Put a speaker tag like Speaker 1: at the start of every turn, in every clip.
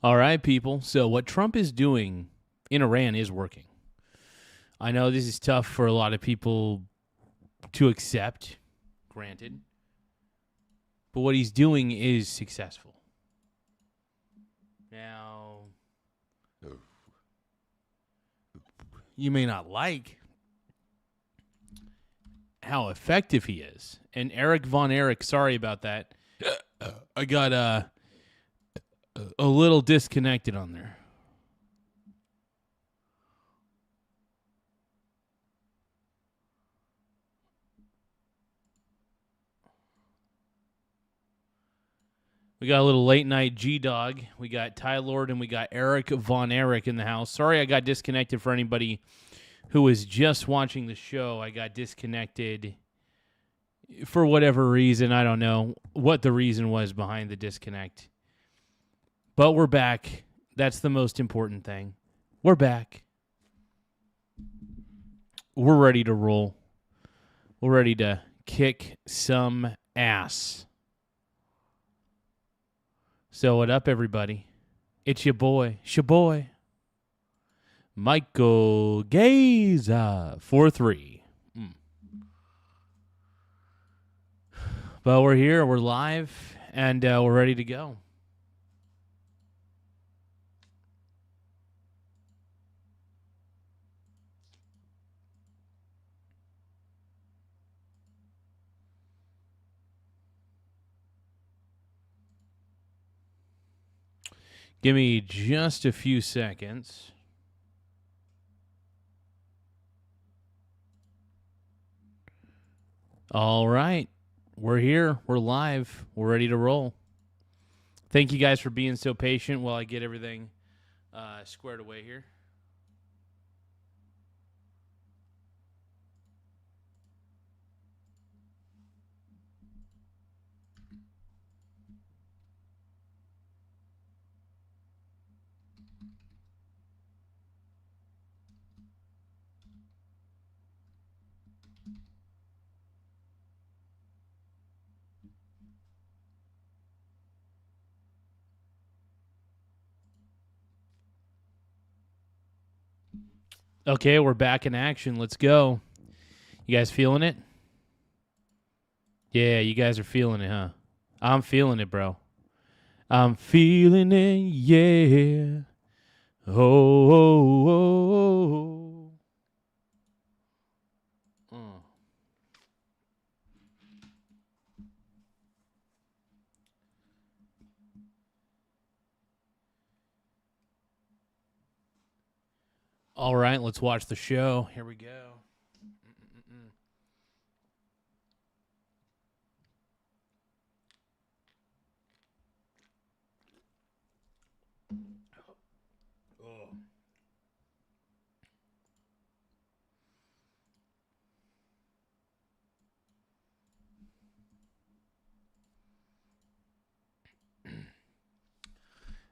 Speaker 1: All right, people. So what Trump is doing in Iran is working. I know this is tough for a lot of people to accept, granted. But what he's doing is successful. Now, you may not like how effective he is. And Eric Von Erich, sorry about that. I got a little disconnected on there. We got a little late night G-Dog. We got Ty Lord and we got Eric Von Erich in the house. Sorry I got disconnected for anybody who was just watching the show. I got disconnected for whatever reason. I don't know what the reason was behind the disconnect. But we're back. That's the most important thing. We're back. We're ready to roll. We're ready to kick some ass. So what up, everybody? It's your boy, Michael Garza, 4-3. But we're here, we're live, and we're ready to go. Give me just a few seconds. All right. We're here. We're live. We're ready to roll. Thank you guys for being so patient while I get everything squared away here. Okay, we're back in action. Let's go. You guys feeling it? Yeah, you guys are feeling it, huh? I'm feeling it, bro. I'm feeling it, yeah. Oh, oh, oh, oh. All right, let's watch the show. Here we go.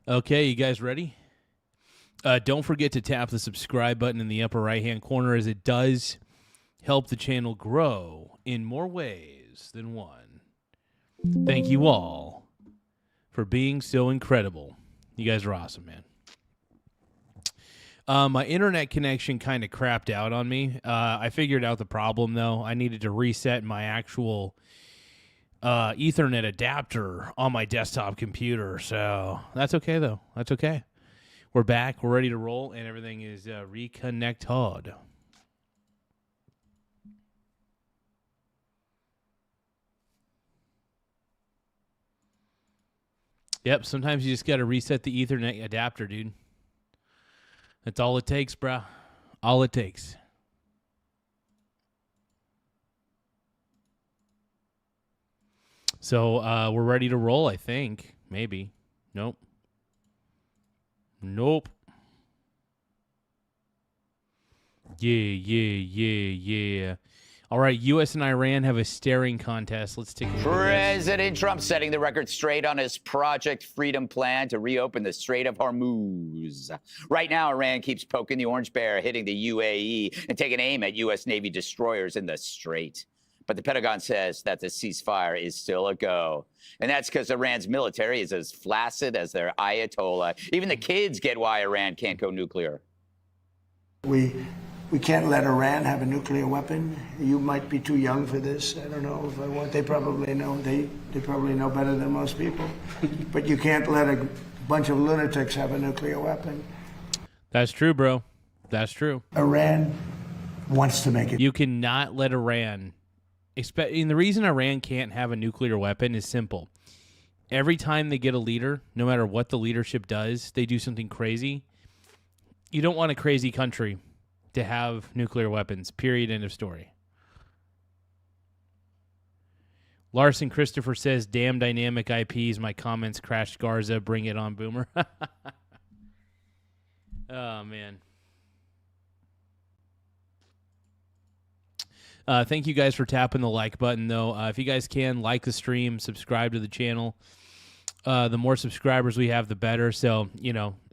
Speaker 1: Okay, you guys ready? Don't forget to tap the subscribe button in the upper right-hand corner, as it does help the channel grow in more ways than one. Thank you all for being so incredible. You guys are awesome, man. My internet connection kind of crapped out on me. I figured out the problem, though. I needed to reset my actual Ethernet adapter on my desktop computer. So that's okay, though. That's okay. We're back. We're ready to roll, and everything is reconnected. Yep, sometimes you just got to reset the Ethernet adapter, dude. That's all it takes, bruh. All it takes. So we're ready to roll, I think. Maybe. Nope. Nope. Yeah. All right, U.S. and Iran have a staring contest. Let's take a look at this.
Speaker 2: President Trump setting the record straight on his Project Freedom plan to reopen the Strait of Hormuz. Right now, Iran keeps poking the orange bear, hitting the UAE, and taking aim at U.S. Navy destroyers in the strait. But the Pentagon says that the ceasefire is still a go. And that's because Iran's military is as flaccid as their Ayatollah. Even the kids get why Iran can't go nuclear.
Speaker 3: We can't let Iran have a nuclear weapon. You might be too young for this. I don't know if I want. They probably know. They probably know better than most people. But you can't let a bunch of lunatics have a nuclear weapon.
Speaker 1: That's true, bro. That's true.
Speaker 3: Iran wants to make it.
Speaker 1: You cannot let Iran. And the reason Iran can't have a nuclear weapon is simple. Every time they get a leader, no matter what the leadership does, they do something crazy. You don't want a crazy country to have nuclear weapons, period, end of story. Larson Christopher says, damn dynamic IPs, my comments crashed Garza, bring it on, Boomer. Oh, man. Thank you guys for tapping the like button, though. If you guys can, like the stream, subscribe to the channel. The more subscribers we have, the better. So,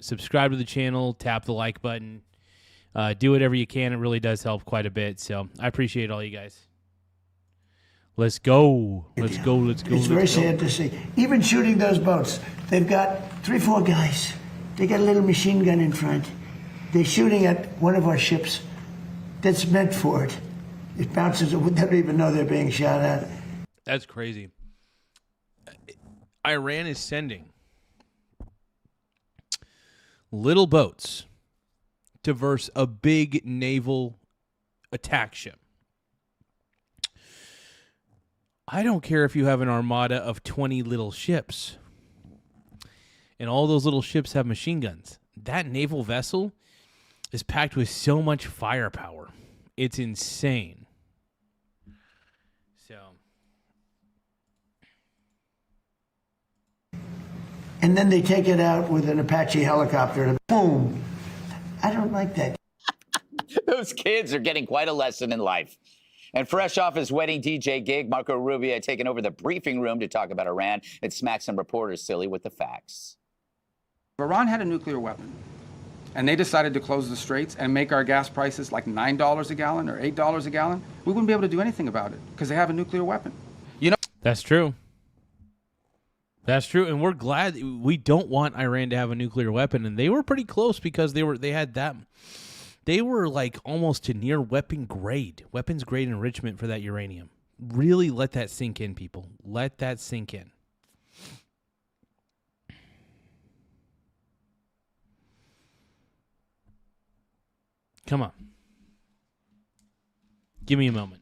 Speaker 1: subscribe to the channel, tap the like button. Do whatever you can. It really does help quite a bit. So, I appreciate all you guys. Let's go. Let's go. Let's go.
Speaker 3: It's very sad to see. Even shooting those boats, they've got 3-4 guys. They got a little machine gun in front. They're shooting at one of our ships that's meant for it. It bounces. They don't even know they're being shot at.
Speaker 1: That's crazy. Iran is sending little boats to verse a big naval attack ship. I don't care if you have an armada of 20 little ships and all those little ships have machine guns. That naval vessel is packed with so much firepower. It's insane. So,
Speaker 3: and then they take it out with an Apache helicopter and boom. I don't like that.
Speaker 2: Those kids are getting quite a lesson in life. And fresh off his wedding DJ gig, Marco Rubio had taken over the briefing room to talk about Iran and smack some reporters silly with the facts.
Speaker 4: If Iran had a nuclear weapon and they decided to close the straits and make our gas prices like $9 a gallon or $8 a gallon, we wouldn't be able to do anything about it because they have a nuclear weapon.
Speaker 1: that's true. That's true, and we're glad. We don't want Iran to have a nuclear weapon, and they were pretty close because they had that. They were like almost to near weapons grade enrichment for that uranium. Really let that sink in, people. Let that sink in. Come on. Give me a moment.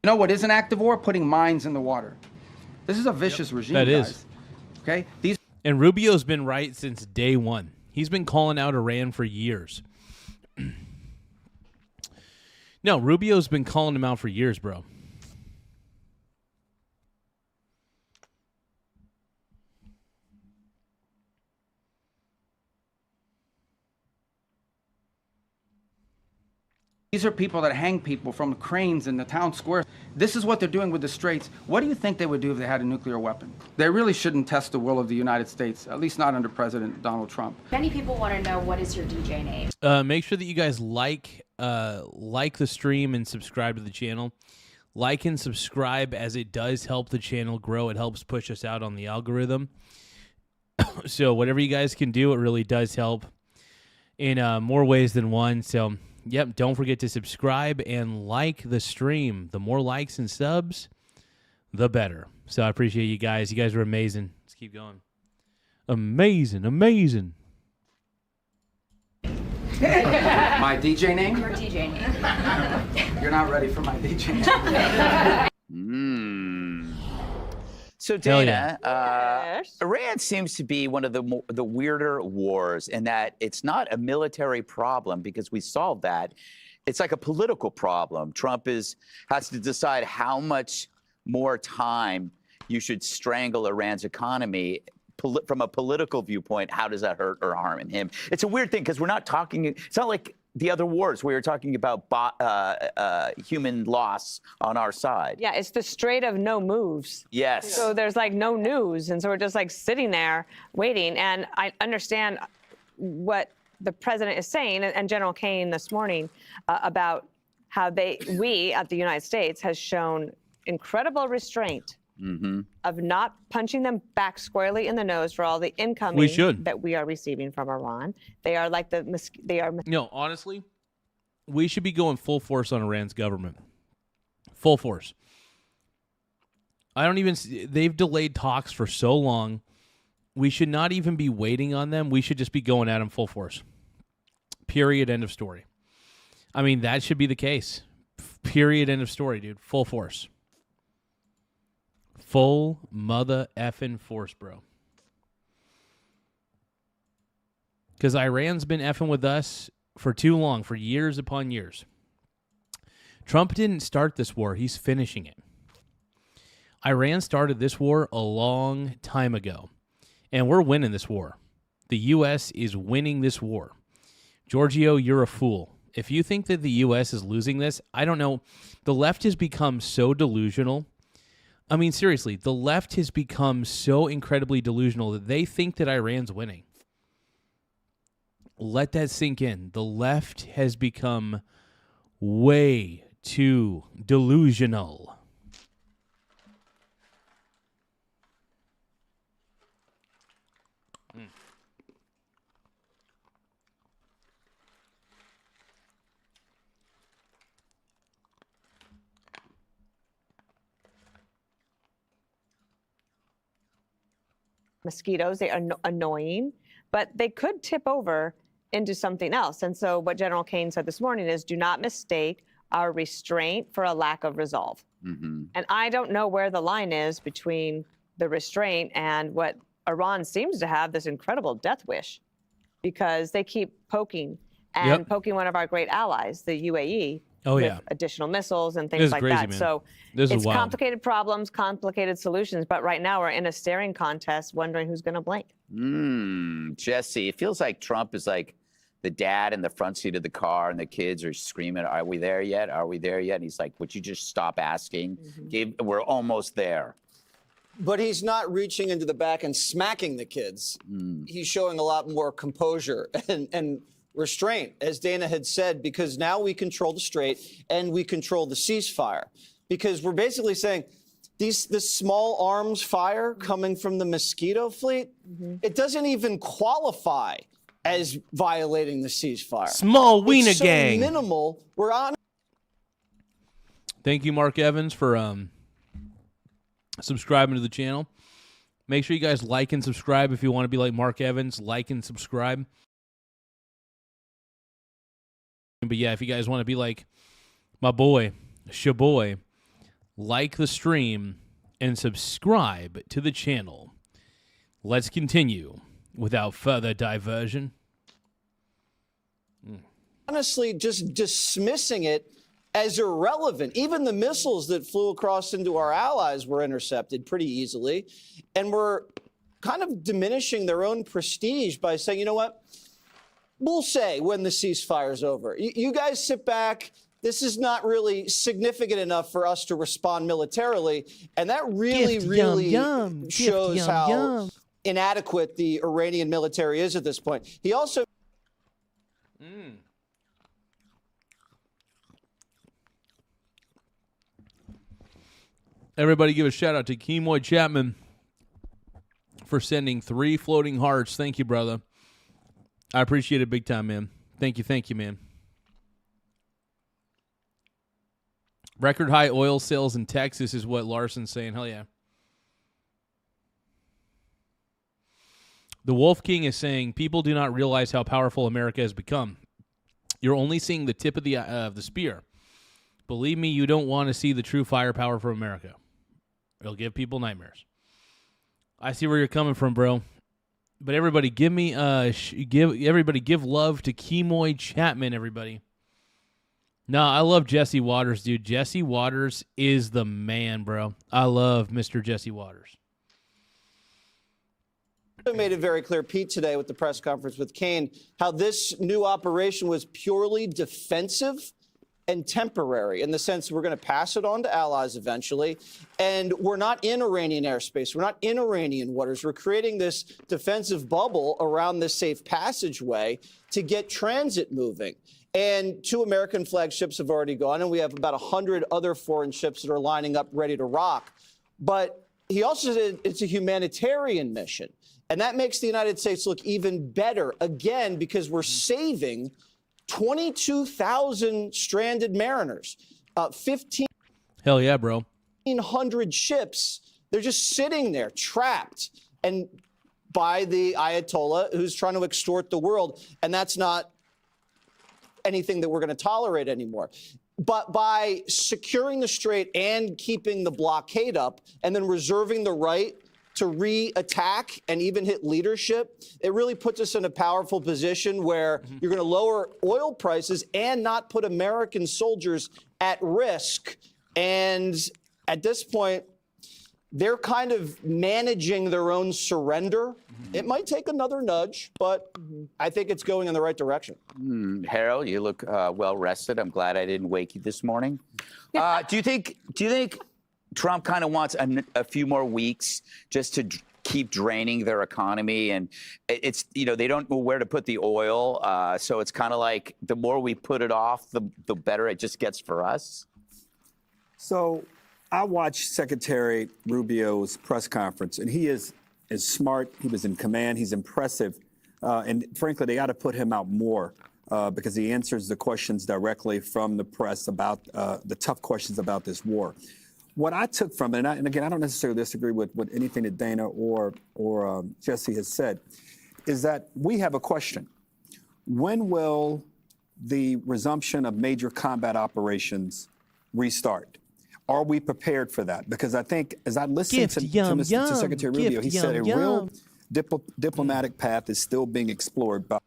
Speaker 4: You know what is an act of war? Putting mines in the water. This is a vicious regime,
Speaker 1: That
Speaker 4: guys.
Speaker 1: is.
Speaker 4: Okay? These
Speaker 1: And Rubio's been right since day one. He's been calling out Iran for years. No, Rubio's been calling him out for years, bro.
Speaker 4: are people that hang people from the cranes in the town square. This is what they're doing with the straits. What do you think they would do if they had a nuclear weapon? They really shouldn't test the will of the United States, at least not under President Donald Trump.
Speaker 5: Many people want to know, what is your DJ name?
Speaker 1: Make sure that you guys like the stream and subscribe to the channel. Like and subscribe, as it does help the channel grow. It helps push us out on the algorithm. So whatever you guys can do, it really does help in more ways than one. So, yep, don't forget to subscribe and like the stream. The more likes and subs, the better. So I appreciate you guys. You guys are amazing. Let's keep going. Amazing, amazing.
Speaker 4: My DJ name?
Speaker 5: Your DJ name.
Speaker 4: You're not ready for my DJ name.
Speaker 2: So Dana, Iran seems to be one of the weirder wars in that it's not a military problem because we solved that. It's like a political problem. Trump has to decide how much more time you should strangle Iran's economy. From a political viewpoint, how does that hurt or harm him? It's a weird thing because we're not talking. It's not like the other wars where you're talking about human loss on our side.
Speaker 6: Yeah, it's the Strait of no moves.
Speaker 2: Yes.
Speaker 6: So there's like no news, and so we're just like sitting there waiting. And I understand what the president is saying, and General Kane this morning about how we at the United States has shown incredible restraint of not punching them back squarely in the nose for all the incoming that we are receiving from Iran. They are like
Speaker 1: No, honestly, we should be going full force on Iran's government. Full force. They've delayed talks for so long. We should not even be waiting on them. We should just be going at them full force. Period. End of story. I mean, that should be the case. Period. End of story, dude. Full force. Full mother effing force, bro. Because Iran's been effing with us for too long, for years upon years. Trump didn't start this war. He's finishing it. Iran started this war a long time ago, and we're winning this war. The U.S. is winning this war. Giorgio, you're a fool. If you think that the U.S. is losing this, I don't know. The left has become so delusional. I mean, seriously, the left has become so incredibly delusional that they think that Iran's winning. Let that sink in. The left has become way too delusional.
Speaker 6: Mosquitoes. They are annoying, but they could tip over into something else. And so what General Kane said this morning is, do not mistake our restraint for a lack of resolve. And I don't know where the line is between the restraint and what Iran seems to have, this incredible death wish, because they keep poking one of our great allies, the UAE, with additional missiles and things like
Speaker 1: crazy,
Speaker 6: that.
Speaker 1: Man.
Speaker 6: So it's complicated problems, complicated solutions. But right now we're in a staring contest, wondering who's going to blink.
Speaker 2: Jesse, it feels like Trump is like the dad in the front seat of the car, and the kids are screaming, "Are we there yet? Are we there yet?" And he's like, "Would you just stop asking? We're almost there."
Speaker 7: But he's not reaching into the back and smacking the kids. He's showing a lot more composure and restraint, as Dana had said, because now we control the strait and we control the ceasefire. Because we're basically saying this small arms fire coming from the Mosquito fleet, it doesn't even qualify as violating the ceasefire.
Speaker 1: Small wiener
Speaker 7: it's so
Speaker 1: gang.
Speaker 7: Minimal. We're on.
Speaker 1: Thank you, Mark Evans, for subscribing to the channel. Make sure you guys like and subscribe if you want to be like Mark Evans. Like and subscribe. But yeah, if you guys want to be like my boy, Shaboy, like the stream and subscribe to the channel. Let's continue without further diversion.
Speaker 7: Honestly, just dismissing it as irrelevant. Even the missiles that flew across into our allies were intercepted pretty easily. And we're kind of diminishing their own prestige by saying, you know what? We'll say when the ceasefire's over. You guys sit back. This is not really significant enough for us to respond militarily. And that really shows how inadequate the Iranian military is at this point. He also...
Speaker 1: Everybody give a shout out to Kemoy Chapman for sending 3 floating hearts. Thank you, brother. I appreciate it big time, man. Thank you, man. Record high oil sales in Texas is what Larson's saying. Hell yeah. The Wolf King is saying people do not realize how powerful America has become. You're only seeing the tip of the spear. Believe me, you don't want to see the true firepower for America. It'll give people nightmares. I see where you're coming from, bro. But everybody, give love to Kemoy Chapman, everybody. No, I love Jesse Waters, dude. Jesse Waters is the man, bro. I love Mr. Jesse Waters.
Speaker 7: Made it very clear, Pete, today with the press conference with Kane, how this new operation was purely defensive and temporary in the sense we're going to pass it on to allies eventually. And we're not in Iranian airspace. We're not in Iranian waters. We're creating this defensive bubble around this safe passageway to get transit moving. And 2 American flagships have already gone, and we have about 100 other foreign ships that are lining up ready to rock. But he also said it's a humanitarian mission. And that makes the United States look even better, again, because we're saving 22,000 stranded mariners, 1,500
Speaker 1: Hell yeah, bro.
Speaker 7: ships. They're just sitting there, trapped, and by the Ayatollah who's trying to extort the world. And that's not anything that we're going to tolerate anymore. But by securing the strait and keeping the blockade up and then reserving the right to re-attack and even hit leadership, it really puts us in a powerful position where you're going to lower oil prices and not put American soldiers at risk. And at this point, they're kind of managing their own surrender. It might take another nudge, but I think it's going in the right direction.
Speaker 2: Harold, you look well rested. I'm glad I didn't wake you this morning. Do you think Trump kind of wants a few more weeks just to keep draining their economy? And it's, they don't know where to put the oil. So it's kind of like the more we put it off, the better it just gets for us.
Speaker 8: So I watched Secretary Rubio's press conference, and he is smart. He was in command. He's impressive. And frankly, they ought to put him out more because he answers the questions directly from the press about the tough questions about this war. What I took from it, and again, I don't necessarily disagree with anything that Dana or Jesse has said, is that we have a question. When will the resumption of major combat operations restart? Are we prepared for that? Because I think, as I listened to Secretary Rubio, he said a real diplomatic path is still being explored by.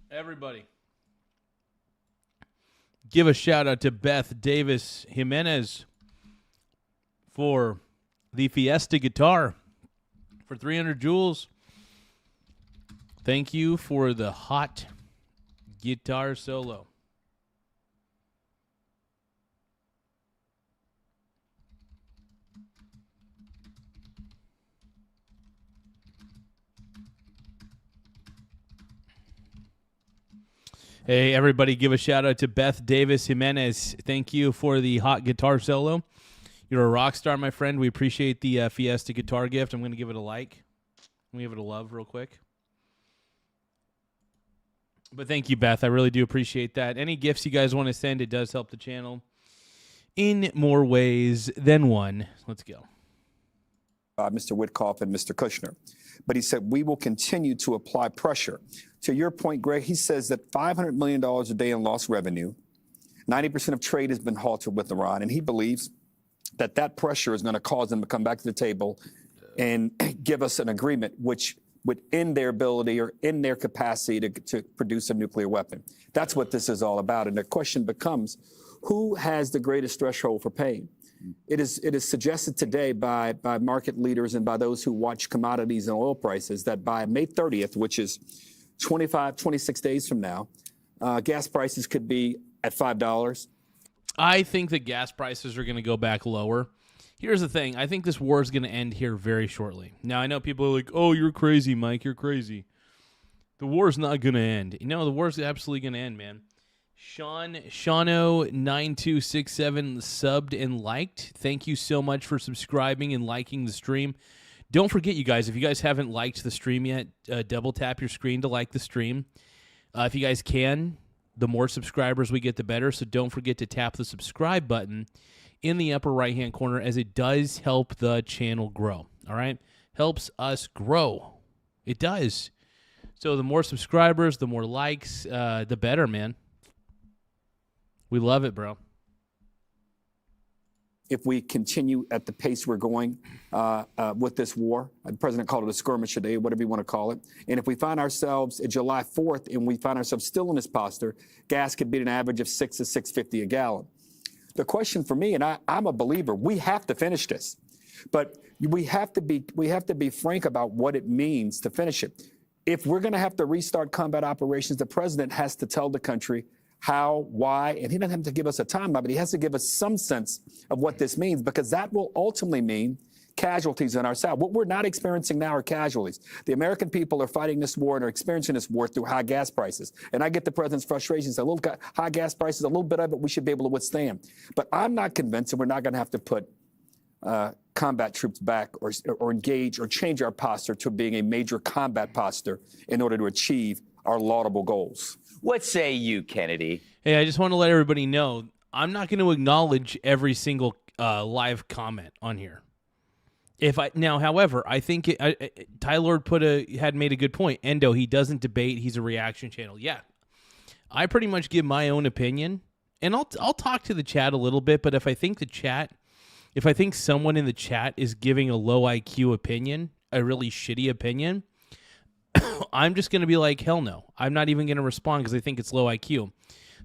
Speaker 1: Everybody, give a shout out to Beth Davis Jimenez for the Fiesta guitar for 300 joules. Thank you for the hot guitar solo. Hey, everybody, give a shout out to Beth Davis Jimenez. Thank you for the hot guitar solo. You're a rock star, my friend. We appreciate the Fiesta guitar gift. I'm going to give it a like. I'm going to give it a love real quick. But thank you, Beth. I really do appreciate that. Any gifts you guys want to send, it does help the channel in more ways than one. Let's go.
Speaker 8: Mr. Witkoff and Mr. Kushner. But he said, we will continue to apply pressure. To your point, Greg, he says that $500 million a day in lost revenue, 90% of trade has been halted with Iran, and he believes that that pressure is going to cause them to come back to the table and give us an agreement which would end their ability or end their capacity to produce a nuclear weapon. That's what this is all about. And the question becomes, who has the greatest threshold for pain? It is suggested today by market leaders and by those who watch commodities and oil prices that by May 30th, which is 26 days from now, gas prices could be at $5.
Speaker 1: I think the gas prices are going to go back lower. Here's the thing. I think this war is going to end here very shortly. Now, I know people are like, oh, you're crazy, Mike. You're crazy. The war's not going to end. No, the war's absolutely going to end, man. Shano9267 subbed and liked. Thank you so much for subscribing and liking the stream. Don't forget, you guys, if you guys haven't liked the stream yet, double tap your screen to like the stream. If you guys can, the more subscribers we get, the better. So don't forget to tap the subscribe button in the upper right-hand corner, as it does help the channel grow. All right? Helps us grow. It does. So the more subscribers, the more likes, the better, man. We love it, bro.
Speaker 8: If we continue at the pace we're going with this war, the president called it a skirmish today, whatever you want to call it. And if we find ourselves at July 4th and we find ourselves still in this posture, gas could be an average of $6 to $6.50 a gallon. The question for me, and I'm a believer, we have to finish this, but we have to be frank about what it means to finish it. If we're going to have to restart combat operations, the president has to tell the country how, why, and he doesn't have to give us a timeline, but he has to give us some sense of what this means, because that will ultimately mean casualties on our side. What we're not experiencing now are casualties. The American people are fighting this war and are experiencing this war through high gas prices. And I get the president's frustrations. High gas prices, a little bit of it we should be able to withstand. But I'm not convinced that we're not going to have to put combat troops back or engage or change our posture to being a major combat posture in order to achieve our laudable goals.
Speaker 2: What say you, Kennedy?
Speaker 1: Hey, I just want to let everybody know I'm not going to acknowledge every single live comment on here. However, I think Tyler had made a good point. Endo, he doesn't debate. He's a reaction channel. Yeah, I pretty much give my own opinion, and I'll talk to the chat a little bit. But if I think someone in the chat is giving a low IQ opinion, a really shitty opinion, I'm just going to be like, hell no. I'm not even going to respond because I think it's low IQ.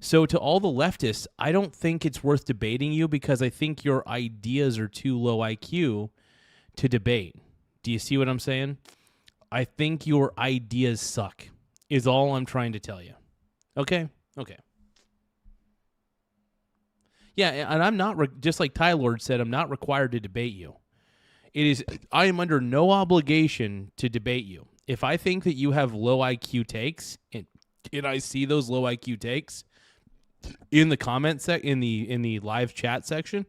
Speaker 1: So to all the leftists, I don't think it's worth debating you because I think your ideas are too low IQ to debate. Do you see what I'm saying? I think your ideas suck is all I'm trying to tell you. Okay? Okay. Yeah, and I'm not, just like Ty Lord said, I'm not required to debate you. I am under no obligation to debate you. If I think that you have low IQ takes, and I see those low IQ takes in the comment in the live chat section,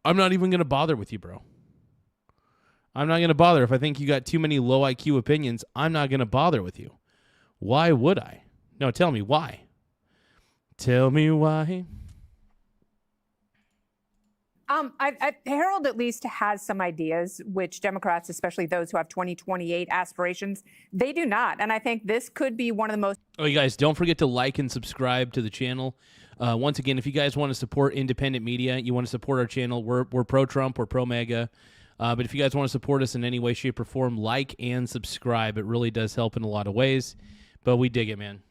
Speaker 1: I'm not even going to bother with you, bro. I'm not going to bother. If I think you got too many low IQ opinions, I'm not going to bother with you. Why would I? No, tell me why. Tell me why.
Speaker 5: Harold at least has some ideas, which Democrats, especially those who have 2028 aspirations, they do not. And I think this could be one of the most...
Speaker 1: Oh, you guys, don't forget to like and subscribe to the channel. Once again, if you guys want to support independent media, you want to support our channel, we're pro-Trump, we're pro-MAGA. But if you guys want to support us in any way, shape, or form, like and subscribe. It really does help in a lot of ways. But we dig it, man.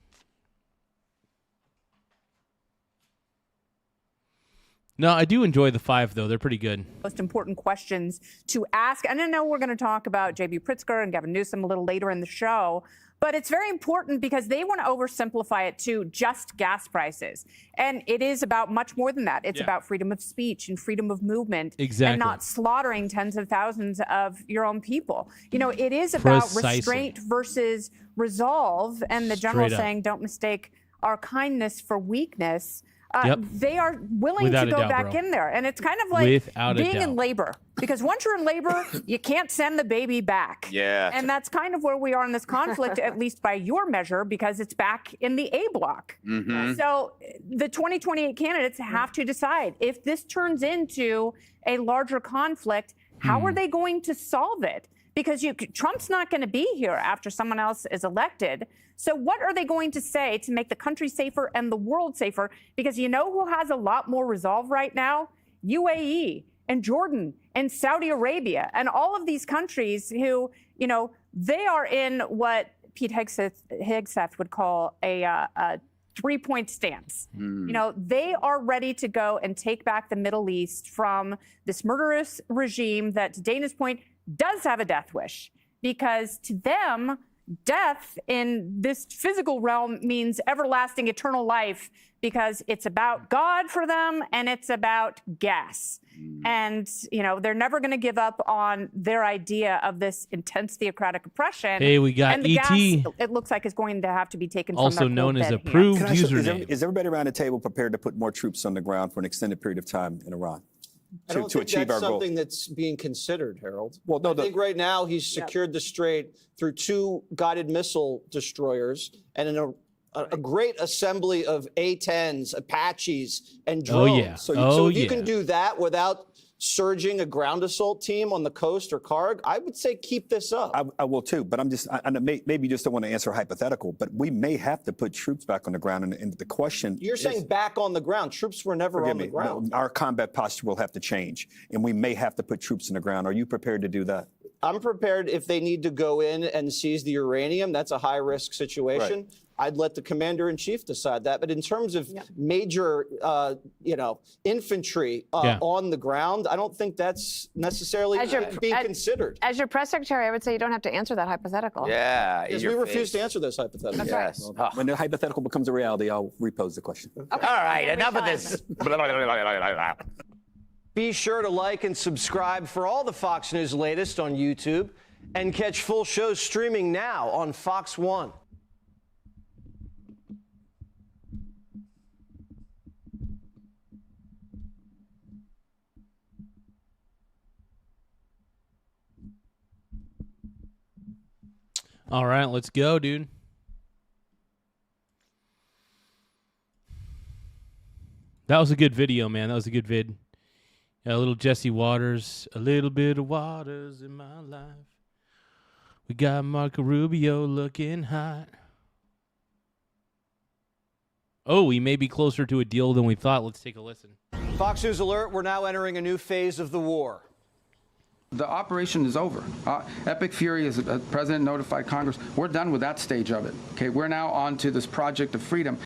Speaker 1: No, I do enjoy the 5, though. They're pretty good.
Speaker 5: Most important questions to ask. And I know we're going to talk about J.B. Pritzker and Gavin Newsom a little later in the show, but it's very important because they want to oversimplify it to just gas prices. And it is about much more than that. It's about freedom of speech and freedom of movement.
Speaker 1: Exactly.
Speaker 5: And not slaughtering tens of thousands of your own people. You know, it is about restraint versus resolve. And the general saying, don't mistake our kindness for weakness. They are willing to go back in there. And it's kind of like being in labor. Because once you're in labor, you can't send the baby back.
Speaker 2: Yeah.
Speaker 5: And that's kind of where we are in this conflict, at least by your measure, because it's back in the A block. Mm-hmm. So the 2028 candidates have to decide if this turns into a larger conflict, how are they going to solve it? Because Trump's not going to be here after someone else is elected. So what are they going to say to make the country safer and the world safer? Because you know who has a lot more resolve right now? UAE and Jordan and Saudi Arabia and all of these countries who, you know, they are in what Pete Hegseth would call a 3-point stance. You know, they are ready to go and take back the Middle East from this murderous regime that, to Dana's point, does have a death wish, because to them, death in this physical realm means everlasting eternal life, because it's about God for them and it's about gas. And, you know, they're never going to give up on their idea of this intense theocratic oppression.
Speaker 1: Hey, we got
Speaker 5: and the
Speaker 1: ET.
Speaker 5: gas, it looks like, is going to have to be taken
Speaker 1: also
Speaker 5: from their
Speaker 1: known as
Speaker 5: cold dead
Speaker 1: approved
Speaker 5: hands.
Speaker 1: username.
Speaker 8: Is everybody around the table prepared to put more troops on the ground for an extended period of time in Iran?
Speaker 7: I don't
Speaker 8: to
Speaker 7: think
Speaker 8: achieve
Speaker 7: that's
Speaker 8: our goal.
Speaker 7: something that's being considered, Harold.
Speaker 8: Well, no,
Speaker 7: I think right now he's secured the strait through 2 guided missile destroyers and in a great assembly of A-10s, Apaches, and drones.
Speaker 1: Oh, yeah.
Speaker 7: So if you can do that without surging a ground assault team on the coast or Karg, I would say keep this up.
Speaker 8: I will too, but maybe you just don't want to answer hypothetical, but we may have to put troops back on the ground. And the question
Speaker 7: You're saying back on the ground. Troops were never on the ground.
Speaker 8: No, our combat posture will have to change, and we may have to put troops on the ground. Are you prepared to do that?
Speaker 7: I'm prepared if they need to go in and seize the uranium. That's a high-risk situation. Right. I'd let the commander-in-chief decide that. But in terms of major, infantry on the ground, I don't think that's necessarily being considered.
Speaker 6: As your press secretary, I would say you don't have to answer that hypothetical.
Speaker 2: Yeah.
Speaker 7: Because we refuse to answer those hypotheticals.
Speaker 6: That's
Speaker 2: Yes.
Speaker 6: right.
Speaker 8: When the hypothetical becomes a reality, I'll repose the question.
Speaker 6: Okay.
Speaker 2: All right, enough of this.
Speaker 9: Be sure to like and subscribe for all the Fox News latest on YouTube and catch full shows streaming now on Fox One.
Speaker 1: All right, let's go, dude. That was a good video, man. That was a good vid. A little Jesse Waters. A little bit of Waters in my life. We got Marco Rubio looking hot. Oh, we may be closer to a deal than we thought. Let's take a listen.
Speaker 9: Fox News alert, we're now entering a new phase of the war.
Speaker 4: The operation is over. Epic Fury, as the president notified Congress, we're done with that stage of it. Okay, we're now on to this project of freedom.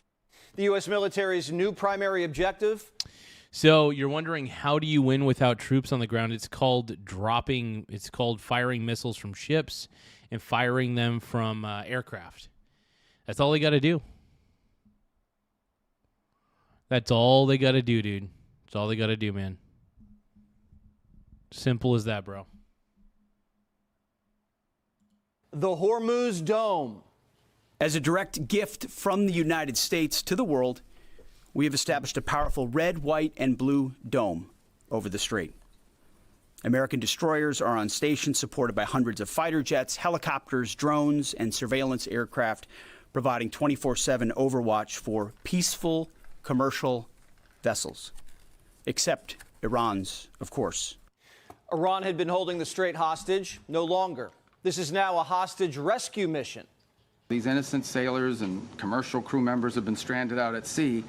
Speaker 9: The U.S. military's new primary objective.
Speaker 1: So you're wondering, how do you win without troops on the ground? It's called firing missiles from ships and firing them from aircraft. That's all they got to do. That's all they got to do, dude. That's all they got to do, man. Simple as that, bro.
Speaker 9: The Hormuz Dome.
Speaker 10: As a direct gift from the United States to the world, we have established a powerful red, white, and blue dome over the strait. American destroyers are on station, supported by hundreds of fighter jets, helicopters, drones, and surveillance aircraft, providing 24/7 overwatch for peaceful commercial vessels, except Iran's, of course.
Speaker 9: Iran had been holding the strait hostage. No longer. This is now a hostage rescue mission.
Speaker 4: These innocent sailors and commercial crew members have been stranded out at sea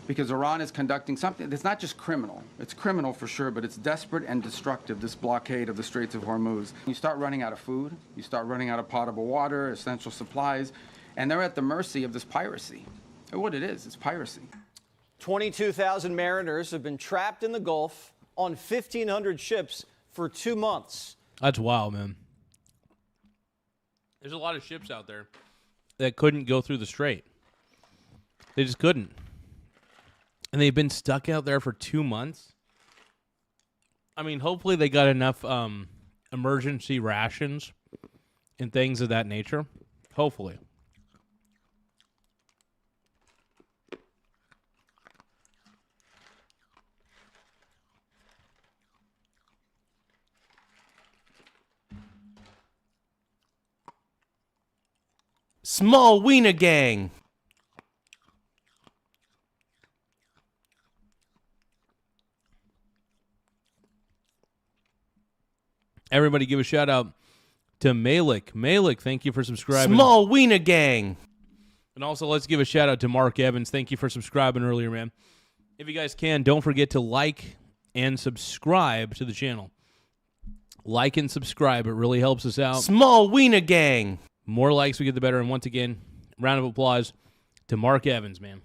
Speaker 4: because Iran is conducting something that's not just criminal. It's criminal for sure, but it's desperate and destructive, this blockade of the Straits of Hormuz. You start running out of food, you start running out of potable water, essential supplies, and they're at the mercy of this piracy. And what it is, it's piracy.
Speaker 9: 22,000 mariners have been trapped in the Gulf on 1,500 ships for 2 months.
Speaker 1: That's wild, man. There's a lot of ships out there that couldn't go through the strait. They just couldn't. And they've been stuck out there for 2 months. I mean, hopefully they got enough emergency rations and things of that nature. Hopefully. Small Wiener Gang. Everybody give a shout out to Malik. Malik, thank you for subscribing. Small Wiener Gang. And also let's give a shout out to Mark Evans. Thank you for subscribing earlier, man. If you guys can, don't forget to like and subscribe to the channel. Like and subscribe. It really helps us out. Small Wiener Gang. More likes we get, the better. And once again, round of applause to Mark Evans, man.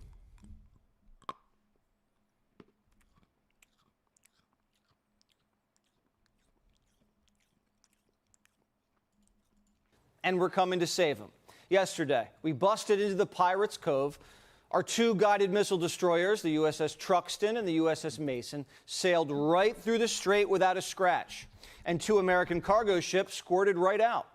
Speaker 9: And we're coming to save them. Yesterday, we busted into the Pirates Cove. Our 2 guided missile destroyers, the USS Truxtun and the USS Mason, sailed right through the strait without a scratch. And 2 American cargo ships squirted right out.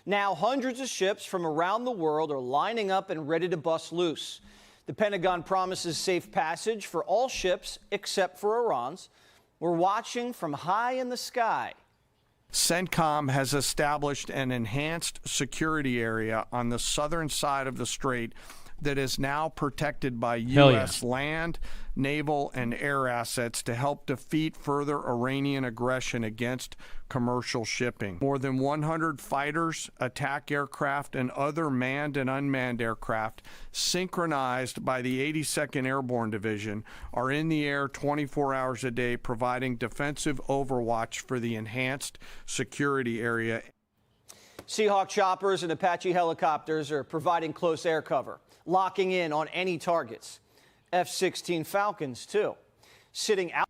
Speaker 9: Now, hundreds of ships from around the world are lining up and ready to bust loose. The Pentagon promises safe passage for all ships except for Iran's. We're watching from high in the sky.
Speaker 11: CENTCOM has established an enhanced security area on the southern side of the strait that is now protected by
Speaker 1: Hell yeah.
Speaker 11: U.S. land, naval, and air assets to help defeat further Iranian aggression against commercial shipping. More than 100 fighters, attack aircraft, and other manned and unmanned aircraft synchronized by the 82nd Airborne Division are in the air 24 hours a day, providing defensive overwatch for the enhanced security area.
Speaker 9: Seahawk choppers and Apache helicopters are providing close air cover, locking in on any targets. F-16 Falcons, too, sitting out.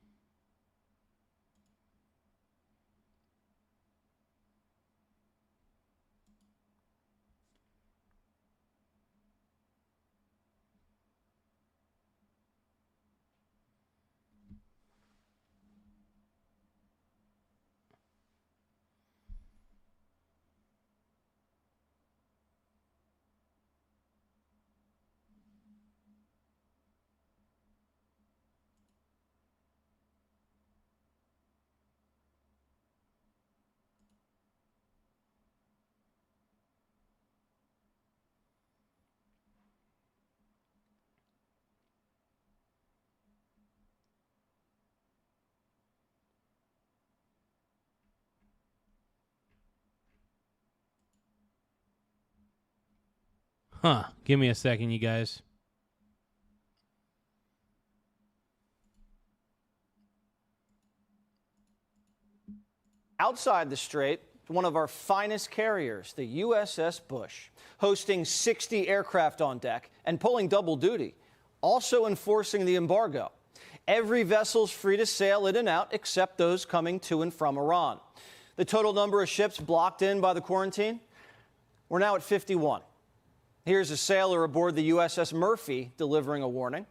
Speaker 1: Huh. Give me a second, you guys.
Speaker 9: Outside the strait, one of our finest carriers, the USS Bush, hosting 60 aircraft on deck and pulling double duty, also enforcing the embargo. Every vessel's free to sail in and out except those coming to and from Iran. The total number of ships blocked in by the quarantine, we're now at 51. Here's a sailor aboard the USS Murphy delivering a warning.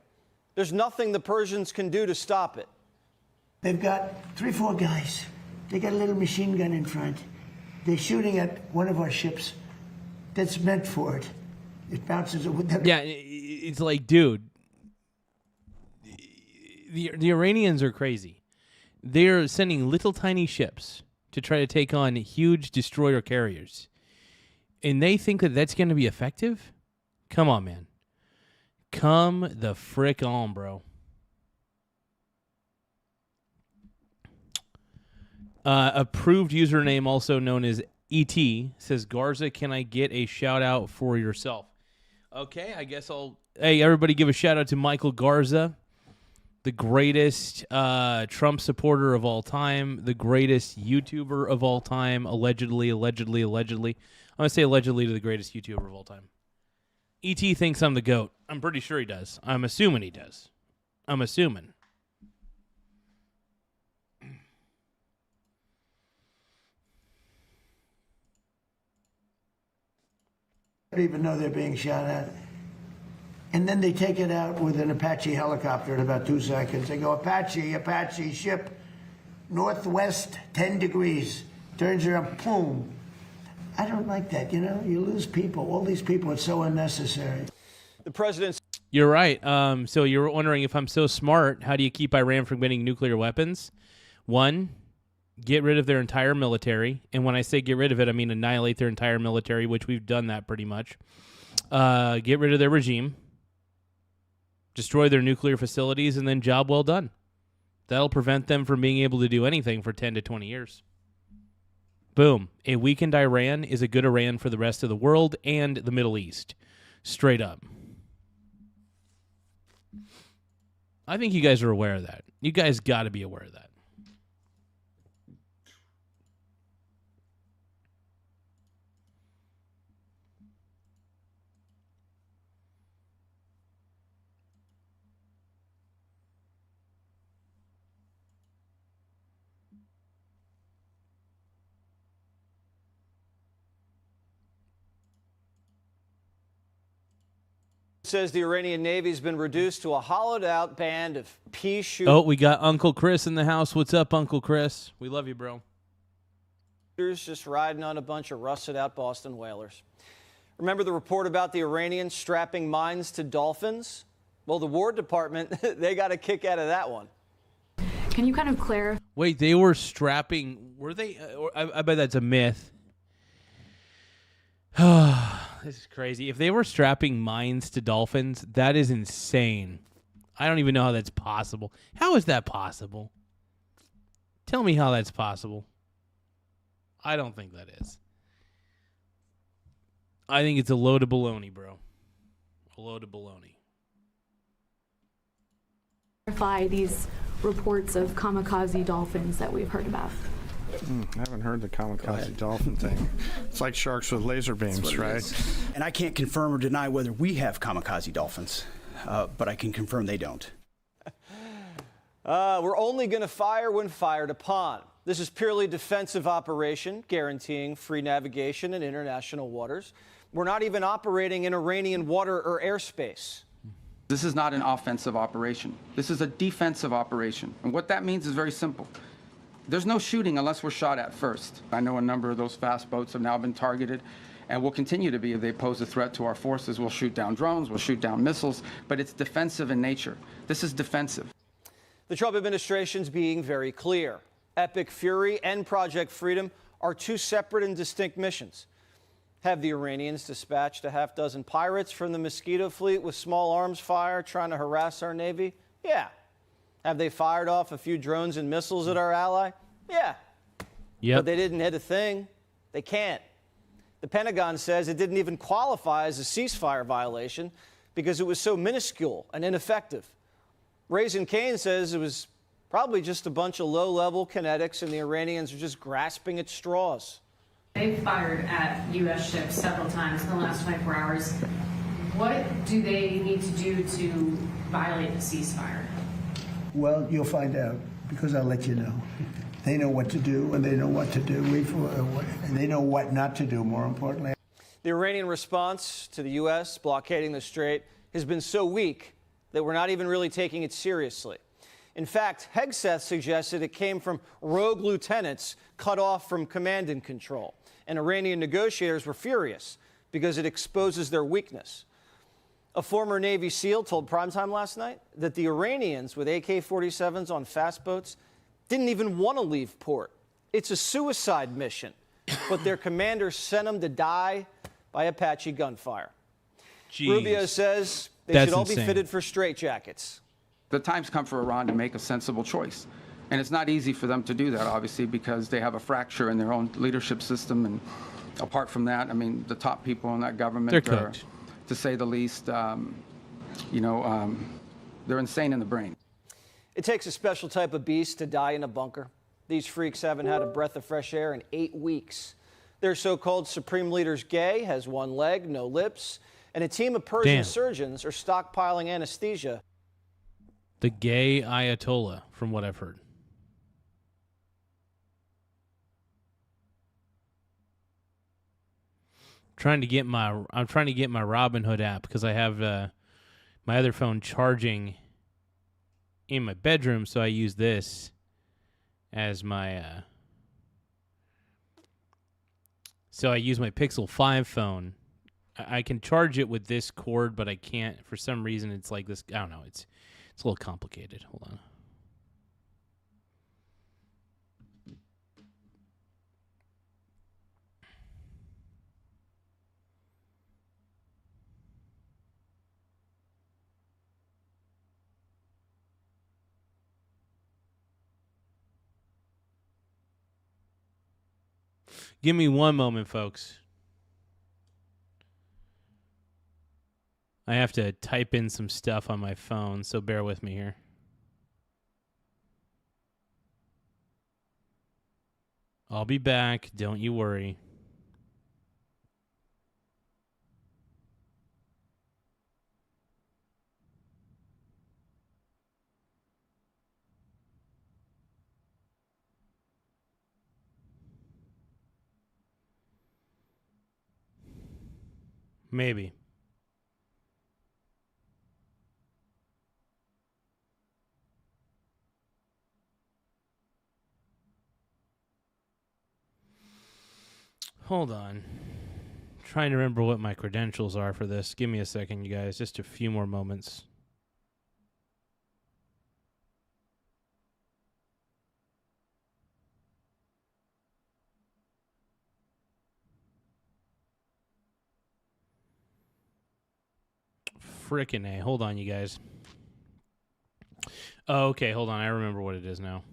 Speaker 9: There's nothing the Persians can do to stop it.
Speaker 3: They've got 3, 4 guys. They got a little machine gun in front. They're shooting at one of our ships that's meant for it. It bounces.
Speaker 1: Yeah, it's like, dude, the Iranians are crazy. They're sending little tiny ships to try to take on huge destroyer carriers. And they think that that's going to be effective? Come on, man. Come the frick on, bro. Approved username, also known as ET, says, Garza, can I get a shout out for yourself? Okay, I guess I'll... Hey, everybody give a shout out to Michael Garza, the greatest Trump supporter of all time, the greatest YouTuber of all time, allegedly. I'm going to say allegedly to the greatest YouTuber of all time. ET thinks I'm the GOAT. I'm pretty sure he does. I'm assuming he does. I'm assuming.
Speaker 3: Don't even know they're being shot at. And then they take it out with an Apache helicopter in about 2 seconds. They go, Apache, ship, northwest, 10 degrees. Turns around, boom. I don't like that, you know? You lose people. All these people, it's so unnecessary.
Speaker 9: The president's...
Speaker 1: You're right. So you're wondering, if I'm so smart, how do you keep Iran from getting nuclear weapons? 1, get rid of their entire military. And when I say get rid of it, I mean annihilate their entire military, which we've done that pretty much. Get rid of their regime. Destroy their nuclear facilities, and then job well done. That'll prevent them from being able to do anything for 10 to 20 years. Boom. A weakened Iran is a good Iran for the rest of the world and the Middle East. Straight up. I think you guys are aware of that. You guys got to be aware of that.
Speaker 9: Says the Iranian Navy's been reduced to a hollowed-out band of pea shooters.
Speaker 1: Oh, we got Uncle Chris in the house. What's up, Uncle Chris? We love you, bro.
Speaker 9: Just riding on a bunch of rusted-out Boston whalers. Remember the report about the Iranians strapping mines to dolphins? Well, the War Department, they got a kick out of that one.
Speaker 12: Can you kind of clarify?
Speaker 1: Wait, they were strapping... Were they... I bet that's a myth. This is crazy. If they were strapping mines to dolphins, that is insane. I don't even know how that's possible. How is that possible? Tell me how that's possible. I don't think that is. I think it's a load of baloney, bro. A load of baloney.
Speaker 12: Verify these reports of kamikaze dolphins that we've heard about.
Speaker 11: I haven't heard the kamikaze dolphin thing. It's like sharks with laser beams, right?
Speaker 10: And I can't confirm or deny whether we have kamikaze dolphins, but I can confirm they don't.
Speaker 9: We're only going to fire when fired upon. This is purely a defensive operation, guaranteeing free navigation in international waters. We're not even operating in Iranian water or airspace.
Speaker 4: This is not an offensive operation. This is a defensive operation. And what that means is very simple. There's no shooting unless we're shot at first. I know a number of those fast boats have now been targeted and will continue to be if they pose a threat to our forces. We'll shoot down drones, we'll shoot down missiles, but it's defensive in nature. This is defensive.
Speaker 9: The Trump administration's being very clear. Epic Fury and Project Freedom are two separate and distinct missions. Have the Iranians dispatched a half dozen pirates from the Mosquito fleet with small arms fire trying to harass our Navy? Yeah. Have they fired off a few drones and missiles at our ally? Yeah.
Speaker 1: Yep.
Speaker 9: But they didn't hit a thing. They can't. The Pentagon says it didn't even qualify as a ceasefire violation because it was so minuscule and ineffective. Raising Cane says it was probably just a bunch of low-level kinetics and the Iranians are just grasping at straws.
Speaker 13: They've fired at U.S. ships several times in the last 24 hours. What do they need to do to violate the ceasefire?
Speaker 3: Well, you'll find out because I'll let you know. They know what to do and they know what to do. And they know what not to do, more importantly.
Speaker 9: The Iranian response to the U.S. blockading the strait has been so weak that we're not even really taking it seriously. In fact, Hegseth suggested it came from rogue lieutenants cut off from command and control. And Iranian negotiators were furious because it exposes their weakness. A former Navy SEAL told Primetime last night that the Iranians with AK-47s on fast boats didn't even want to leave port. It's a suicide mission, but their commander sent them to die by Apache gunfire.
Speaker 1: Jeez.
Speaker 9: Rubio says they
Speaker 1: That's
Speaker 9: should all
Speaker 1: insane.
Speaker 9: be fitted for straitjackets.
Speaker 4: The time's come for Iran to make a sensible choice. And it's not easy for them to do that, obviously, because they have a fracture in their own leadership system. And apart from that, I mean, the top people in that government
Speaker 1: They're
Speaker 4: are,
Speaker 1: cooked.
Speaker 4: to say the least, they're insane in the brain.
Speaker 9: It takes a special type of beast to die in a bunker. These freaks haven't had a breath of fresh air in 8 weeks. Their so-called supreme leader's gay, has one leg, no lips, and a team of Persian
Speaker 1: Damn.
Speaker 9: surgeons are stockpiling anesthesia.
Speaker 1: The gay Ayatollah, from what I've heard. I'm trying to get my Robinhood app because I have my other phone charging in my bedroom, so I use this as my so I use my Pixel 5 phone. I can charge it with this cord, but I can't for some reason. It's like this. I don't know. It's a little complicated. Hold on. Give me one moment, folks. I have to type in some stuff on my phone, so bear with me here. I'll be back. Don't you worry. Maybe. Hold on. Trying to remember what my credentials are for this. Give me a second, you guys. Just a few more moments. Frickin' A. Hold on, you guys. Oh, okay, hold on. I remember what it is now.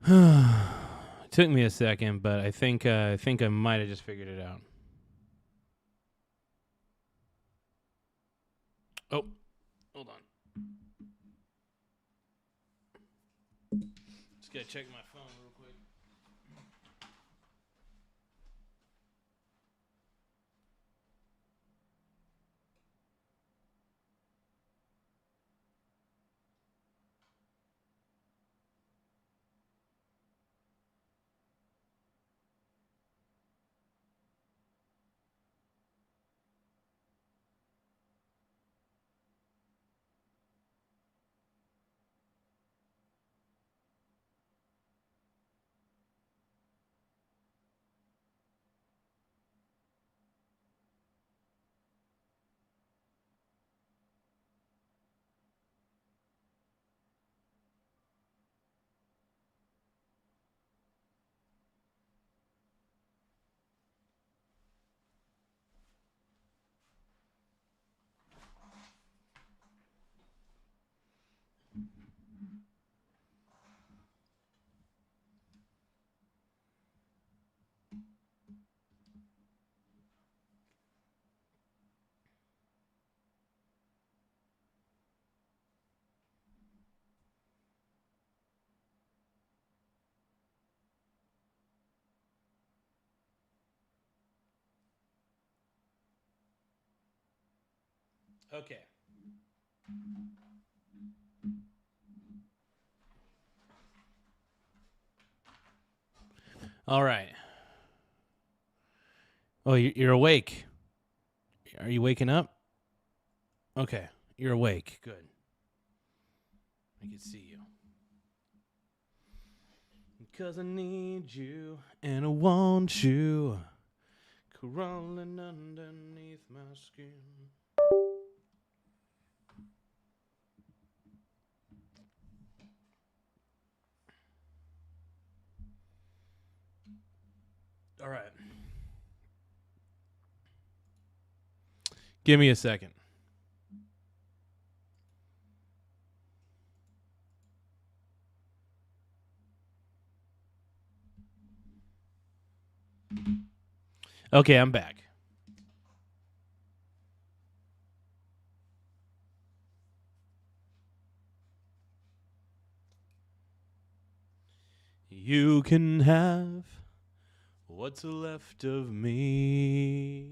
Speaker 1: It took me a second, but I think I might have just figured it out. Oh, hold on. Just gotta check my phone real quick. Okay. All right. Oh, you're awake. Are you waking up? Okay, you're awake. Good. I can see you. Because I need you and I want you crawling underneath my skin. All right. Give me a second. Okay, I'm back. You can have what's left of me.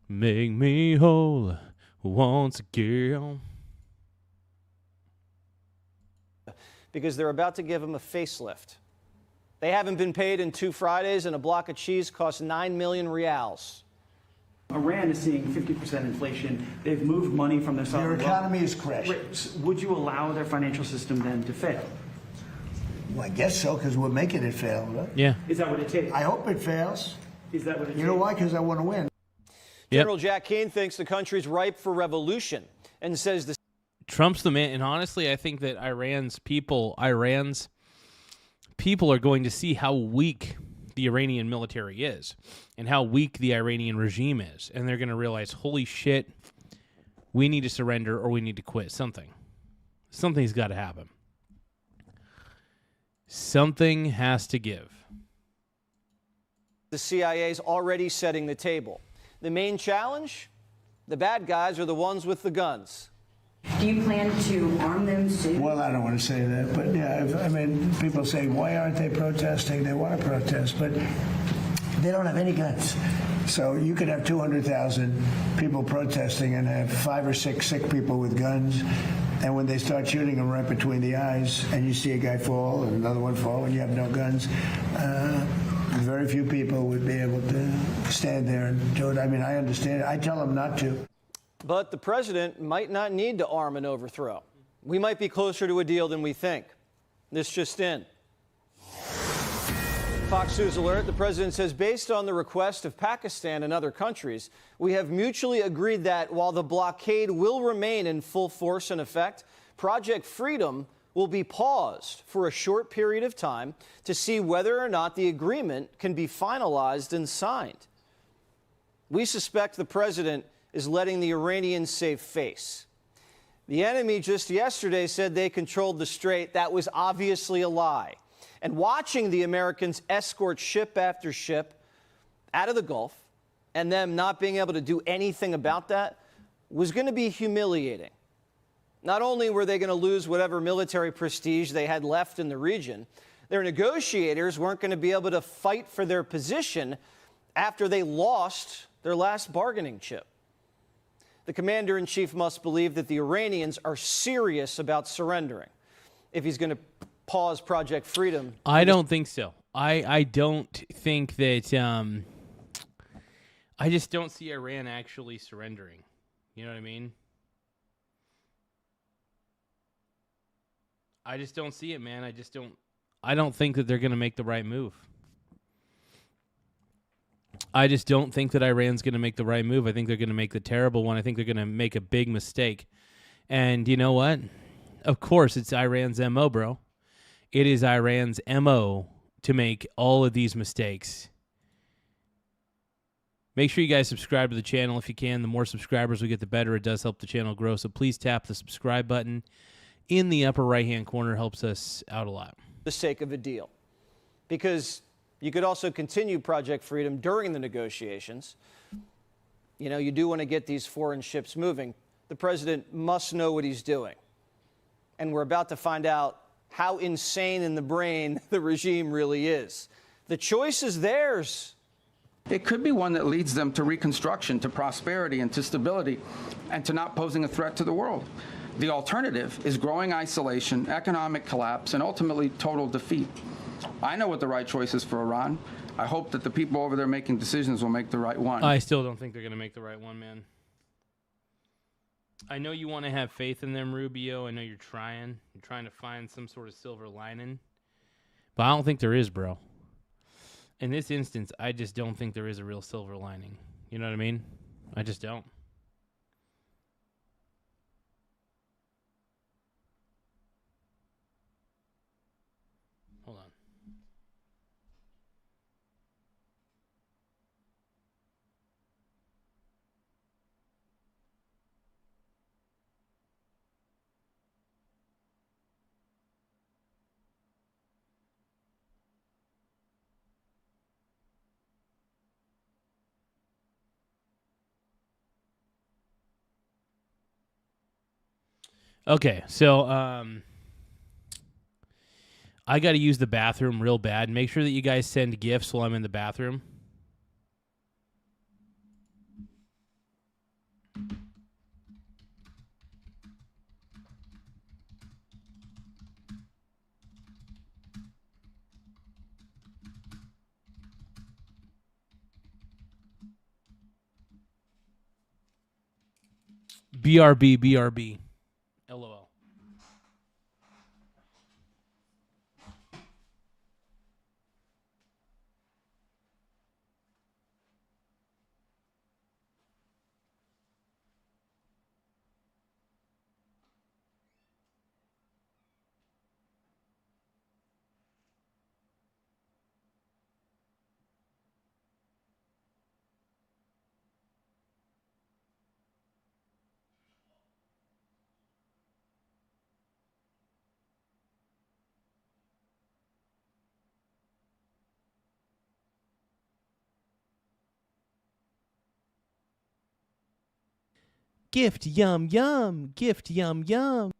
Speaker 1: Make me whole once again.
Speaker 9: Because they're about to give him a facelift. They haven't been paid in 2 Fridays, and a block of cheese costs 9 million reals.
Speaker 14: Iran is seeing 50% inflation. They've moved money from their sovereign
Speaker 3: Their economy is crashing.
Speaker 14: Would you allow their financial system then to fail?
Speaker 3: Well, I guess so, because we're making it fail, right?
Speaker 1: Yeah.
Speaker 14: Is that what it takes?
Speaker 3: I hope it fails.
Speaker 14: Is that what it takes?
Speaker 3: You know why? Because I want to win.
Speaker 9: General Jack Keane thinks the country's ripe for revolution and says the
Speaker 1: Trump's the man, and honestly, I think that Iran's people are going to see how weak the Iranian military is and how weak the Iranian regime is, and they're going to realize, holy shit, we need to surrender or we need to quit. Something's got to happen. Something has to give.
Speaker 9: The CIA's already setting the table. The main challenge? The bad guys are the ones with the guns.
Speaker 15: Do you plan to arm them soon?
Speaker 3: Well, I don't want to say that, but yeah, I mean, people say, why aren't they protesting? They want to protest, but they don't have any guns. So you could have 200,000 people protesting and have 5 or 6 sick people with guns. And when they start shooting them right between the eyes and you see a guy fall and another one fall and you have no guns, very few people would be able to stand there and do it. I mean, I understand it. I tell them not to.
Speaker 9: But the president might not need to arm an overthrow. We might be closer to a deal than we think. This just in. Fox News alert. The president says, based on the request of Pakistan and other countries, we have mutually agreed that while the blockade will remain in full force and effect, Project Freedom will be paused for a short period of time to see whether or not the agreement can be finalized and signed. We suspect the president is letting the Iranians save face. The enemy just yesterday said they controlled the strait. That was obviously a lie. And watching the Americans escort ship after ship out of the Gulf and them not being able to do anything about that was going to be humiliating. Not only were they going to lose whatever military prestige they had left in the region, their negotiators weren't going to be able to fight for their position after they lost their last bargaining chip. The commander-in-chief must believe that the Iranians are serious about surrendering if he's going to pause Project Freedom.
Speaker 1: I don't think so. I don't think that I just don't see Iran actually surrendering. You know what I mean? I just don't see it, man. I don't think that they're going to make the right move. I just don't think that Iran's going to make the right move. I think they're going to make the terrible one. I think they're going to make a big mistake. And you know what? Of course, it's Iran's MO, bro. It is Iran's MO to make all of these mistakes. Make sure you guys subscribe to the channel if you can. The more subscribers we get, the better. It does help the channel grow. So please tap the subscribe button in the upper right-hand corner. Helps us out a lot.
Speaker 9: For the sake of a deal. Because you could also continue Project Freedom during the negotiations. You know, you do want to get these foreign ships moving. The president must know what he's doing. And we're about to find out how insane in the brain the regime really is. The choice is theirs.
Speaker 4: It could be one that leads them to reconstruction, to prosperity, and to stability, and to not posing a threat to the world. The alternative is growing isolation, economic collapse, and ultimately total defeat. I know what the right choice is for Iran. I hope that the people over there making decisions will make the right one.
Speaker 1: I still don't think they're going to make the right one, man. I know you want to have faith in them, Rubio. I know you're trying. You're trying to find some sort of silver lining. But I don't think there is, bro. In this instance, I just don't think there is a real silver lining. You know what I mean? I just don't. Hold on. Okay, so I got to use the bathroom real bad. Make sure that you guys send gifts while I'm in the bathroom. BRB, BRB. LOL. Gift, yum, yum. Gift, yum, yum.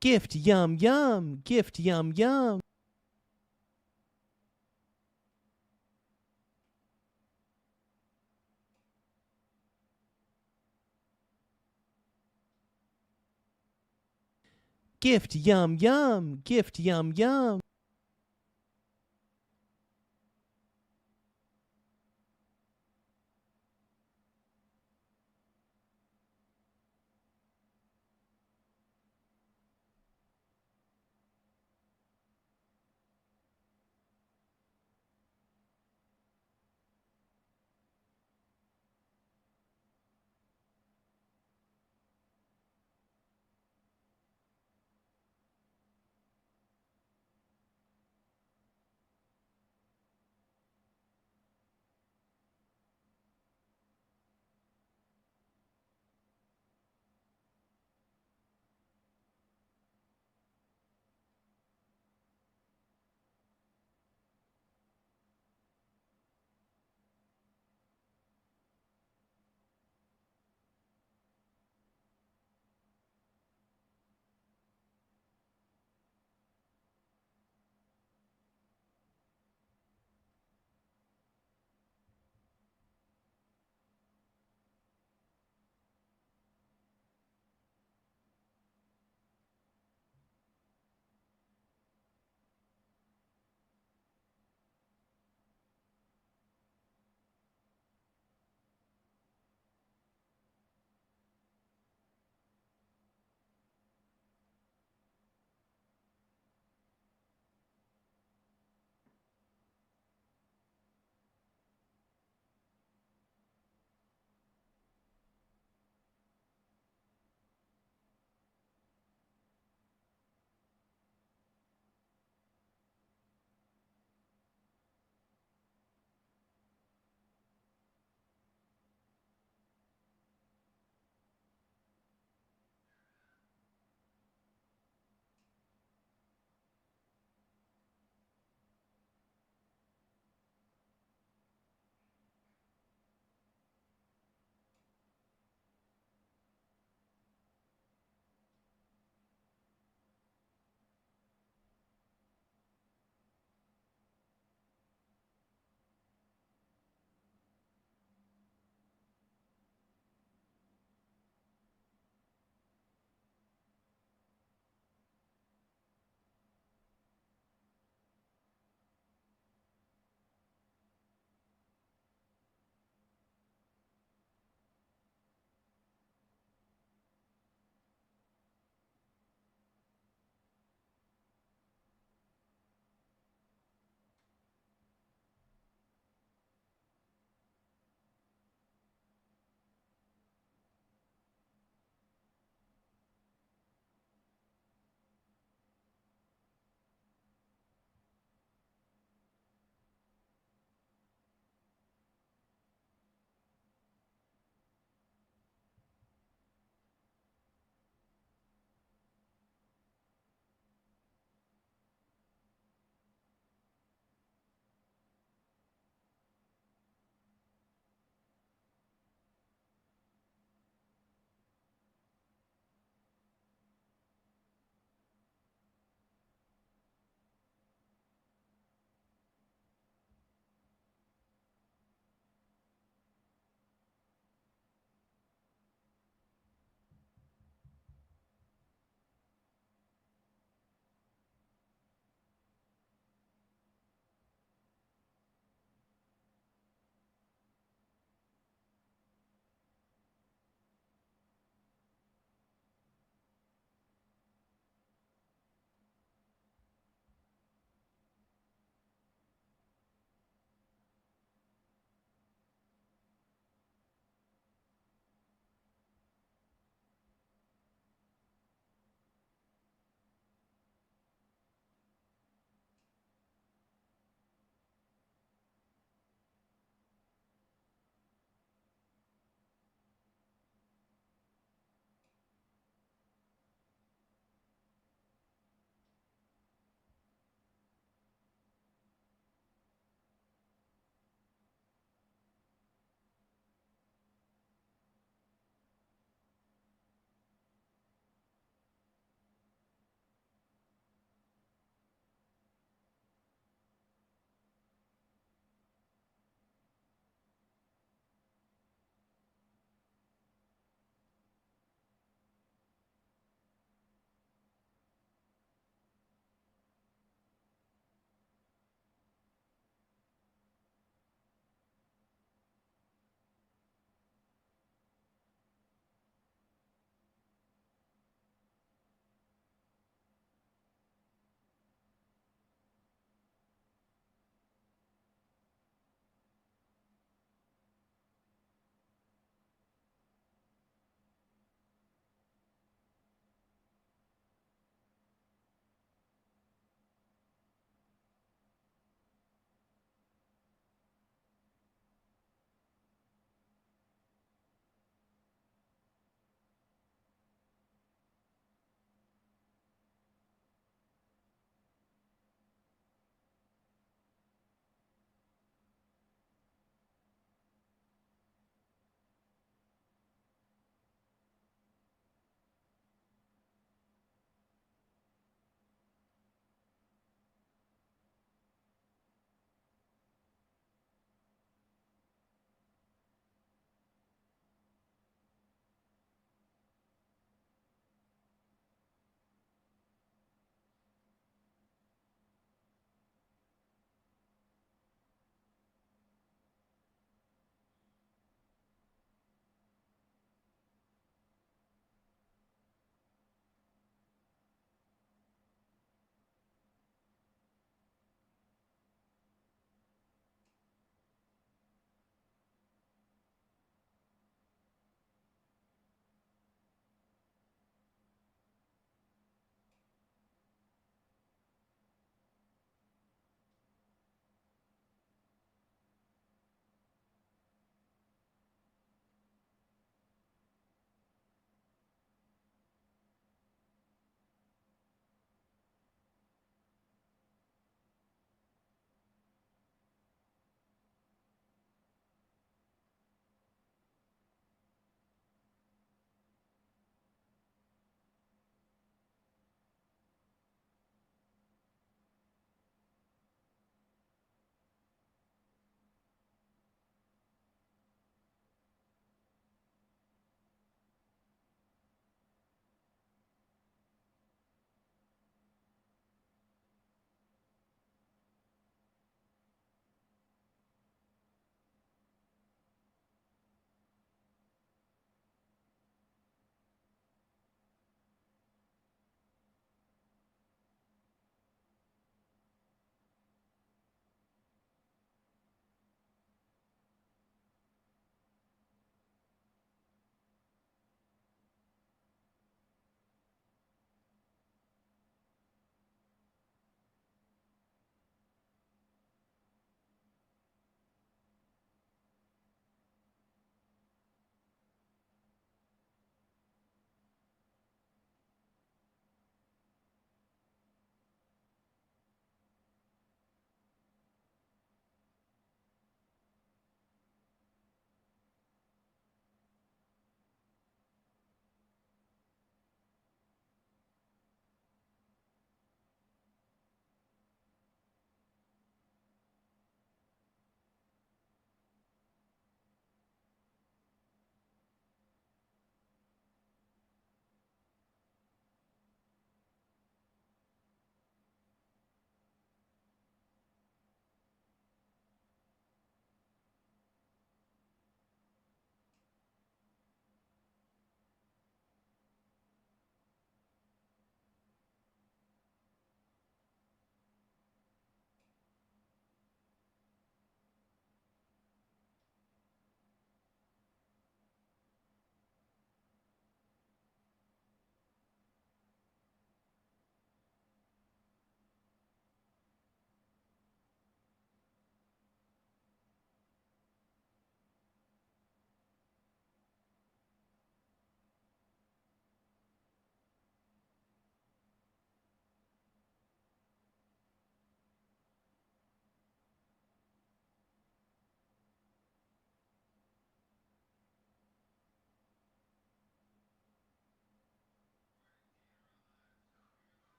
Speaker 1: Gift, yum, yum. Gift, yum, yum. Gift, yum, yum. Gift, yum, yum.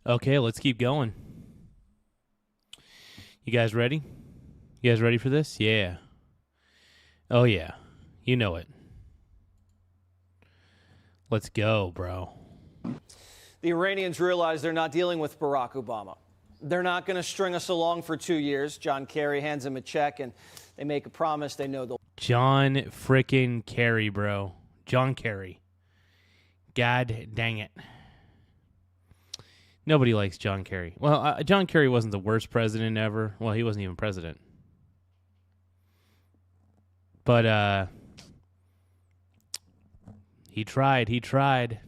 Speaker 1: Okay, let's keep going. You guys ready? You guys ready for this? Yeah. Oh, yeah. You know it. Let's go, bro.
Speaker 9: The Iranians realize they're not dealing with Barack Obama. They're not going to string us along for 2 years. John Kerry hands them a check, and they make a promise they know they'll.
Speaker 1: John frickin' Kerry, bro. John Kerry. God dang it. Nobody likes John Kerry. Well, John Kerry wasn't the worst president ever. Well, he wasn't even president. But he tried. He tried.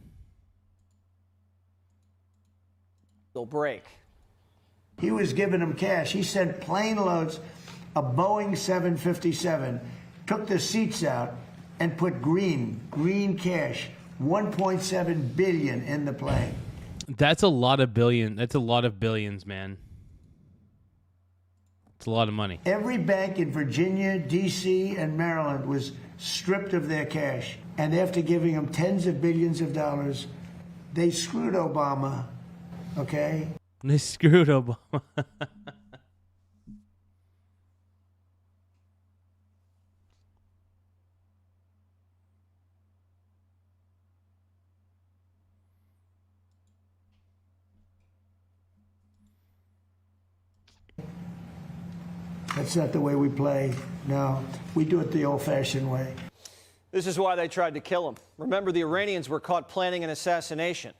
Speaker 9: They'll break.
Speaker 3: He was giving them cash. He sent plane loads, a Boeing 757, took the seats out and put green cash, 1.7 billion in the plane.
Speaker 1: That's a lot of billion. That's a lot of billions, man. It's a lot of money.
Speaker 3: Every bank in Virginia, D.C., and Maryland was stripped of their cash. And after giving them tens of billions of dollars, they screwed Obama, okay?
Speaker 1: They screwed Obama.
Speaker 3: That's not the way we play. No, we do it the old-fashioned way.
Speaker 9: This is why they tried to kill him. Remember, the Iranians were caught planning an assassination.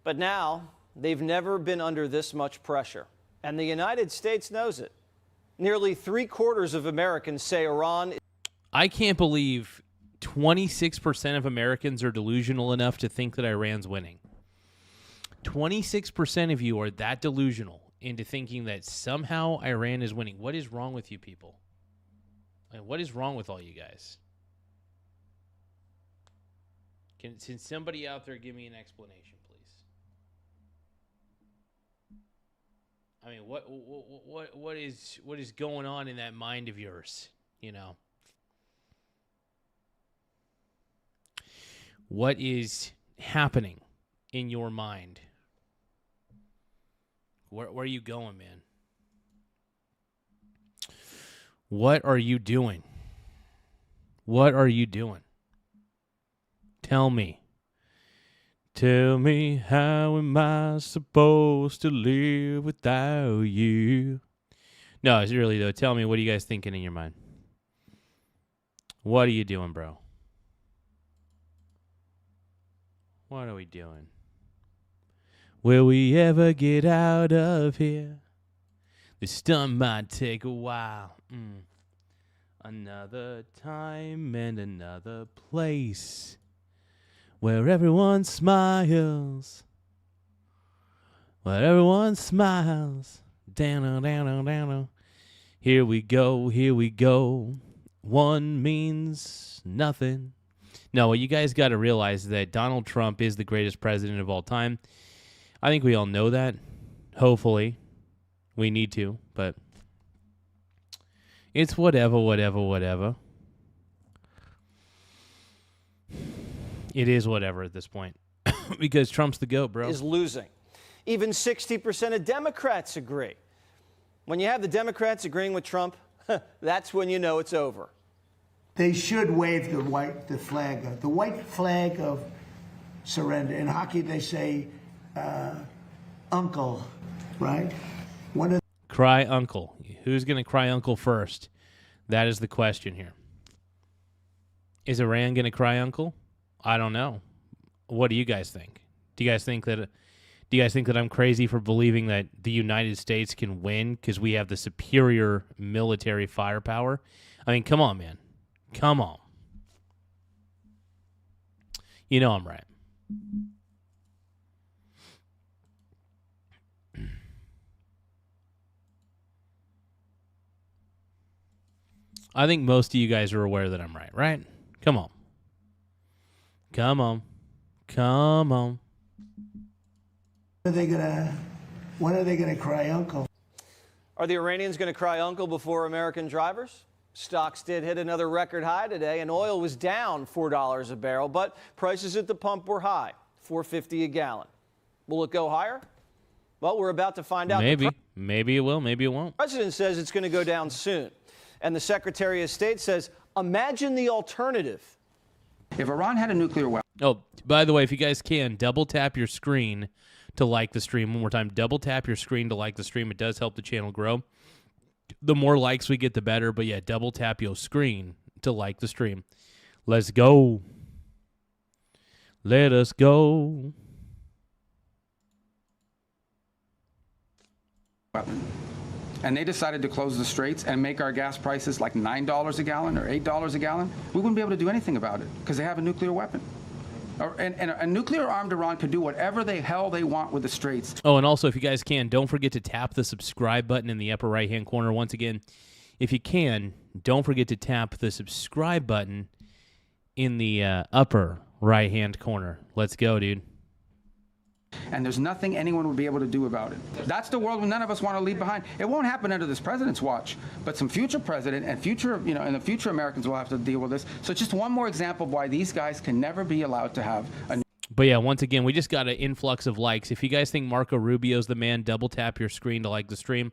Speaker 9: But now, they've never been under this much pressure. And the United States knows it. Nearly 3/4 of Americans say Iran.
Speaker 1: I can't believe 26% of Americans are delusional enough to think that Iran's winning. 26% of you are that delusional into thinking that somehow Iran is winning. What is wrong with you people? Like, what is wrong with all you guys? Can somebody out there give me an explanation, please? I mean, what is going on in that mind of yours? You know, what is happening in your mind? Where are you going, man? What are you doing? What are you doing? Tell me. Tell me, how am I supposed to live without you? No, it's really, though. Tell me, what are you guys thinking in your mind? What are you doing, bro? What are we doing? Will we ever get out of here? This stunt might take a while. Another time and another place where everyone smiles. Where everyone smiles. Down, down, down. Here we go, here we go. One means nothing. No, what you guys got to realize is that Donald Trump is the greatest president of all time. I think we all know that. Hopefully. We need to, but it's whatever. It is whatever at this point. Because Trump's the GOAT, bro.
Speaker 9: Is losing. Even 60% of Democrats agree. When you have the Democrats agreeing with Trump, that's when you know it's over.
Speaker 3: They should wave the white flag of surrender. In hockey, they say, uncle, right?
Speaker 1: Cry uncle. Who's going to cry uncle first? That is the question here. Is Iran going to cry uncle? I don't know. What do you guys think? Do you guys think that I'm crazy for believing that the United States can win because we have the superior military firepower? I mean, come on, man. Come on. You know I'm right. I think most of you guys are aware that I'm right, right? Come on. Come on. Come on.
Speaker 3: When are they gonna cry uncle?
Speaker 9: Are the Iranians going to cry uncle before American drivers? Stocks did hit another record high today, and oil was down $4 a barrel, but prices at the pump were high, $4.50 a gallon. Will it go higher? Well, we're about to find out.
Speaker 1: Maybe it will, maybe it won't.
Speaker 9: The president says it's going to go down soon. And the Secretary of State says, imagine the alternative.
Speaker 4: If Iran had a nuclear weapon.
Speaker 1: Oh, by the way, if you guys can, double tap your screen to like the stream. One more time, double tap your screen to like the stream. It does help the channel grow. The more likes we get, the better. But yeah, double tap your screen to like the stream. Let's go. Let us go.
Speaker 4: Weapon. And they decided to close the straits and make our gas prices like $9 a gallon or $8 a gallon, we wouldn't be able to do anything about it because they have a nuclear weapon. And a nuclear-armed Iran could do whatever the hell they want with the straits.
Speaker 1: Oh, and also, if you guys can, don't forget to tap the subscribe button in the upper right-hand corner. Once again, if you can, don't forget to tap the subscribe button in the upper right-hand corner. Let's go, dude.
Speaker 4: And there's nothing anyone would be able to do about it. That's the world none of us want to leave behind. It won't happen under this president's watch, but some future president and in the future Americans will have to deal with this. So just one more example of why these guys can never be allowed to have a.
Speaker 1: But yeah, once again, we just got an influx of likes. If you guys think Marco Rubio's the man, double tap your screen to like the stream.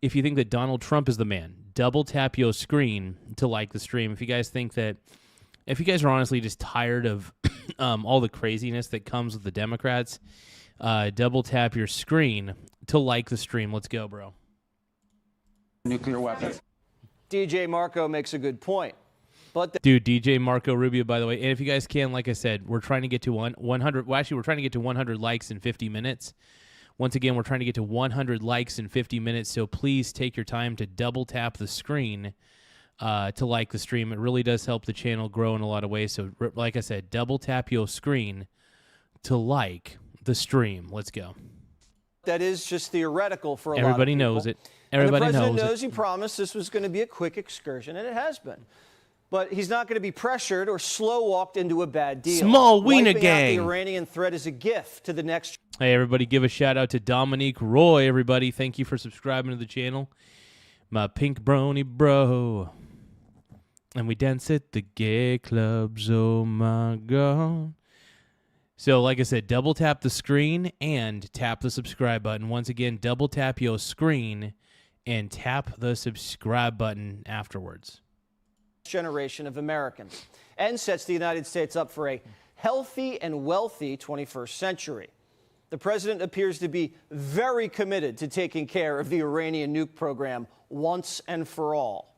Speaker 1: If you think that Donald Trump is the man, double tap your screen to like the stream. If you guys are honestly just tired of all the craziness that comes with the Democrats, double tap your screen to like the stream. Let's go, bro.
Speaker 4: Nuclear weapons.
Speaker 9: DJ Marco makes a good point. But
Speaker 1: dude, DJ Marco Rubio, by the way. And if you guys can, like I said, we're trying to get to 100. Well, actually, we're trying to get to 100 likes in 50 minutes. Once again, we're trying to get to 100 likes in 50 minutes. So please take your time to double tap the screen to like the stream. It really does help the channel grow in a lot of ways. So like I said, double tap your screen to like the stream. Let's go.
Speaker 9: that is just theoretical for a lot of people.
Speaker 1: Everybody knows it. Everybody knows it.
Speaker 9: The president knows he promised this was going to be a quick excursion, and it has been. But he's not going to be pressured or slow-walked into a bad deal.
Speaker 1: Small wiener
Speaker 9: Wiping
Speaker 1: gang.
Speaker 9: out the Iranian threat is a gift to the next.
Speaker 1: Hey, everybody, give a shout-out to Dominique Roy, everybody. Thank you for subscribing to the channel. My pink brony bro. And we dance at the gay clubs, oh my God. So, like I said, double tap the screen and tap the subscribe button. Once again, double tap your screen and tap the subscribe button afterwards.
Speaker 9: Generation of Americans, and sets the United States up for a healthy and wealthy 21st century. The president appears to be very committed to taking care of the Iranian nuke program once and for all.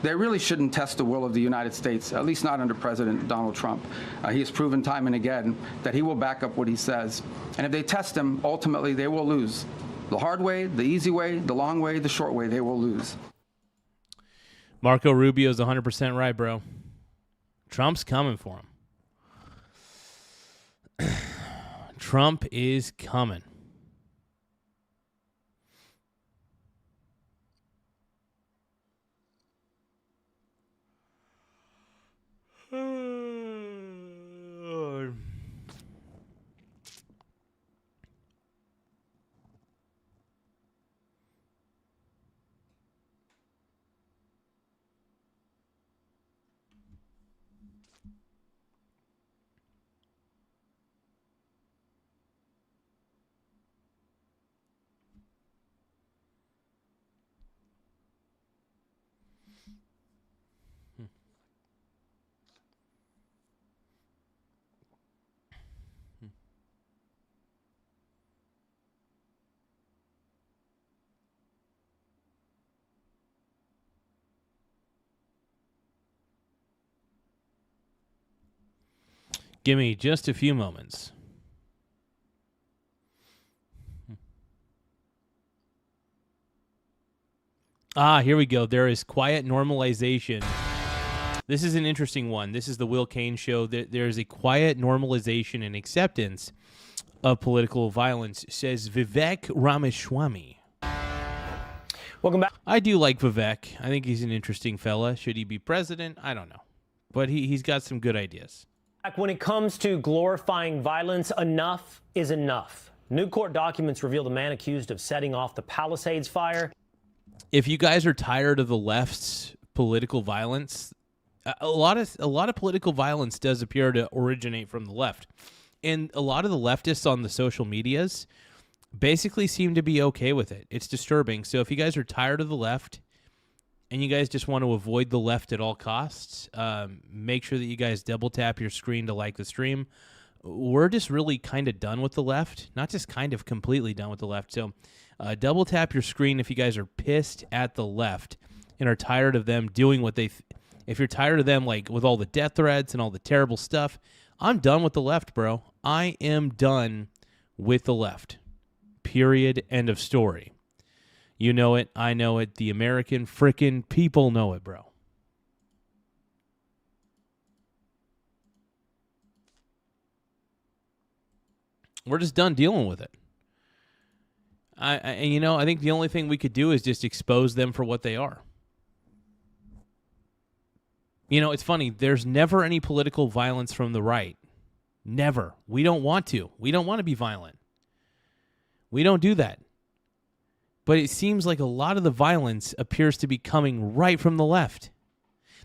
Speaker 4: They really shouldn't test the will of the United States, at least not under President Donald Trump. He has proven time and again that he will back up what he says. And if they test him, ultimately they will lose. The hard way, the easy way, the long way, the short way, they will lose.
Speaker 1: Marco Rubio is 100% right, bro. Trump's coming for him. Trump is coming. Give me just a few moments. Here we go. There is quiet normalization. This is an interesting one. This is the Will Cain show. There is a quiet normalization and acceptance of political violence, says Vivek Ramaswamy.
Speaker 16: Welcome back.
Speaker 1: I do like Vivek. I think he's an interesting fella. Should he be president? I don't know. But he's got some good ideas.
Speaker 16: When it comes to glorifying violence, enough is enough. New court documents reveal the man accused of setting off the Palisades fire.
Speaker 1: If you guys are tired of the left's political violence, a lot of political violence does appear to originate from the left. And a lot of the leftists on the social medias basically seem to be okay with it. It's disturbing. So if you guys are tired of the left and you guys just want to avoid the left at all costs, make sure that you guys double tap your screen to like the stream. We're just really kind of done with the left. Not just kind of, completely done with the left. So double tap your screen if you guys are pissed at the left and are tired of them doing what they... If you're tired of them, like, with all the death threats and all the terrible stuff, I'm done with the left, bro. I am done with the left. Period. End of story. You know it. I know it. The American frickin' people know it, bro. We're just done dealing with it. And I think the only thing we could do is just expose them for what they are. It's funny. There's never any political violence from the right. Never. We don't want to. We don't want to be violent. We don't do that. But it seems like a lot of the violence appears to be coming right from the left.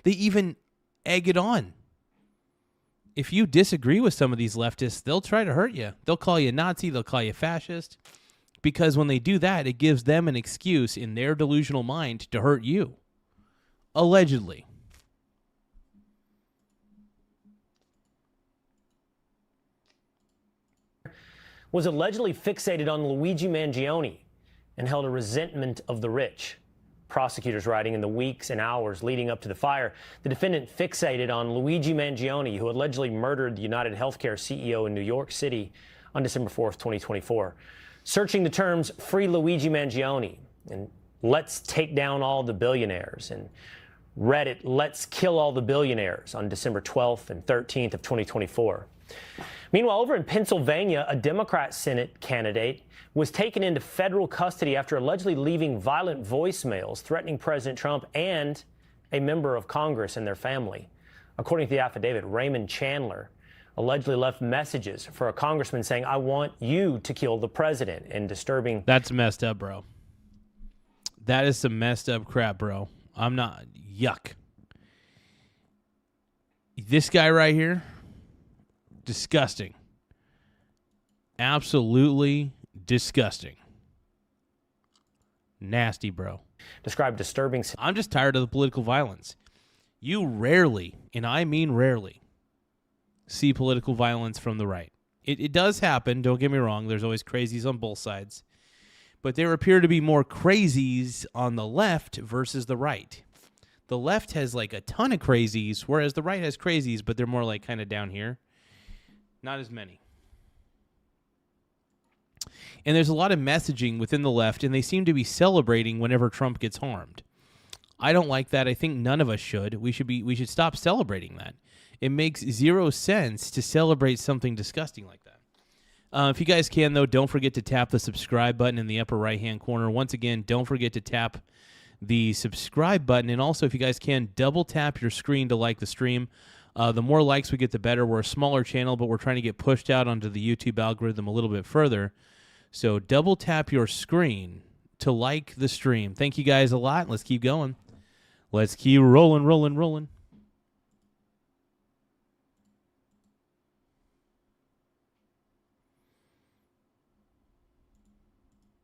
Speaker 1: They even egg it on. If you disagree with some of these leftists, they'll try to hurt you. They'll call you Nazi. They'll call you fascist. Because when they do that, it gives them an excuse in their delusional mind to hurt you. Allegedly.
Speaker 16: Was allegedly fixated on Luigi Mangione and held a resentment of the rich. Prosecutors writing in the weeks and hours leading up to the fire, the defendant fixated on Luigi Mangione, who allegedly murdered the United Healthcare CEO in New York City on December 4th, 2024. Searching the terms "free Luigi Mangione" and "let's take down all the billionaires," and Reddit "let's kill all the billionaires" on December 12th and 13th of 2024. Meanwhile, over in Pennsylvania, a Democrat Senate candidate was taken into federal custody after allegedly leaving violent voicemails threatening President Trump and a member of Congress and their family. According to the affidavit, Raymond Chandler allegedly left messages for a congressman saying, "I want you to kill the president," and disturbing.
Speaker 1: That's messed up, bro. That is some messed up crap, bro. I'm not... Yuck. This guy right here... disgusting. Absolutely disgusting. Nasty, bro.
Speaker 16: Described disturbing.
Speaker 1: I'm just tired of the political violence. You rarely, and I mean rarely, see political violence from the right. It does happen, don't get me wrong. There's always crazies on both sides. But there appear to be more crazies on the left versus the right. The left has like a ton of crazies, whereas the right has crazies, but they're more like kind of down here. Not as many. And there's a lot of messaging within the left, and they seem to be celebrating whenever Trump gets harmed. I don't like that. I think none of us should. We should stop celebrating that. It makes zero sense to celebrate something disgusting like that. If you guys can, though, don't forget to tap the subscribe button in the upper right-hand corner. Once again, don't forget to tap the subscribe button. And also, if you guys can, double tap your screen to like the stream. The more likes we get, the better. We're a smaller channel, but we're trying to get pushed out onto the YouTube algorithm a little bit further. So double tap your screen to like the stream. Thank you guys a lot. Let's keep going. Let's keep rolling.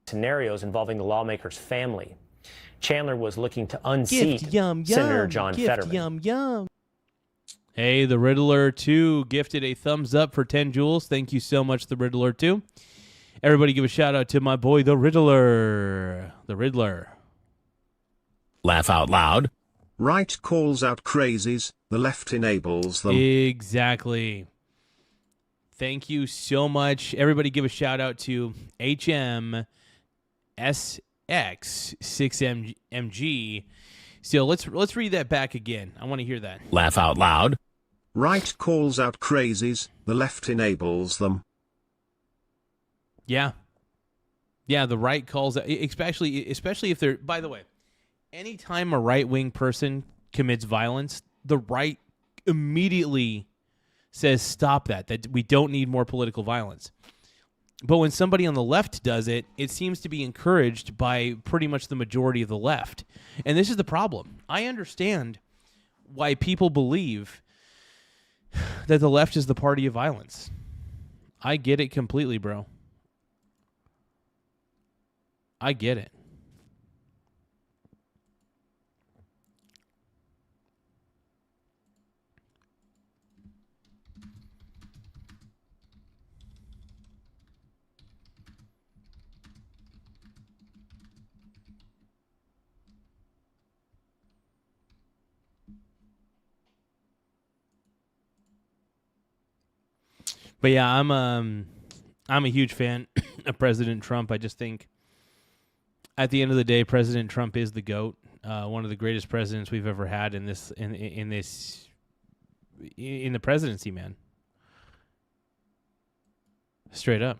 Speaker 16: Scenarios involving the lawmaker's family. Chandler was looking to unseat Senator John Fetterman.
Speaker 1: Yum. Hey, the Riddler 2 gifted a thumbs up for 10 jewels. Thank you so much, the Riddler 2. Everybody give a shout out to my boy, the Riddler. The Riddler.
Speaker 17: Laugh out loud. Right calls out crazies, the left enables them.
Speaker 1: Exactly. Thank you so much. Everybody give a shout out to HMSX6MG. So let's read that back again. I want to hear that.
Speaker 17: Laugh out loud. Right calls out crazies, the left enables them.
Speaker 1: Yeah. Yeah, the right calls out, especially if they're, by the way, anytime a right-wing person commits violence, the right immediately says stop that we don't need more political violence. But when somebody on the left does it, it seems to be encouraged by pretty much the majority of the left. And this is the problem. I understand why people believe that the left is the party of violence. I get it completely, bro. I get it. But yeah, I'm a huge fan of President Trump. I just think at the end of the day, President Trump is the GOAT, one of the greatest presidents we've ever had in the presidency, man. Straight up.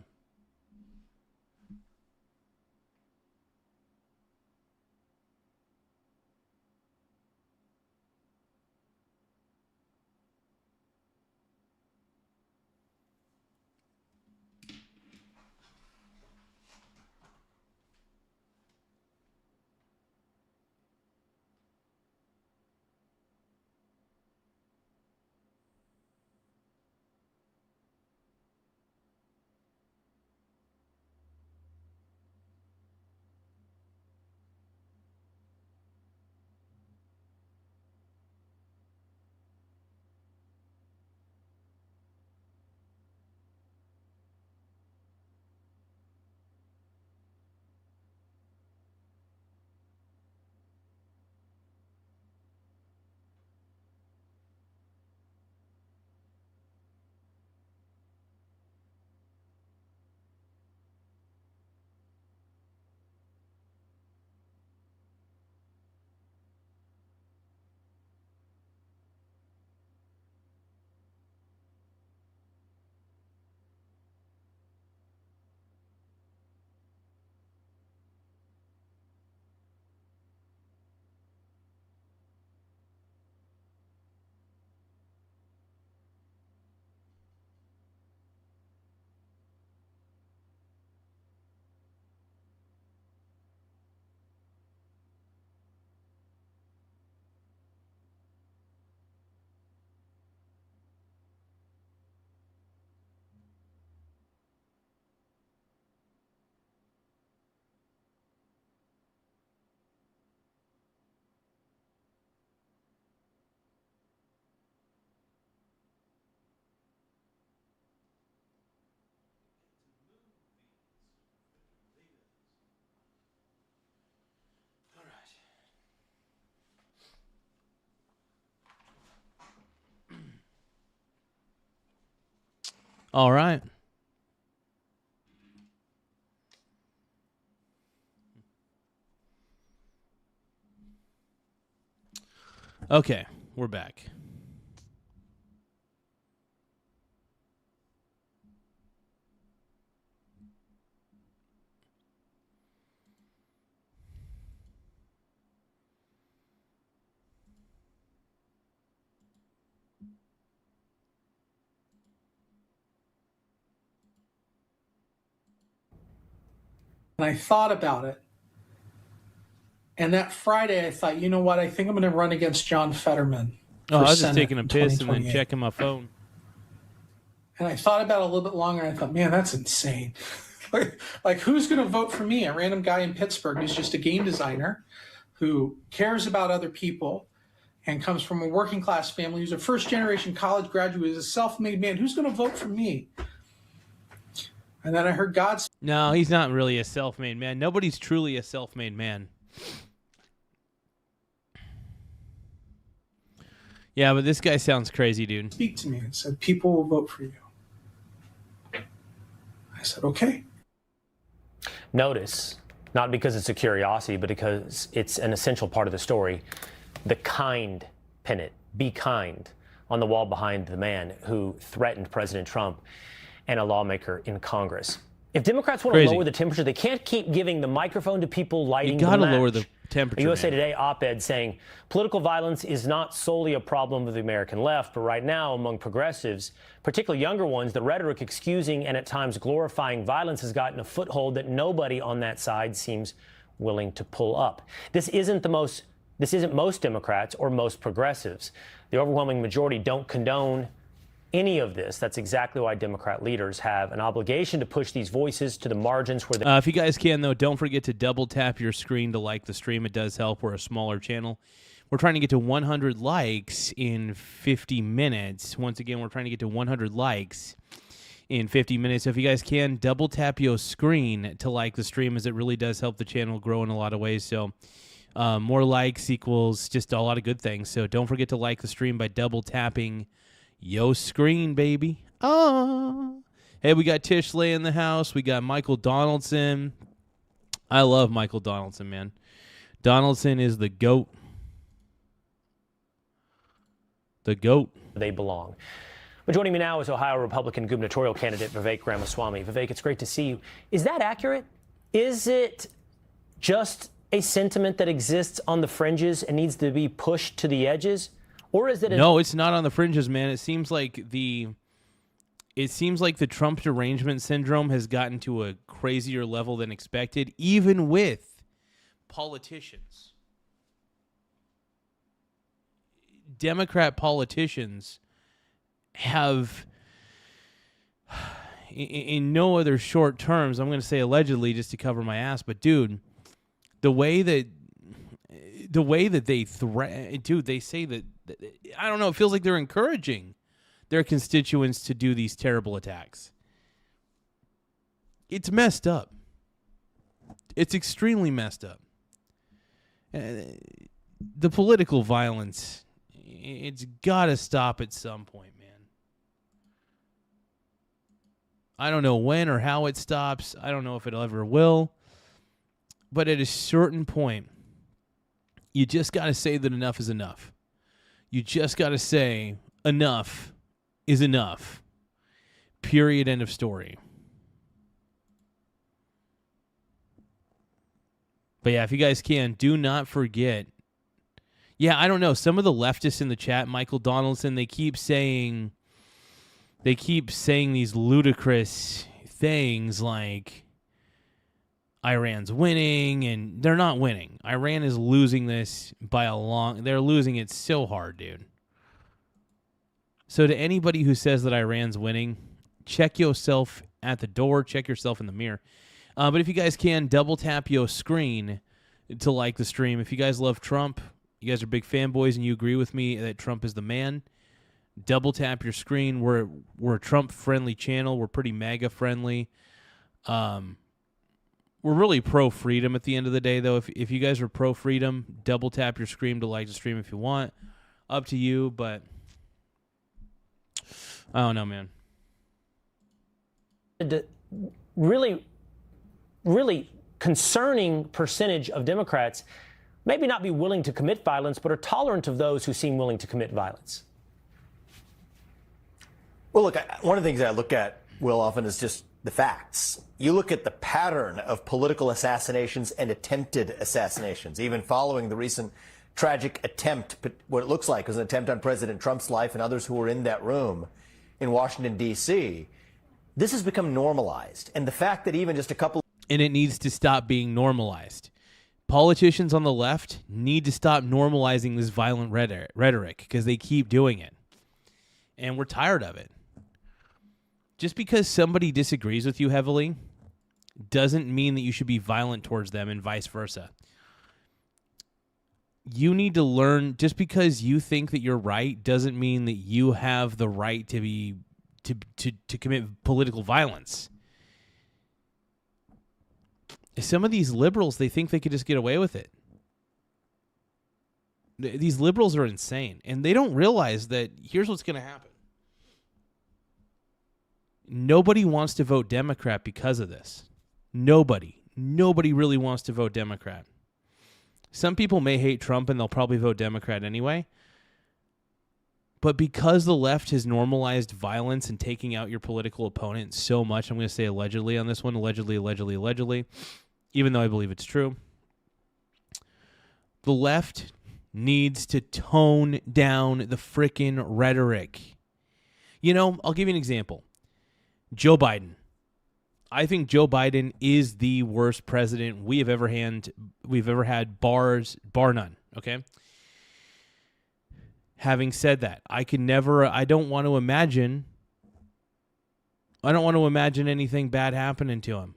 Speaker 1: All right. Okay, we're back.
Speaker 18: And I thought about it. And that Friday, I thought, you know what? I think I'm going to run against John Fetterman.
Speaker 1: Oh, I was just taking a piss and then checking my phone.
Speaker 18: And I thought about it a little bit longer, and I thought, man, that's insane. like, who's going to vote for me? A random guy in Pittsburgh who's just a game designer who cares about other people and comes from a working class family, who's a first-generation college graduate, is a self-made man. Who's going to vote for me? And then I heard God.
Speaker 1: No, he's not really a self-made man. Nobody's truly a self-made man. Yeah, but this guy sounds crazy, dude.
Speaker 18: Speak to me and said, people will vote for you. I said, okay.
Speaker 16: Notice, not because it's a curiosity, but because it's an essential part of the story, the kind pennant, be kind, on the wall behind the man who threatened President Trump and a lawmaker in Congress. If Democrats want to lower the temperature, they can't keep giving the microphone to people lighting the match.
Speaker 1: You got to lower the temperature.
Speaker 16: A USA
Speaker 1: man.
Speaker 16: Today op-ed saying political violence is not solely a problem of the American left, but right now among progressives, particularly younger ones, the rhetoric excusing and at times glorifying violence has gotten a foothold that nobody on that side seems willing to pull up. This isn't most Democrats or most progressives. The overwhelming majority don't condone any of this. That's exactly why Democrat leaders have an obligation to push these voices to the margins where
Speaker 1: if you guys can, though, don't forget to double tap your screen to like the stream. It does help. We're a smaller channel. We're trying to get to 100 likes in 50 minutes. Once again, we're trying to get to 100 likes in 50 minutes. So if you guys can, double tap your screen to like the stream, as it really does help the channel grow in a lot of ways. So more likes equals just a lot of good things. So don't forget to like the stream by double tapping your screen, baby. Oh, hey, we got Tish Lay in the house. We got Michael Donaldson. I love Michael Donaldson, man. Donaldson is the GOAT. The GOAT.
Speaker 16: they belong. But joining me now is Ohio Republican gubernatorial candidate Vivek Ramaswamy. Vivek, it's great to see you. Is that accurate? Is it just a sentiment that exists on the fringes and needs to be pushed to the edges? Or is it
Speaker 1: No, it's not on the fringes, man. It seems like the Trump derangement syndrome has gotten to a crazier level than expected, even with politicians. Democrat politicians have, in no other short terms, I'm going to say allegedly just to cover my ass, but dude, the way that they threaten, dude, they say that, I don't know, it feels like they're encouraging their constituents to do these terrible attacks. It's messed up. It's extremely messed up. The political violence, it's got to stop at some point, man. I don't know when or how it stops. I don't know if it ever will. But at a certain point, you just got to say that enough is enough. You just got to say enough is enough. Period. End of story. But yeah, if you guys can, do not forget. Yeah, I don't know. Some of the leftists in the chat, Michael Donaldson, they keep saying these ludicrous things like Iran's winning, and they're not winning. Iran is losing this by a long. They're losing it so hard, dude. So to anybody who says that Iran's winning, check yourself at the door. Check yourself in the mirror. But if you guys can, double tap your screen to like the stream. If you guys love Trump, you guys are big fanboys, and you agree with me that Trump is the man, double tap your screen. We're a Trump-friendly channel. We're pretty MAGA-friendly. We're really pro-freedom at the end of the day, though. If you guys are pro-freedom, double tap your screen to like the stream if you want. Up to you, but I don't know, man.
Speaker 16: Really concerning percentage of Democrats maybe not be willing to commit violence, but are tolerant of those who seem willing to commit violence.
Speaker 19: Well, look, one of the things I look at, Will, often is just the facts. You look at the pattern of political assassinations and attempted assassinations, even following the recent tragic attempt, what it looks like was an attempt on President Trump's life and others who were in that room in Washington, D.C. This has become normalized. And the fact that even just a couple...
Speaker 1: And it needs to stop being normalized. Politicians on the left need to stop normalizing this violent rhetoric because they keep doing it. And we're tired of it. Just because somebody disagrees with you heavily doesn't mean that you should be violent towards them and vice versa. You need to learn, just because you think that you're right doesn't mean that you have the right to commit political violence. Some of these liberals, they think they could just get away with it. These liberals are insane, and they don't realize that here's what's going to happen. Nobody wants to vote Democrat because of this. Nobody really wants to vote Democrat. Some people may hate Trump and they'll probably vote Democrat anyway. But because the left has normalized violence and taking out your political opponent so much, I'm going to say allegedly on this one, allegedly, even though I believe it's true. The left needs to tone down the frickin' rhetoric. You know, I'll give you an example. Joe Biden. I think Joe Biden is the worst president we've ever had, bar none, okay? Having said that, I don't want to imagine anything bad happening to him.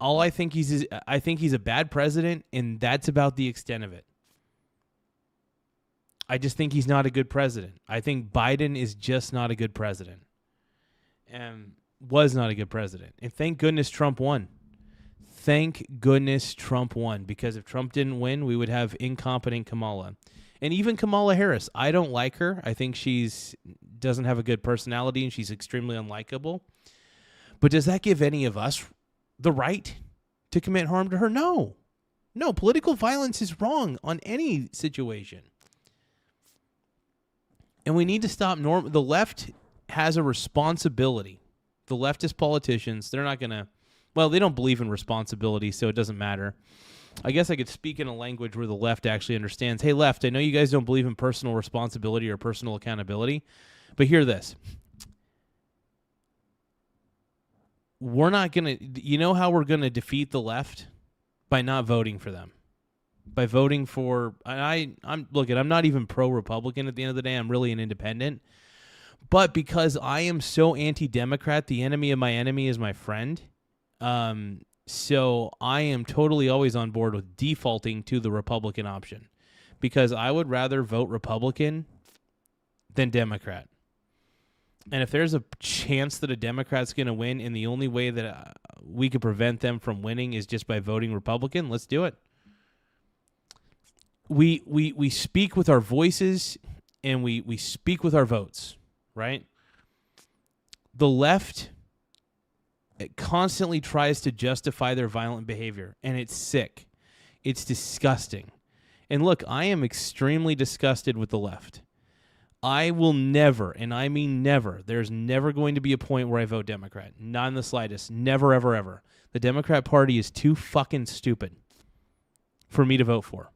Speaker 1: I think he's a bad president, and that's about the extent of it. I just think he's not a good president. I think Biden is just not a good president. And was not a good president. And thank goodness Trump won. Thank goodness Trump won, because if Trump didn't win, we would have incompetent Kamala. And even Kamala Harris, I don't like her. I think doesn't have a good personality, and she's extremely unlikable. But does that give any of us the right to commit harm to her? No. No, political violence is wrong on any situation. And we need to stop the left has a responsibility. The leftist politicians, they're not going to, they don't believe in responsibility, so it doesn't matter. I guess I could speak in a language where the left actually understands, hey, left, I know you guys don't believe in personal responsibility or personal accountability, but hear this. We're not going to, you know how we're going to defeat the left? By not voting for them. By voting for, I'm not even pro-Republican at the end of the day. I'm really an independent. But because I am so anti-Democrat, the enemy of my enemy is my friend. So I am totally always on board with defaulting to the Republican option, because I would rather vote Republican than Democrat. And if there's a chance that a Democrat's going to win, and the only way that we could prevent them from winning is just by voting Republican, let's do it. We speak with our voices, and we speak with our votes, right? The left, it constantly tries to justify their violent behavior, and it's sick. It's disgusting. And look, I am extremely disgusted with the left. I will never, and I mean never, there's never going to be a point where I vote Democrat. Not in the slightest. Never, ever, ever. The Democrat Party is too fucking stupid for me to vote for.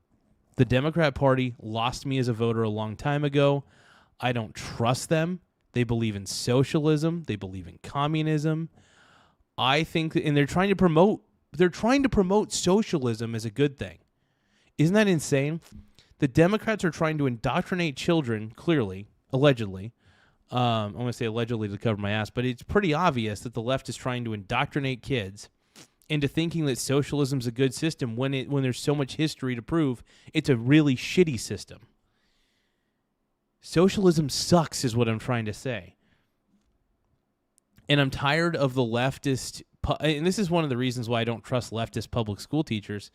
Speaker 1: The Democrat Party lost me as a voter a long time ago. I don't trust them. They believe in socialism. They believe in communism. I think, and they're trying to promote socialism as a good thing. Isn't that insane? The Democrats are trying to indoctrinate children, clearly, allegedly. I'm going to say allegedly to cover my ass, but it's pretty obvious that the left is trying to indoctrinate kids into thinking that socialism's a good system when there's so much history to prove it's a really shitty system. Socialism sucks is what I'm trying to say. And I'm tired of the leftist, and this is one of the reasons why I don't trust leftist public school teachers,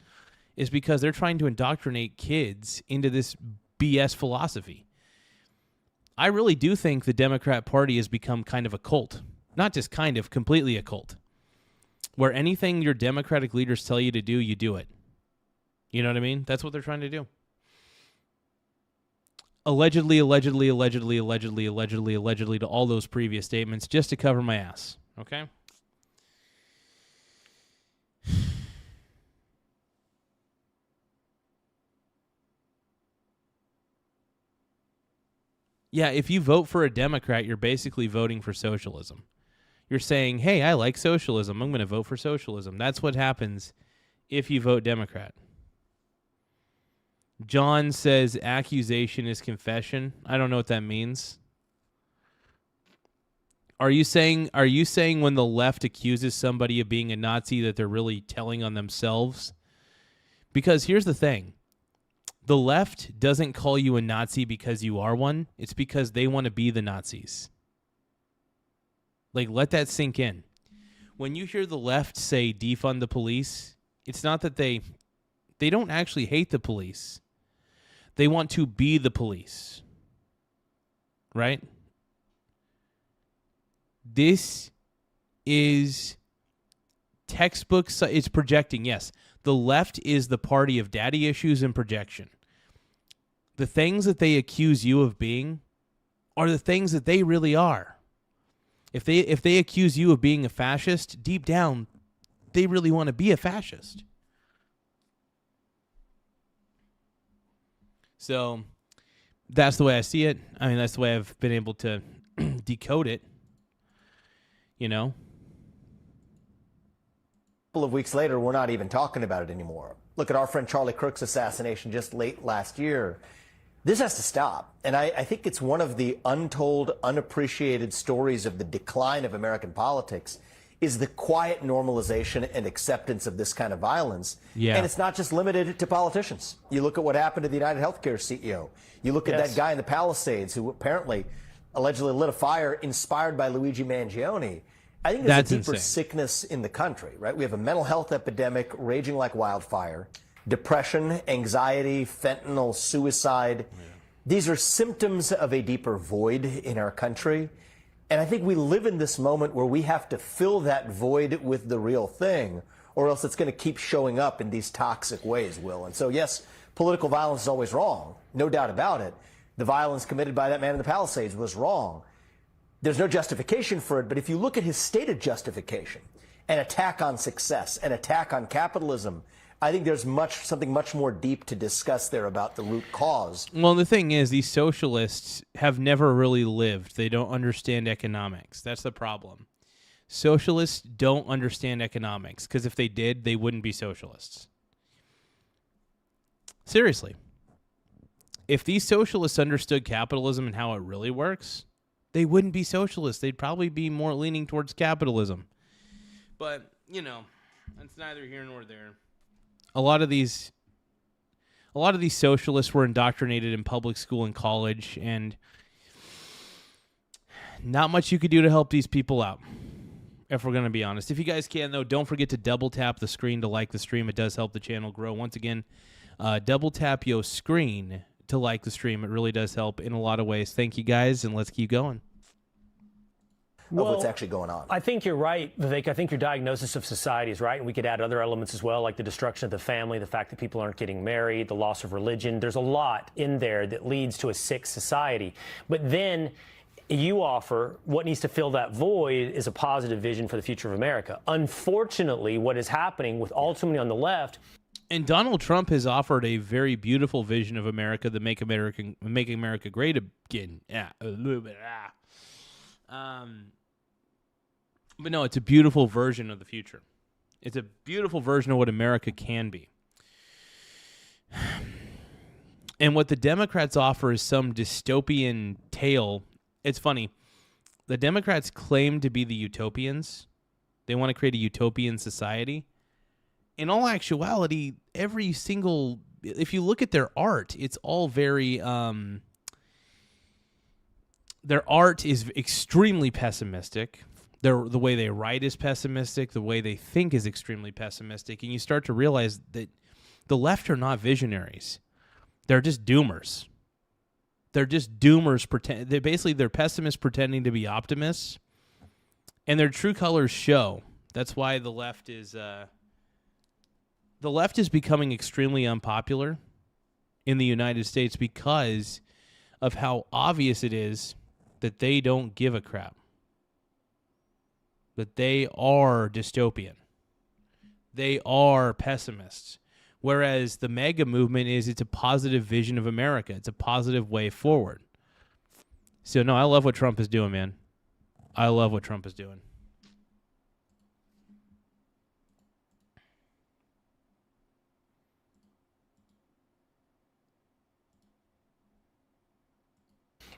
Speaker 1: is because they're trying to indoctrinate kids into this BS philosophy. I really do think the Democrat Party has become kind of a cult. Not just kind of, completely a cult. Where anything your Democratic leaders tell you to do, you do it. You know what I mean? That's what they're trying to do. Allegedly to all those previous statements, just to cover my ass. Okay? Yeah, if you vote for a Democrat, you're basically voting for socialism. You're saying, hey, I like socialism. I'm going to vote for socialism. That's what happens if you vote Democrat. John says accusation is confession. I don't know what that means. Are you saying when the left accuses somebody of being a Nazi that they're really telling on themselves? Because here's the thing. The left doesn't call you a Nazi because you are one. It's because they want to be the Nazis. Like, let that sink in. When you hear the left say defund the police, it's not that they don't actually hate the police. They want to be the police. Right? This is textbook. It's projecting, yes. The left is the party of daddy issues and projection. The things that they accuse you of being are the things that they really are. If they accuse you of being a fascist, deep down, they really want to be a fascist. So that's the way I see it. I mean, that's the way I've been able to decode it. You know?
Speaker 19: A couple of weeks later, we're not even talking about it anymore. Look at our friend Charlie Kirk's assassination just late last year. This has to stop. And I think it's one of the untold, unappreciated stories of the decline of American politics is the quiet normalization and acceptance of this kind of violence.
Speaker 1: Yeah.
Speaker 19: And it's not just limited to politicians. You look at what happened to the United Healthcare CEO. You look at that guy in the Palisades who apparently allegedly lit a fire inspired by Luigi Mangione. I think there's a deeper sickness in the country, right? We have a mental health epidemic raging like wildfire, depression, anxiety, fentanyl, suicide. These are symptoms of a deeper void in our country. And I think we live in this moment where we have to fill that void with the real thing, or else it's going to keep showing up in these toxic ways, Will. And so, yes, political violence is always wrong, no doubt about it. The violence committed by that man in the Palisades was wrong. There's no justification for it, but if you look at his stated justification, an attack on success, an attack on capitalism, I think there's something much more deep to discuss there about the root cause.
Speaker 1: Well, the thing is, these socialists have never really lived. They don't understand economics. That's the problem. Socialists don't understand economics, because if they did, they wouldn't be socialists. Seriously. If these socialists understood capitalism and how it really works, they wouldn't be socialists. They'd probably be more leaning towards capitalism. But, you know, that's neither here nor there. A lot of these socialists were indoctrinated in public school and college, and not much you could do to help these people out, if we're going to be honest. If you guys can, though, don't forget to double tap the screen to like the stream. It does help the channel grow. Once again, double tap your screen to like the stream. It really does help in a lot of ways. Thank you, guys, and let's keep going.
Speaker 19: Well, what's actually going on.
Speaker 16: I think you're right, Vivek. I think your diagnosis of society is right, and we could add other elements as well, like the destruction of the family, the fact that people aren't getting married, the loss of religion. There's a lot in there that leads to a sick society. But then you offer what needs to fill that void is a positive vision for the future of America. Unfortunately, what is happening with ultimately on the left.
Speaker 1: And Donald Trump has offered a very beautiful vision of America that make America great again. Yeah, a little bit. But no, it's a beautiful version of the future. It's a beautiful version of what America can be. And what the Democrats offer is some dystopian tale. It's funny. The Democrats claim to be the utopians. They want to create a utopian society. In all actuality, if you look at their art, it's all very, their art is extremely pessimistic. The way they write is pessimistic. The way they think is extremely pessimistic. And you start to realize that the left are not visionaries. They're just doomers. They're just doomers. They're pessimists pretending to be optimists. And their true colors show. That's why the left is becoming extremely unpopular in the United States because of how obvious it is that they don't give a crap. That they are dystopian. They are pessimists. Whereas the MAGA movement it's a positive vision of America. It's a positive way forward. So, no, I love what Trump is doing, man. I love what Trump is doing.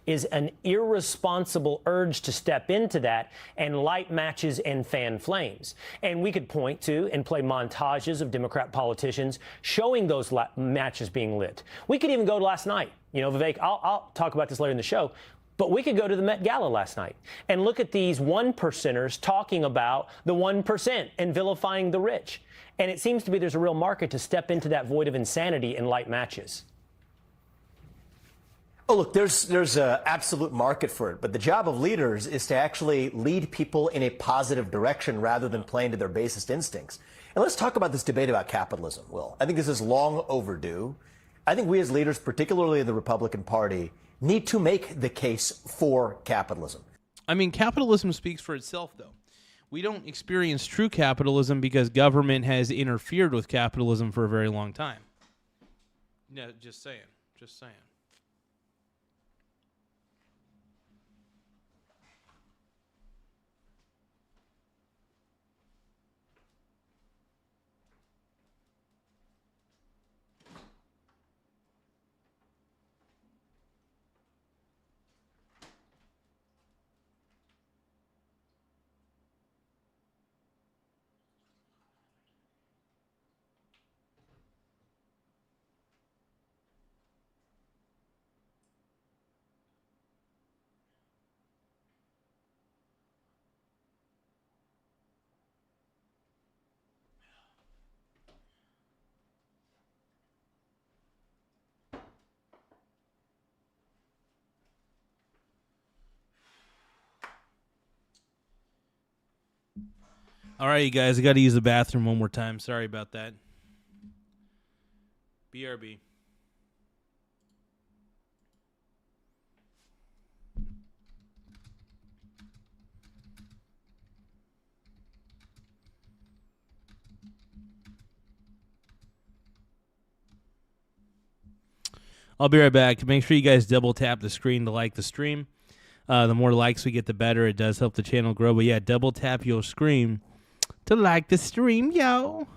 Speaker 16: Is an irresponsible urge to step into that and light matches and fan flames. And we could point to and play montages of Democrat politicians showing those matches being lit. We could even go to last night. You know, Vivek, I'll talk about this later in the show, but we could go to the Met Gala last night and look at these 1%ers talking about the 1% and vilifying the rich. And it seems to be there's a real market to step into that void of insanity and light matches.
Speaker 19: Oh, look, there's an absolute market for it, but the job of leaders is to actually lead people in a positive direction rather than playing to their basest instincts. And let's talk about this debate about capitalism, Will. I think this is long overdue. I think we as leaders, particularly in the Republican Party, need to make the case for capitalism.
Speaker 1: I mean, capitalism speaks for itself, though. We don't experience true capitalism because government has interfered with capitalism for a very long time. No, just saying. Just saying. All right, you guys, I got to use the bathroom one more time. Sorry about that. BRB. I'll be right back. Make sure you guys double tap the screen to like the stream. The more likes we get, the better. It does help the channel grow. But yeah, double tap your screen to like the stream, yo.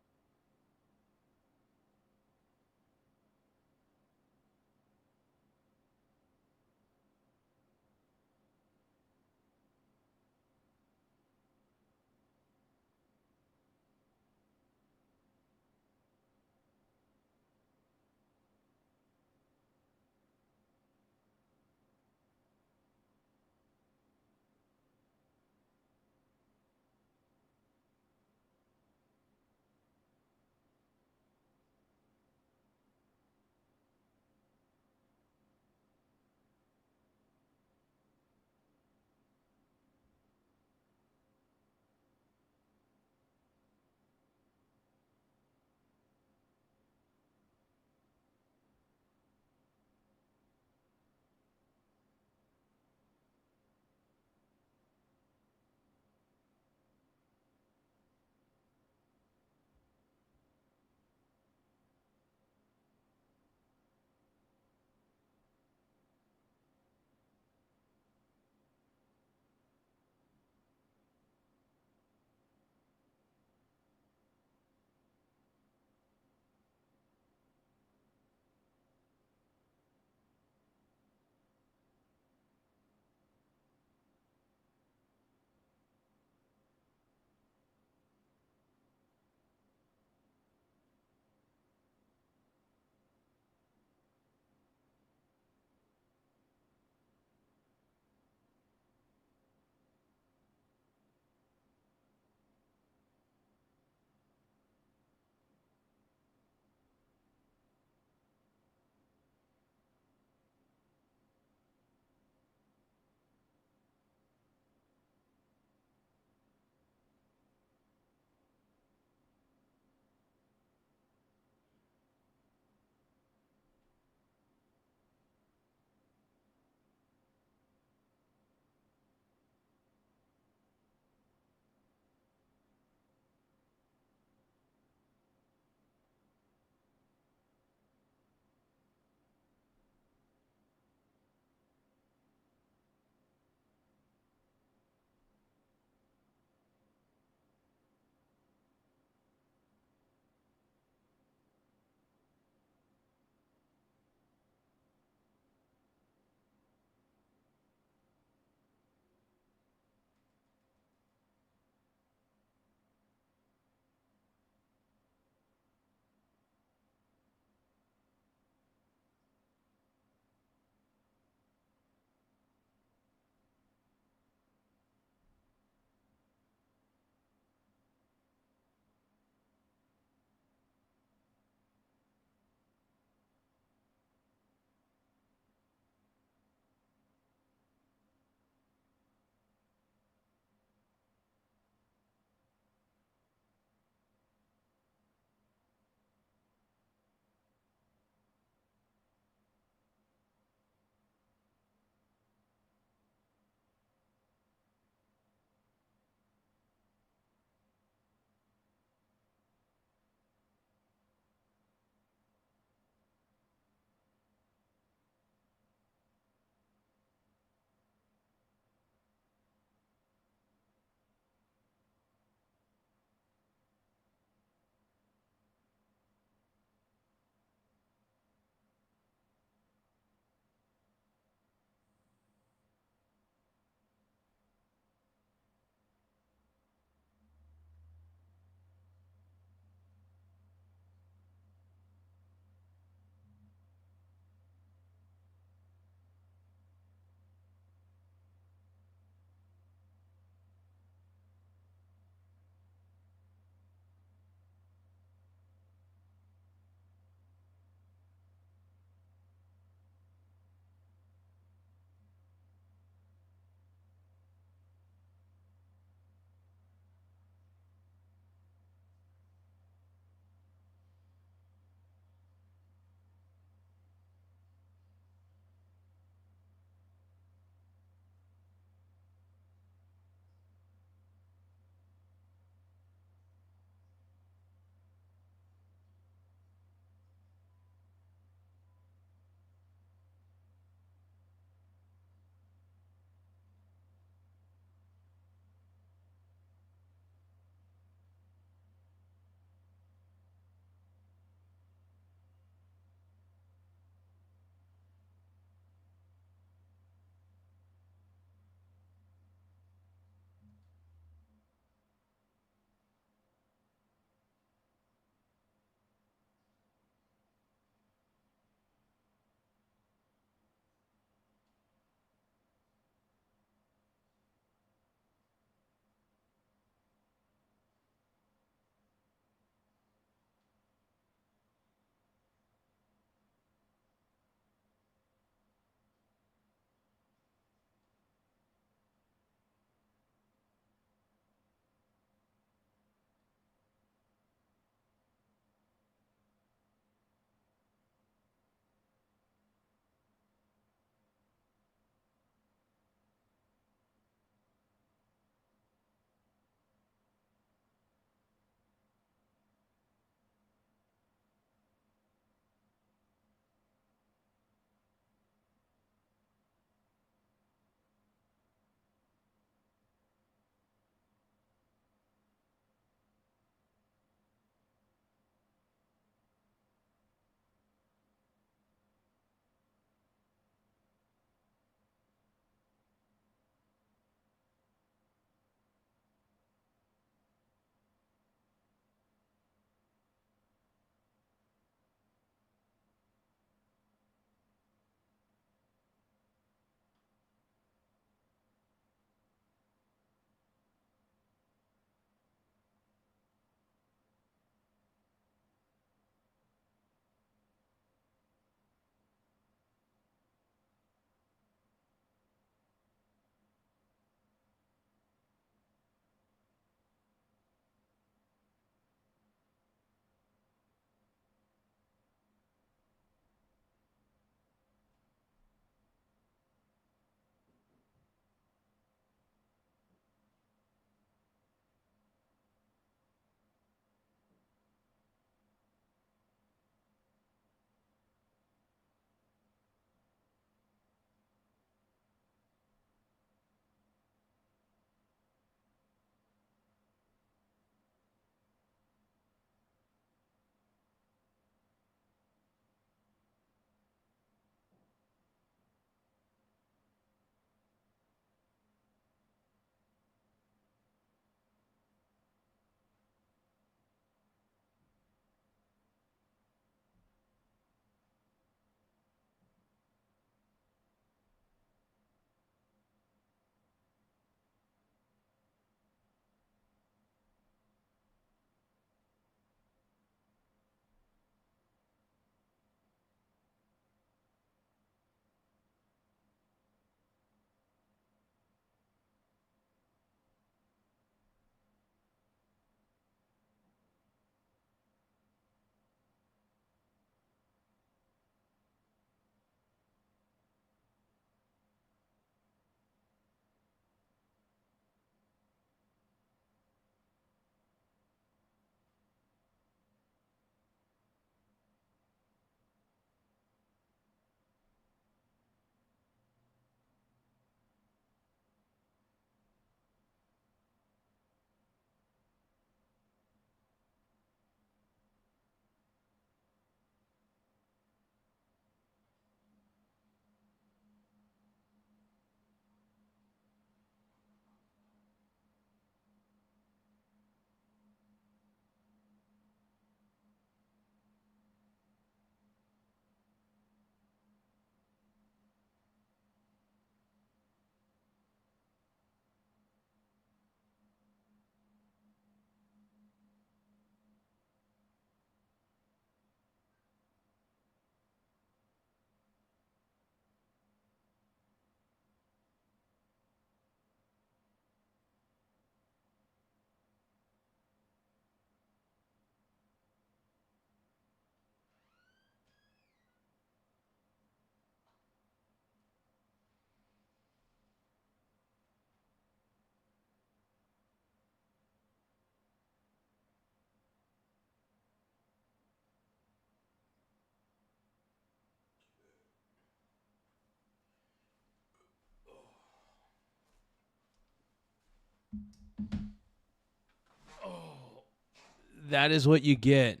Speaker 1: That is what you get.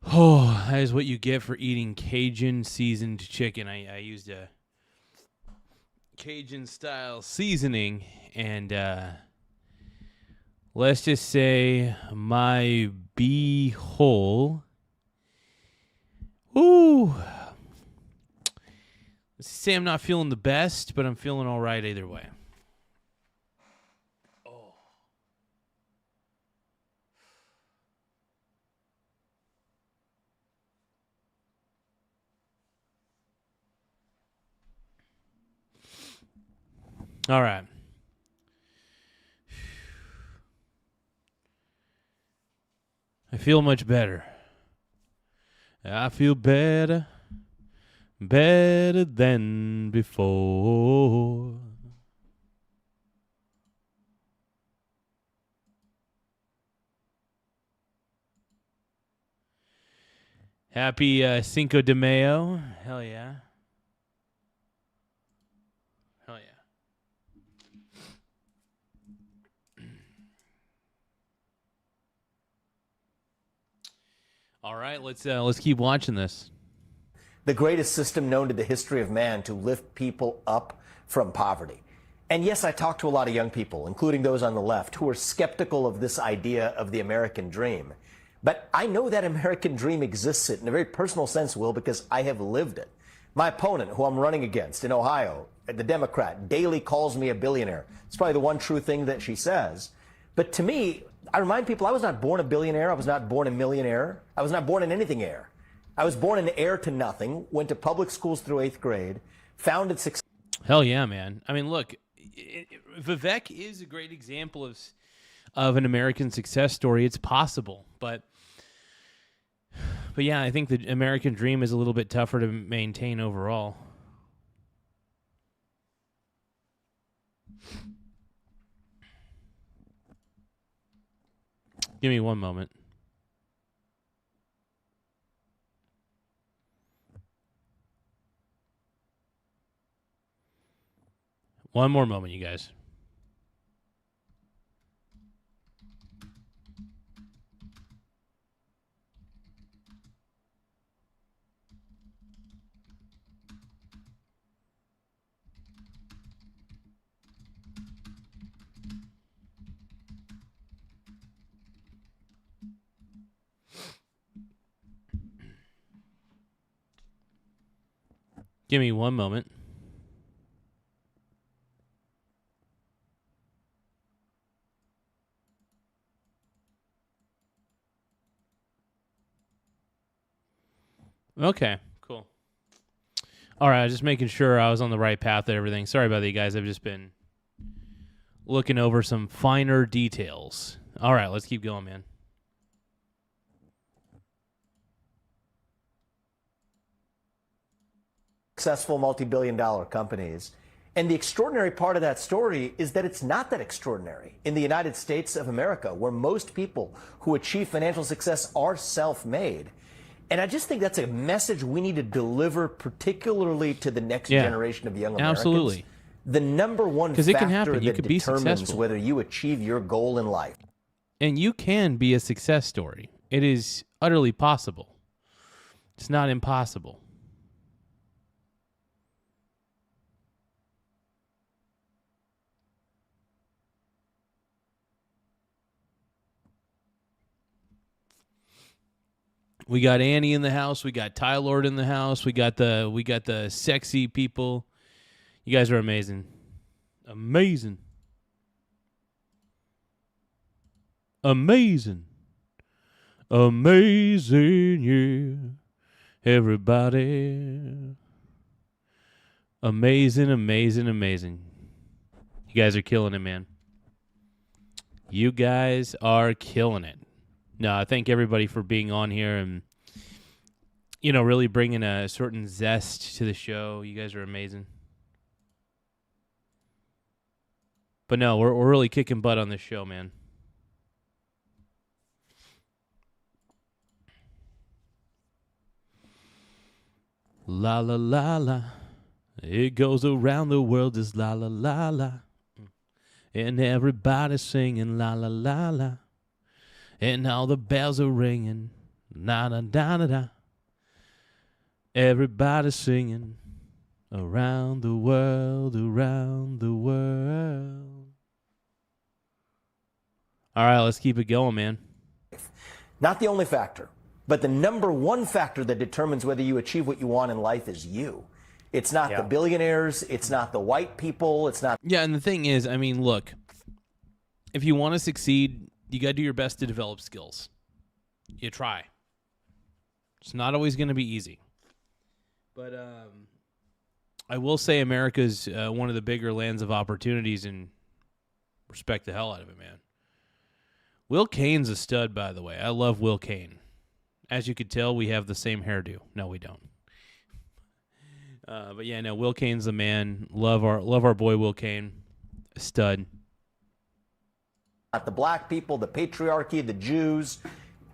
Speaker 1: Oh, that is what you get for eating Cajun seasoned chicken. I used a Cajun style seasoning, and let's just say my beehole. Ooh. Let's say I'm not feeling the best, but I'm feeling all right either way. All right. I feel much better. I feel better than before. Happy Cinco de Mayo. Hell yeah. Hell yeah. All right, let's keep watching this.
Speaker 19: The greatest system known to the history of man to lift people up from poverty. And yes, I talk to a lot of young people, including those on the left, who are skeptical of this idea of the American dream. But I know that American dream exists in a very personal sense, Will, because I have lived it. My opponent, who I'm running against in Ohio, the Democrat, daily calls me a billionaire. It's probably the one true thing that she says. But to me, I remind people I was not born a billionaire. I was not born a millionaire. I was not born an anything heir. I was born an heir to nothing, went to public schools through 8th grade, founded success.
Speaker 1: Hell yeah, man. I mean, look, Vivek is a great example of an American success story. It's possible, but yeah, I think the American dream is a little bit tougher to maintain overall. Give me one moment. One more moment, you guys. Give me one moment. Okay, cool. All right, I was just making sure I was on the right path and everything. Sorry about that, you guys. I've just been looking over some finer details. All right, let's keep going, man.
Speaker 19: Successful multi-billion-dollar companies. And the extraordinary part of that story is that it's not that extraordinary. In the United States of America, where most people who achieve financial success are self-made. And I just think that's a message we need to deliver, particularly to the next generation of young Americans.
Speaker 1: Absolutely.
Speaker 19: The number one
Speaker 1: Because
Speaker 19: factor
Speaker 1: it can happen. You
Speaker 19: that
Speaker 1: could be
Speaker 19: determines
Speaker 1: successful.
Speaker 19: whether you achieve your goal in life.
Speaker 1: And you can be a success story. It is utterly possible. It's not impossible. We got Annie in the house. We got Ty Lord in the house. We got the sexy people. You guys are amazing. Amazing. Amazing. Amazing, yeah. Everybody. Amazing, amazing, amazing. You guys are killing it, man. You guys are killing it. No, I thank everybody for being on here and, really bringing a certain zest to the show. You guys are amazing. But no, we're really kicking butt on this show, man. La la la la. It goes around the world just la la la la. And everybody's singing la la la la. and all the bells are ringing. Na na da da da. Everybody's singing around the world, around the world. All right, let's keep it going, man.
Speaker 19: Not the only factor, but the number one factor that determines whether you achieve what you want in life is you. It's not the billionaires. It's not the white people. It's not.
Speaker 1: Yeah, and the thing is, I mean, look, if you want to succeed, you got to do your best to develop skills. You try. It's not always going to be easy. But I will say America's one of the bigger lands of opportunities, and respect the hell out of it, man. Will Cain's a stud, by the way. I love Will Cain. As you could tell, we have the same hairdo. No, we don't. But yeah, no, Will Cain's the man. Love our boy Will Cain. Stud.
Speaker 19: Not the black people, the patriarchy, the Jews.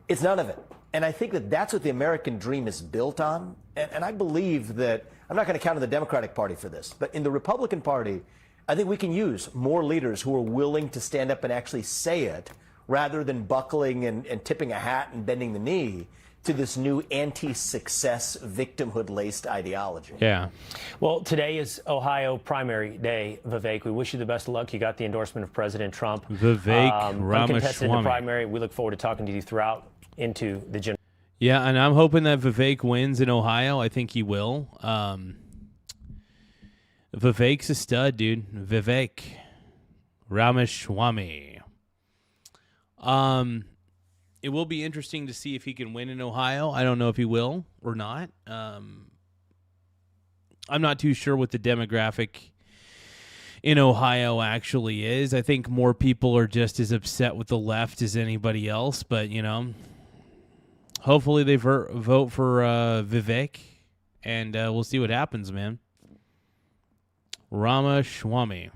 Speaker 19: It's none of it. And I think that that's what the American dream is built on. And I believe that, I'm not going to counter the Democratic Party for this, but in the Republican Party, I think we can use more leaders who are willing to stand up and actually say it rather than buckling and tipping a hat and bending the knee to this new anti-success, victimhood-laced ideology.
Speaker 1: Yeah.
Speaker 16: Well, today is Ohio primary day, Vivek. We wish you the best of luck. You got the endorsement of President Trump.
Speaker 1: Vivek
Speaker 16: uncontested in the
Speaker 1: Ramaswamy.
Speaker 16: primary. We look forward to talking to you throughout into the general.
Speaker 1: Yeah, and I'm hoping that Vivek wins in Ohio. I think he will. Vivek's a stud, dude. Vivek Ramaswamy. It will be interesting to see if he can win in Ohio. I don't know if he will or not. I'm not too sure what the demographic in Ohio actually is. I think more people are just as upset with the left as anybody else, but, you know, hopefully they vote for Vivek, and we'll see what happens, man. Ramaswamy.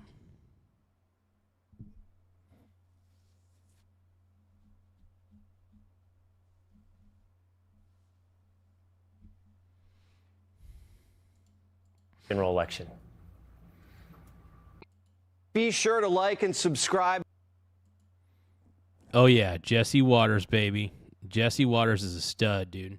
Speaker 16: General election.
Speaker 9: Be sure to like and subscribe.
Speaker 1: Oh, yeah, Jesse Waters, baby. Jesse Waters is a stud, dude.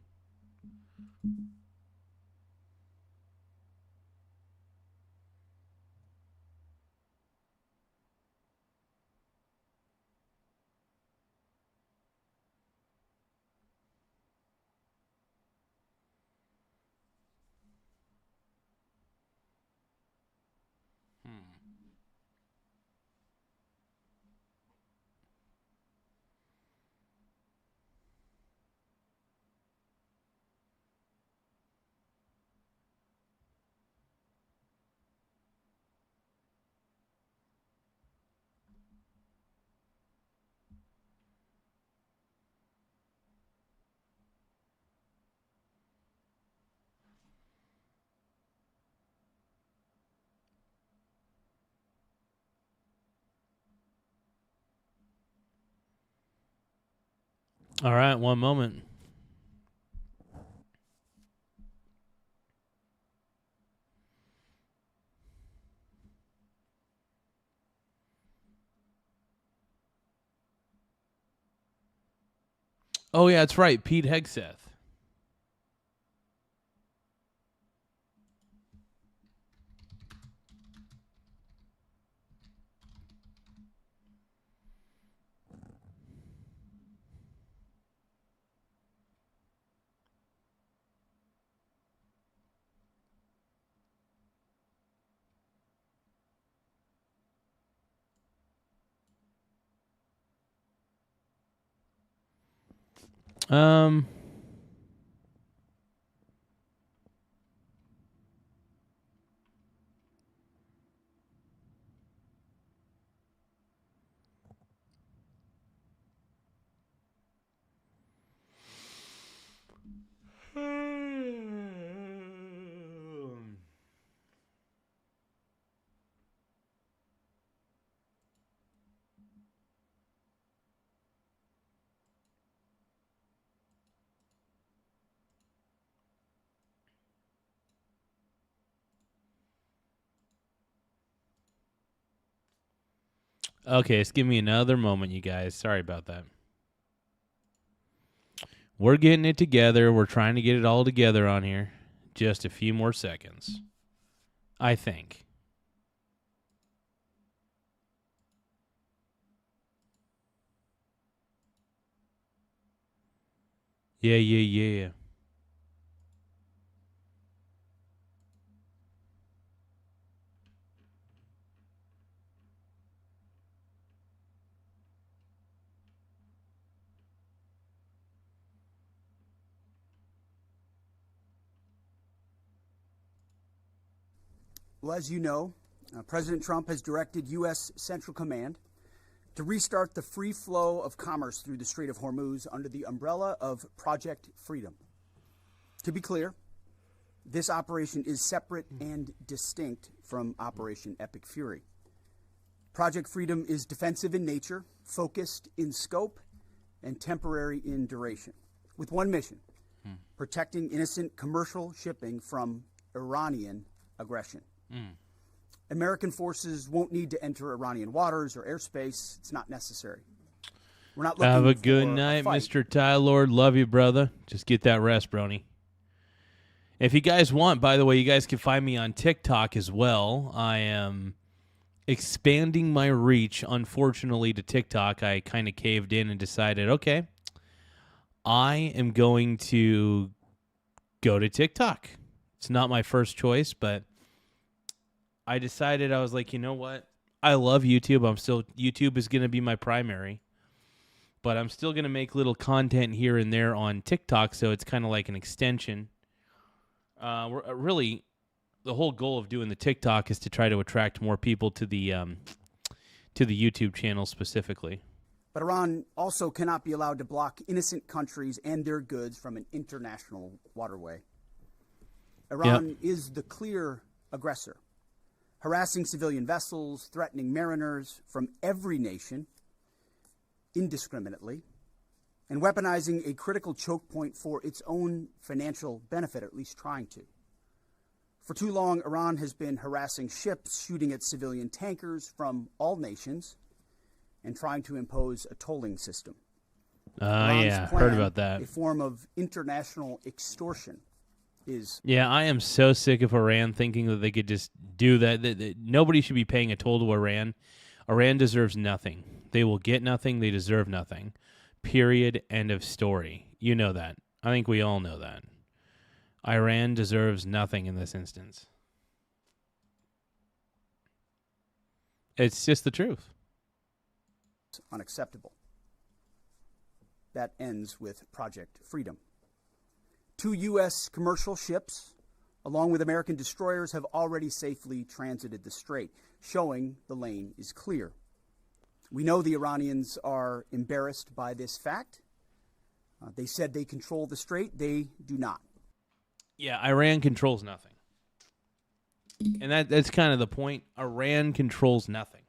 Speaker 1: All right, one moment. Oh, yeah, that's right. Pete Hegseth. Okay, just give me another moment, you guys. Sorry about that. We're getting it together. We're trying to get it all together on here. Just a few more seconds, I think. Yeah.
Speaker 10: Well, as you know, President Trump has directed U.S. Central Command to restart the free flow of commerce through the Strait of Hormuz under the umbrella of Project Freedom. To be clear, this operation is separate and distinct from Operation Epic Fury. Project Freedom is defensive in nature, focused in scope, and temporary in duration, with one mission: protecting innocent commercial shipping from Iranian aggression. American forces won't need to enter Iranian waters or airspace. It's not necessary. We're not looking
Speaker 1: Have a
Speaker 10: for
Speaker 1: good night,
Speaker 10: fight.
Speaker 1: Mr. Ty Lord. Love you, brother. Just get that rest, brony. If you guys want, by the way, you guys can find me on TikTok as well. I am expanding my reach, unfortunately, to TikTok. I kind of caved in and decided, okay, I am going to go to TikTok. It's not my first choice, but I decided, I was like, you know what? I love YouTube. YouTube is going to be my primary, but I'm still going to make little content here and there on TikTok, so it's kind of like an extension. Really, the whole goal of doing the TikTok is to try to attract more people to the YouTube channel specifically.
Speaker 10: But Iran also cannot be allowed to block innocent countries and their goods from an international waterway. Iran is the clear aggressor, harassing civilian vessels, threatening mariners from every nation indiscriminately, and weaponizing a critical choke point for its own financial benefit, or at least trying to. For too long, Iran has been harassing ships, shooting at civilian tankers from all nations, and trying to impose a tolling system.
Speaker 1: Yeah, heard about that.
Speaker 10: A form of international extortion is...
Speaker 1: Yeah, I am so sick of Iran thinking that they could just do that. Nobody should be paying a toll to Iran. Iran deserves nothing. They will get nothing. They deserve nothing. Period. End of story. You know that. I think we all know that. Iran deserves nothing in this instance. It's just the truth.
Speaker 10: Unacceptable. That ends with Project Freedom. 2 U.S. commercial ships, along with American destroyers, have already safely transited the strait, showing the lane is clear. We know the Iranians are embarrassed by this fact. They said they control the strait. They do not.
Speaker 1: Yeah, Iran controls nothing. And that's kind of the point. Iran controls nothing.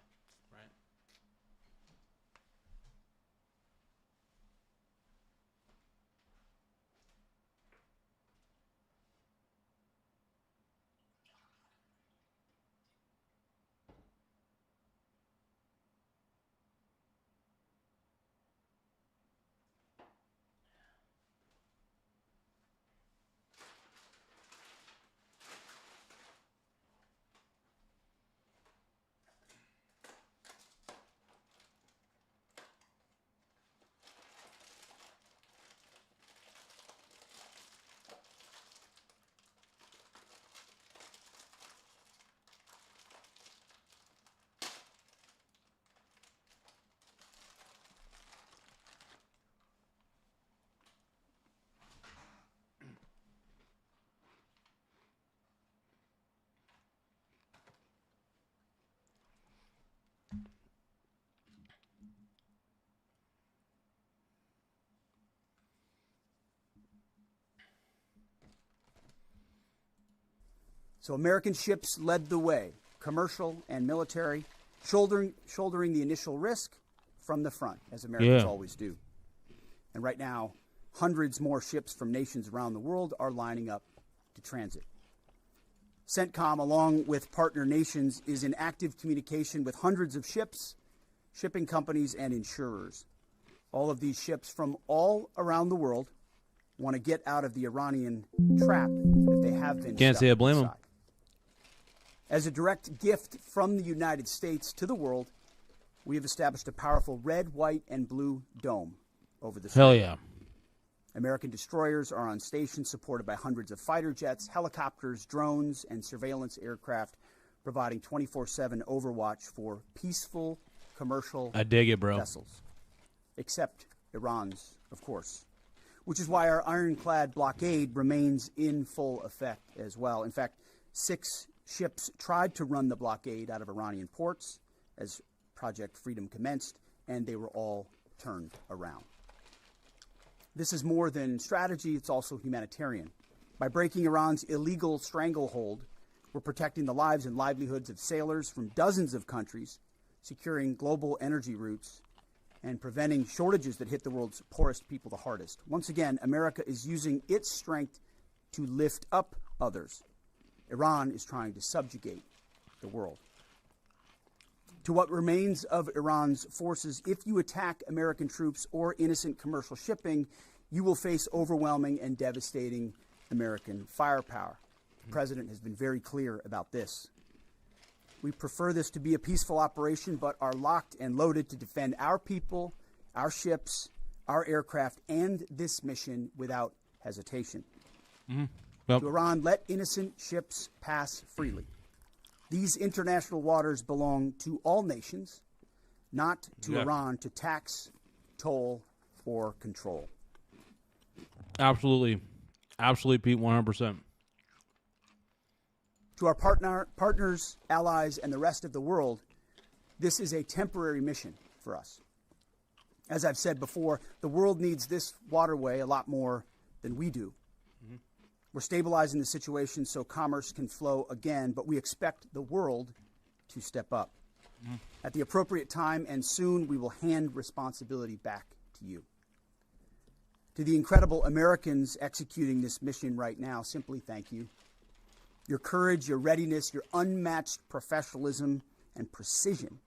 Speaker 10: So American ships led the way, commercial and military, shouldering the initial risk from the front, as Americans always do. And right now, hundreds more ships from nations around the world are lining up to transit. CENTCOM, along with partner nations, is in active communication with hundreds of ships, shipping companies, and insurers. All of these ships from all around the world want to get out of the Iranian trap that they have been
Speaker 1: Can't say I
Speaker 10: stuck
Speaker 1: blame 'em.
Speaker 10: inside. As a direct gift from the United States to the world, we have established a powerful red, white, and blue dome over the
Speaker 1: Hell
Speaker 10: strait.
Speaker 1: yeah.
Speaker 10: American destroyers are on station, supported by hundreds of fighter jets, helicopters, drones, and surveillance aircraft, providing 24/7 overwatch for peaceful commercial
Speaker 1: I dig it, bro.
Speaker 10: vessels, except Iran's, of course, which is why our ironclad blockade remains in full effect as well. In fact, 6 ships tried to run the blockade out of Iranian ports as Project Freedom commenced, and they were all turned around. This is more than strategy, it's also humanitarian. By breaking Iran's illegal stranglehold, we're protecting the lives and livelihoods of sailors from dozens of countries, securing global energy routes, and preventing shortages that hit the world's poorest people the hardest. Once again, America is using its strength to lift up others. Iran is trying to subjugate the world. To what remains of Iran's forces, if you attack American troops or innocent commercial shipping, you will face overwhelming and devastating American firepower. The president has been very clear about this. We prefer this to be a peaceful operation, but are locked and loaded to defend our people, our ships, our aircraft, and this mission without hesitation.
Speaker 1: Well,
Speaker 10: To Iran, let innocent ships pass freely. These international waters belong to all nations, not to
Speaker 1: Yeah.
Speaker 10: Iran to tax, toll, or control.
Speaker 1: Absolutely. Absolutely, Pete, 100%.
Speaker 10: To our partners, allies, and the rest of the world, this is a temporary mission for us. As I've said before, the world needs this waterway a lot more than we do. We're stabilizing the situation so commerce can flow again, but we expect the world to step up. At the appropriate time and soon, we will hand responsibility back to you. To the incredible Americans executing this mission right now, simply thank you. Your courage, your readiness, your unmatched professionalism and precision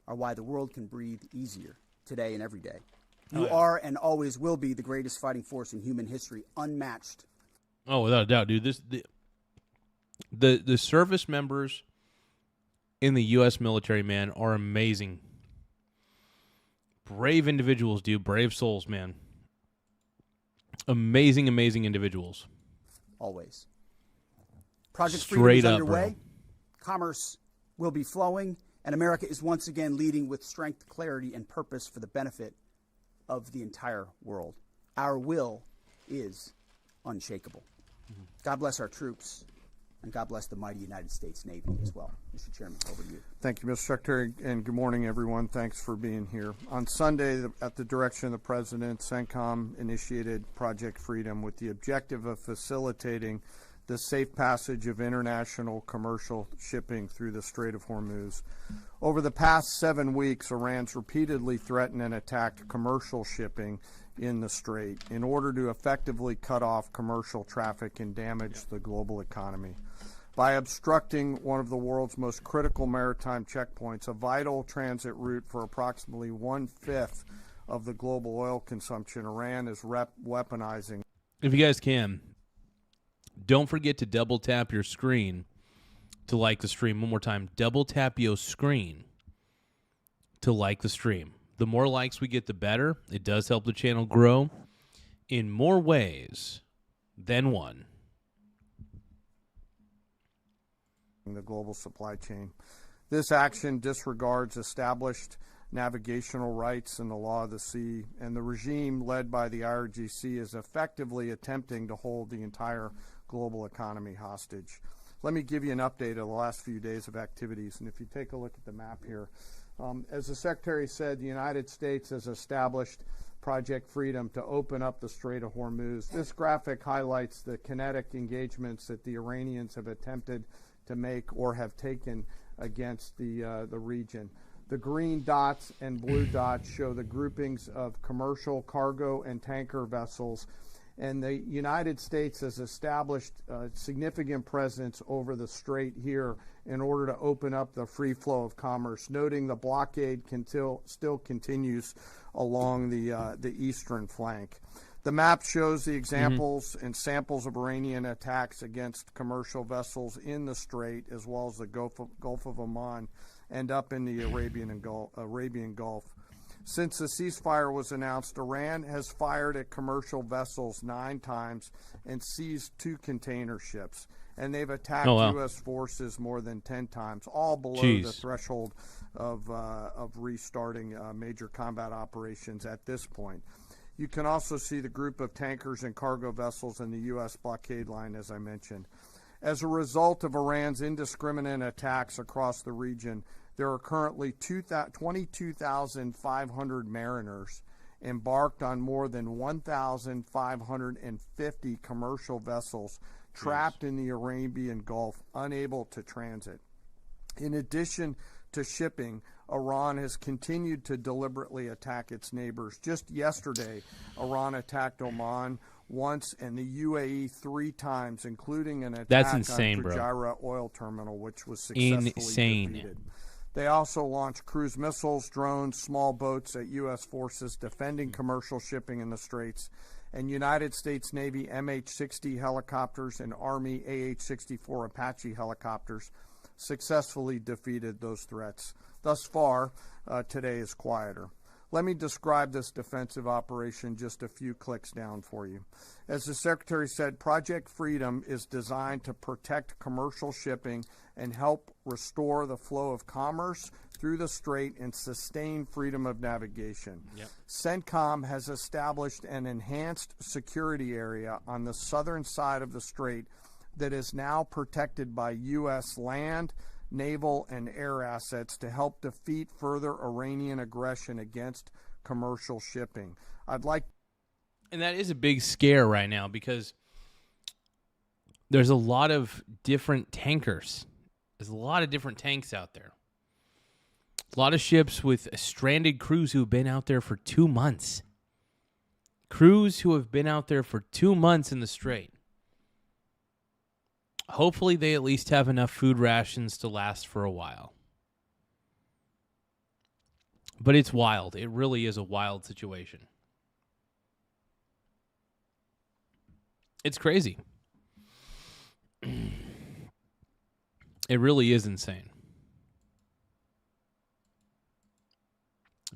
Speaker 10: are why the world can breathe easier today and every day. You are and always will be the greatest fighting force in human history, unmatched.
Speaker 1: Oh, without a doubt, dude. The service members in the U.S. military, man, are amazing. Brave individuals, dude. Brave souls, man. Amazing, amazing individuals.
Speaker 10: Always. Project
Speaker 1: Straight
Speaker 10: Freedom is
Speaker 1: up,
Speaker 10: underway.
Speaker 1: bro.
Speaker 10: Commerce will be flowing, and America is once again leading with strength, clarity, and purpose for the benefit of the entire world. Our will is unshakable. God bless our troops, and God bless the mighty United States Navy as well. Mr. Chairman, over to you.
Speaker 11: Thank you, Mr. Secretary, and good morning, everyone. Thanks for being here. On Sunday, at the direction of the President, CENTCOM initiated Project Freedom with the objective of facilitating the safe passage of international commercial shipping through the Strait of Hormuz. Over the past 7 weeks, Iran's repeatedly threatened and attacked commercial shipping in the Strait in order to effectively cut off commercial traffic and damage the global economy. By obstructing one of the world's most critical maritime checkpoints, a vital transit route for approximately 1/5 of the global oil consumption, Iran is weaponizing.
Speaker 1: If you guys can, don't forget to double tap your screen to like the stream. One more time, double tap your screen to like the stream. The more likes we get, the better. It does help the channel grow in more ways than one.
Speaker 11: The global supply chain. This action disregards established navigational rights and the law of the sea, and the regime led by the IRGC is effectively attempting to hold the entire global economy hostage. Let me give you an update of the last few days of activities, and if you take a look at the map here, as the Secretary said, the United States has established Project Freedom to open up the Strait of Hormuz. This graphic highlights the kinetic engagements that the Iranians have attempted to make or have taken against the region. The green dots and blue dots show the groupings of commercial, cargo, and tanker vessels, and the United States has established a significant presence over the strait here in order to open up the free flow of commerce, noting the blockade still continues along the eastern flank. The map shows the examples and samples of Iranian attacks against commercial vessels in the Strait, as well as the Gulf of Oman and up in the Arabian Gulf. Since the ceasefire was announced, Iran has fired at commercial vessels 9 times and seized 2 container ships. And they've attacked U.S. forces more than 10 times, all below the threshold of restarting major combat operations at this point. You can also see the group of tankers and cargo vessels in the U.S. blockade line, as I mentioned. As a result of Iran's indiscriminate attacks across the region, there are currently 22,500 mariners embarked on more than 1,550 commercial vessels trapped in the Arabian Gulf, unable to transit. In addition to shipping, Iran has continued to deliberately attack its neighbors. Just yesterday, Iran attacked Oman once and the UAE 3 times, including an attack on Fujairah oil terminal, which was successfully defeated. They also launched cruise missiles, drones, small boats at U.S. forces defending commercial shipping in the Straits, and United States Navy MH-60 helicopters and Army AH-64 Apache helicopters successfully defeated those threats. Thus far, today is quieter. Let me describe this defensive operation just a few clicks down for you. As the Secretary said, Project Freedom is designed to protect commercial shipping and help restore the flow of commerce through the Strait and sustain freedom of navigation. CENTCOM has established an enhanced security area on the southern side of the Strait that is now protected by U.S. land, naval, and air assets to help defeat further Iranian aggression against commercial shipping.
Speaker 1: And that is a big scare right now because there's a lot of different tankers. There's a lot of different tanks out there. A lot of ships with stranded crews who have been out there for 2 months. Crews who have been out there for 2 months in the Strait. Hopefully they at least have enough food rations to last for a while. But it's wild. It really is a wild situation. It's crazy. It really is insane.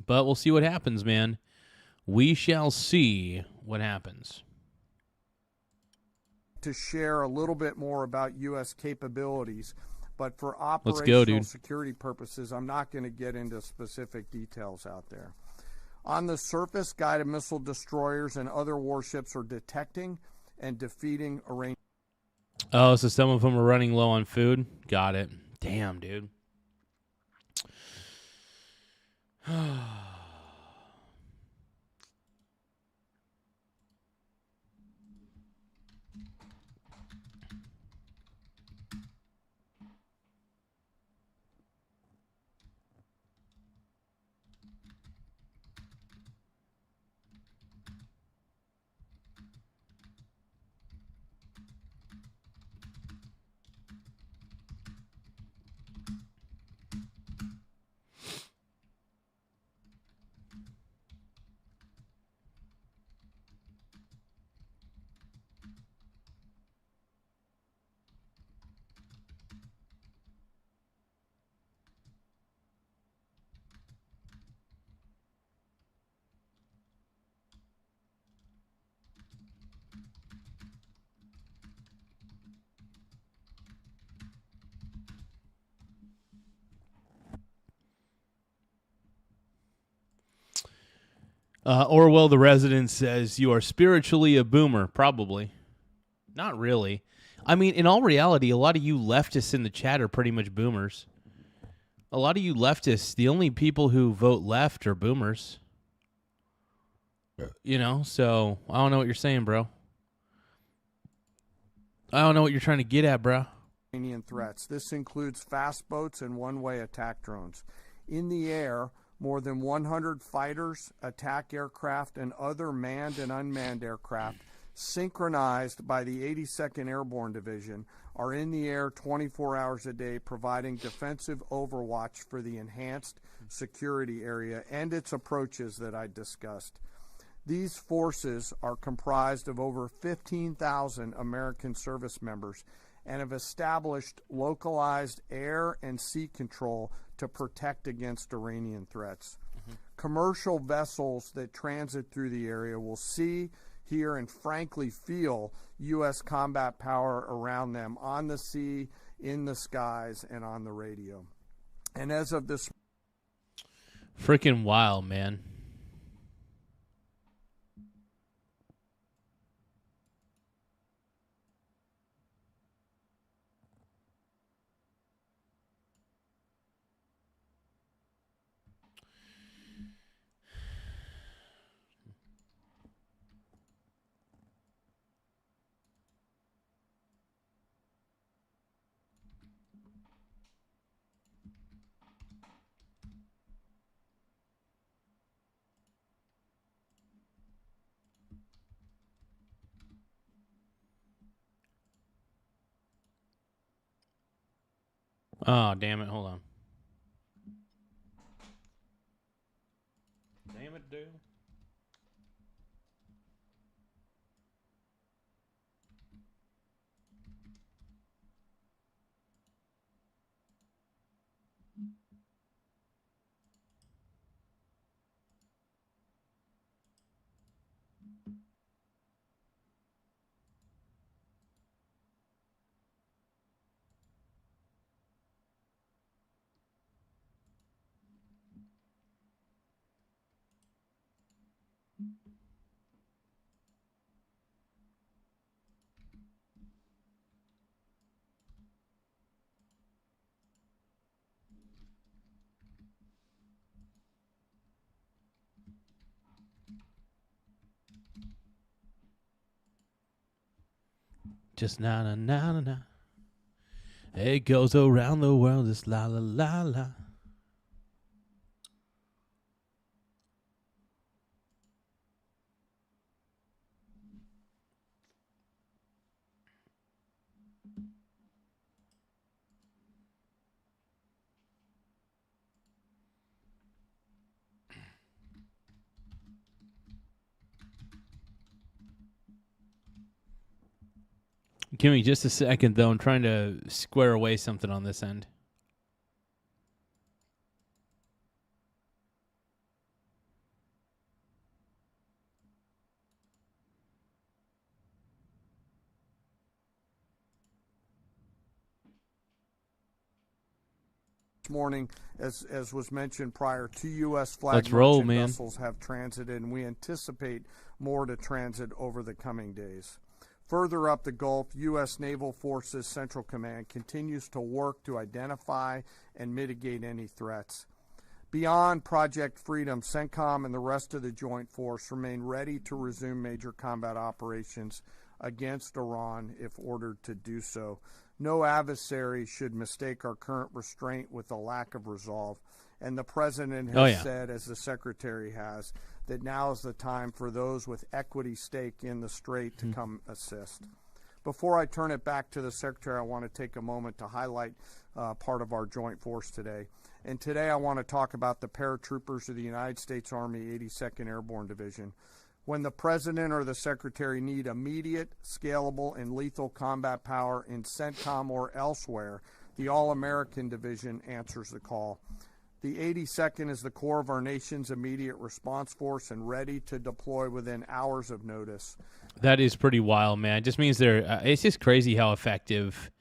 Speaker 1: But we'll see what happens, man. We shall see what happens.
Speaker 11: To share a little bit more about U.S. capabilities, but for operational security purposes, I'm not going to get into specific details out there. On the surface, guided missile destroyers and other warships are detecting and defeating Iranian.
Speaker 1: Oh, so some of them are running low on food? Got it. Damn, dude. Orwell the Resident says, you are spiritually a boomer. Probably. Not really. I mean, in all reality, a lot of you leftists in the chat are pretty much boomers. A lot of you leftists, the only people who vote left are boomers. You know, so I don't know what you're saying, bro. I don't know what you're trying to get at, bro.
Speaker 11: Iranian threats. This includes fast boats and one-way attack drones. In the air, more than 100 fighters, attack aircraft, and other manned and unmanned aircraft, synchronized by the 82nd Airborne Division, are in the air 24 hours a day, providing defensive overwatch for the enhanced security area and its approaches that I discussed. These forces are comprised of over 15,000 American service members and have established localized air and sea control to protect against Iranian threats. Commercial vessels that transit through the area will see, hear, and frankly feel U.S. combat power around them on the sea, in the skies, and on the radio. And as of this...
Speaker 1: Freaking wild, man. Oh, damn it. Hold on. Damn it, dude. Just na na na na na. It goes around the world, just la la la la. Give me just a second, though. I'm trying to square away something on this end.
Speaker 11: Morning, as was mentioned prior, 2 U.S.
Speaker 1: Let's
Speaker 11: flag
Speaker 1: roll,
Speaker 11: merchant
Speaker 1: man.
Speaker 11: vessels have transited, and we anticipate more to transit over the coming days. Further up the Gulf, U.S. Naval Forces Central Command continues to work to identify and mitigate any threats. Beyond Project Freedom, CENTCOM and the rest of the Joint Force remain ready to resume major combat operations against Iran if ordered to do so. No adversary should mistake our current restraint with a lack of resolve. And the President has said, as the Secretary has, that now is the time for those with equity stake in the strait to come assist. Before I turn it back to the Secretary, I want to take a moment to highlight part of our joint force today. And today I want to talk about the paratroopers of the United States Army 82nd Airborne Division. When the President or the Secretary need immediate, scalable, and lethal combat power in CENTCOM or elsewhere, the All-American Division answers the call. The 82nd is the core of our nation's immediate response force and ready to deploy within hours of notice.
Speaker 1: That is pretty wild, man. It just means they're. It's just crazy how effective.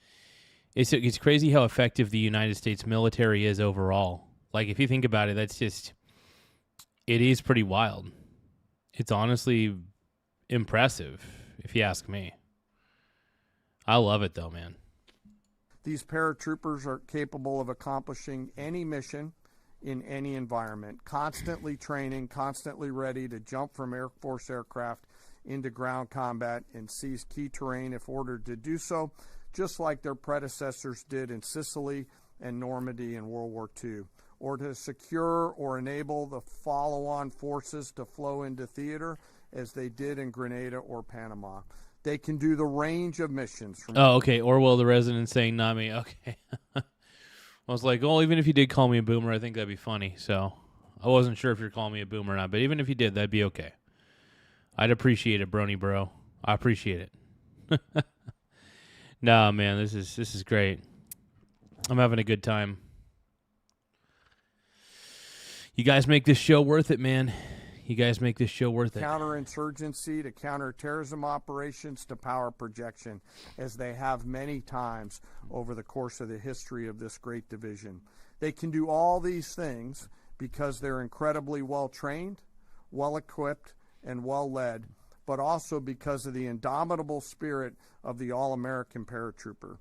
Speaker 1: It's crazy how effective the United States military is overall. Like, if you think about it, that's just. It is pretty wild. It's honestly impressive, if you ask me. I love it, though, man.
Speaker 11: These paratroopers are capable of accomplishing any mission in any environment, constantly training, constantly ready to jump from Air Force aircraft into ground combat and seize key terrain if ordered to do so, just like their predecessors did in Sicily and Normandy in World War II, or to secure or enable the follow-on forces to flow into theater as they did in Grenada or Panama. They can do the range of missions.
Speaker 1: Oh, okay. Orwell the Resident saying, not me. Okay. I was like, well, even if you did call me a boomer, I think that'd be funny. So I wasn't sure if you're calling me a boomer or not, but even if you did, that'd be okay. I'd appreciate it, Brony bro. I appreciate it. No, man, this is great. I'm having a good time. You guys make this show worth it, man. You guys make this show worth it.
Speaker 11: Counterinsurgency to counterterrorism operations to power projection, as they have many times over the course of the history of this great division. They can do all these things because they're incredibly well trained, well equipped, and well led, but also because of the indomitable spirit of the all-American paratrooper.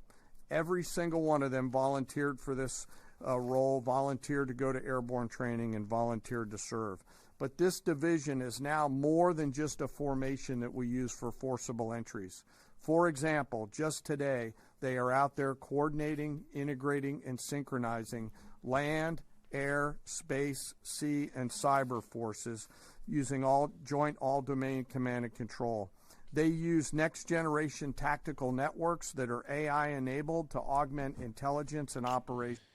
Speaker 11: Every single one of them volunteered for this role, volunteered to go to airborne training, and volunteered to serve. But this division is now more than just a formation that we use for forcible entries. For example, just today, they are out there coordinating, integrating, and synchronizing land, air, space, sea, and cyber forces using joint all-domain command and control. They use next-generation tactical networks that are AI-enabled to augment intelligence and operations.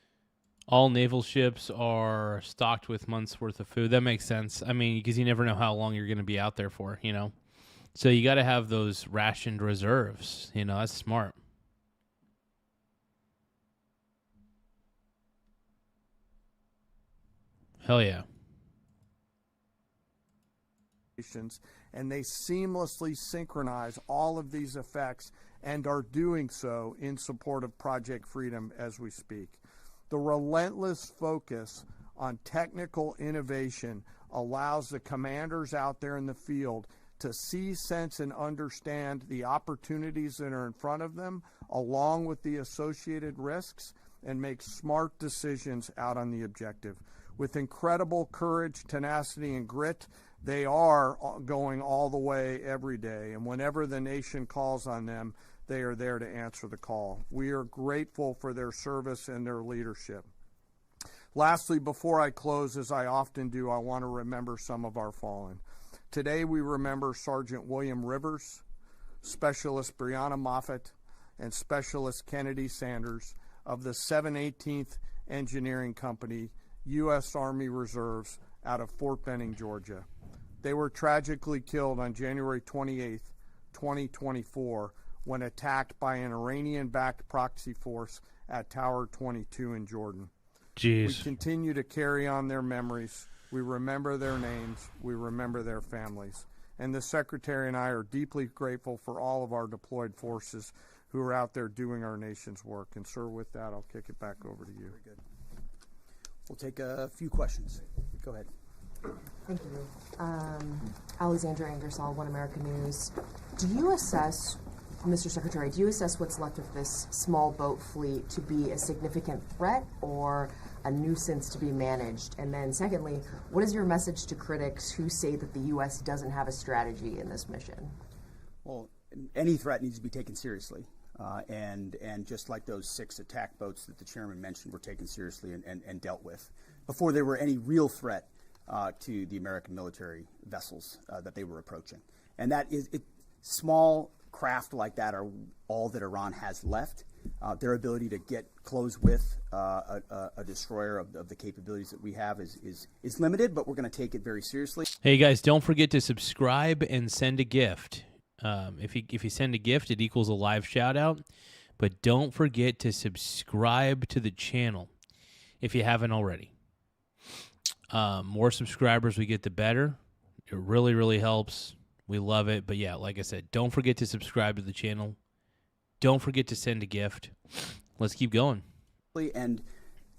Speaker 1: All naval ships are stocked with months' worth of food. That makes sense. I mean, because you never know how long you're going to be out there for, you know. So you got to have those rationed reserves. You know, that's smart. Hell yeah.
Speaker 11: And they seamlessly synchronize all of these effects and are doing so in support of Project Freedom as we speak. The relentless focus on technical innovation allows the commanders out there in the field to see, sense, and understand the opportunities that are in front of them, along with the associated risks, and make smart decisions out on the objective. With incredible courage, tenacity, and grit, they are going all the way every day. And whenever the nation calls on them, they are there to answer the call. We are grateful for their service and their leadership. Lastly, before I close, as I often do, I want to remember some of our fallen. Today we remember Sergeant William Rivers, Specialist Brianna Moffett, and Specialist Kennedy Sanders of the 718th Engineering Company, U.S. Army Reserves, out of Fort Benning, Georgia. They were tragically killed on January 28, 2024, when attacked by an Iranian-backed proxy force at Tower 22 in Jordan.
Speaker 1: Jeez.
Speaker 11: We continue to carry on their memories. We remember their names. We remember their families. And the Secretary and I are deeply grateful for all of our deployed forces who are out there doing our nation's work. And, sir, with that, I'll kick it back over to you.
Speaker 10: Very good. We'll take a few questions. Go ahead.
Speaker 20: Thank you. Alexandra Ingersoll, One American News. Do you assess, Mr. Secretary, do you assess what's left of this small boat fleet to be a significant threat or a nuisance to be managed? And then secondly, what is your message to critics who say that the U.S. doesn't have a strategy in this mission?
Speaker 10: Well, any threat needs to be taken seriously. And just like those 6 attack boats that the chairman mentioned were taken seriously and dealt with before there were any real threat to the American military vessels that they were approaching. And that is, small craft like that are all that Iran has left. Their ability to get close with a destroyer of the capabilities that we have is limited, but we're going to take it very seriously.
Speaker 1: Hey guys, don't forget to subscribe and send a gift. If you send a gift, it equals a live shout out. But don't forget to subscribe to the channel if you haven't already. More subscribers we get, the better. It really, really helps. We love it. But yeah, like I said, don't forget to subscribe to the channel. Don't forget to send a gift. Let's keep going.
Speaker 10: And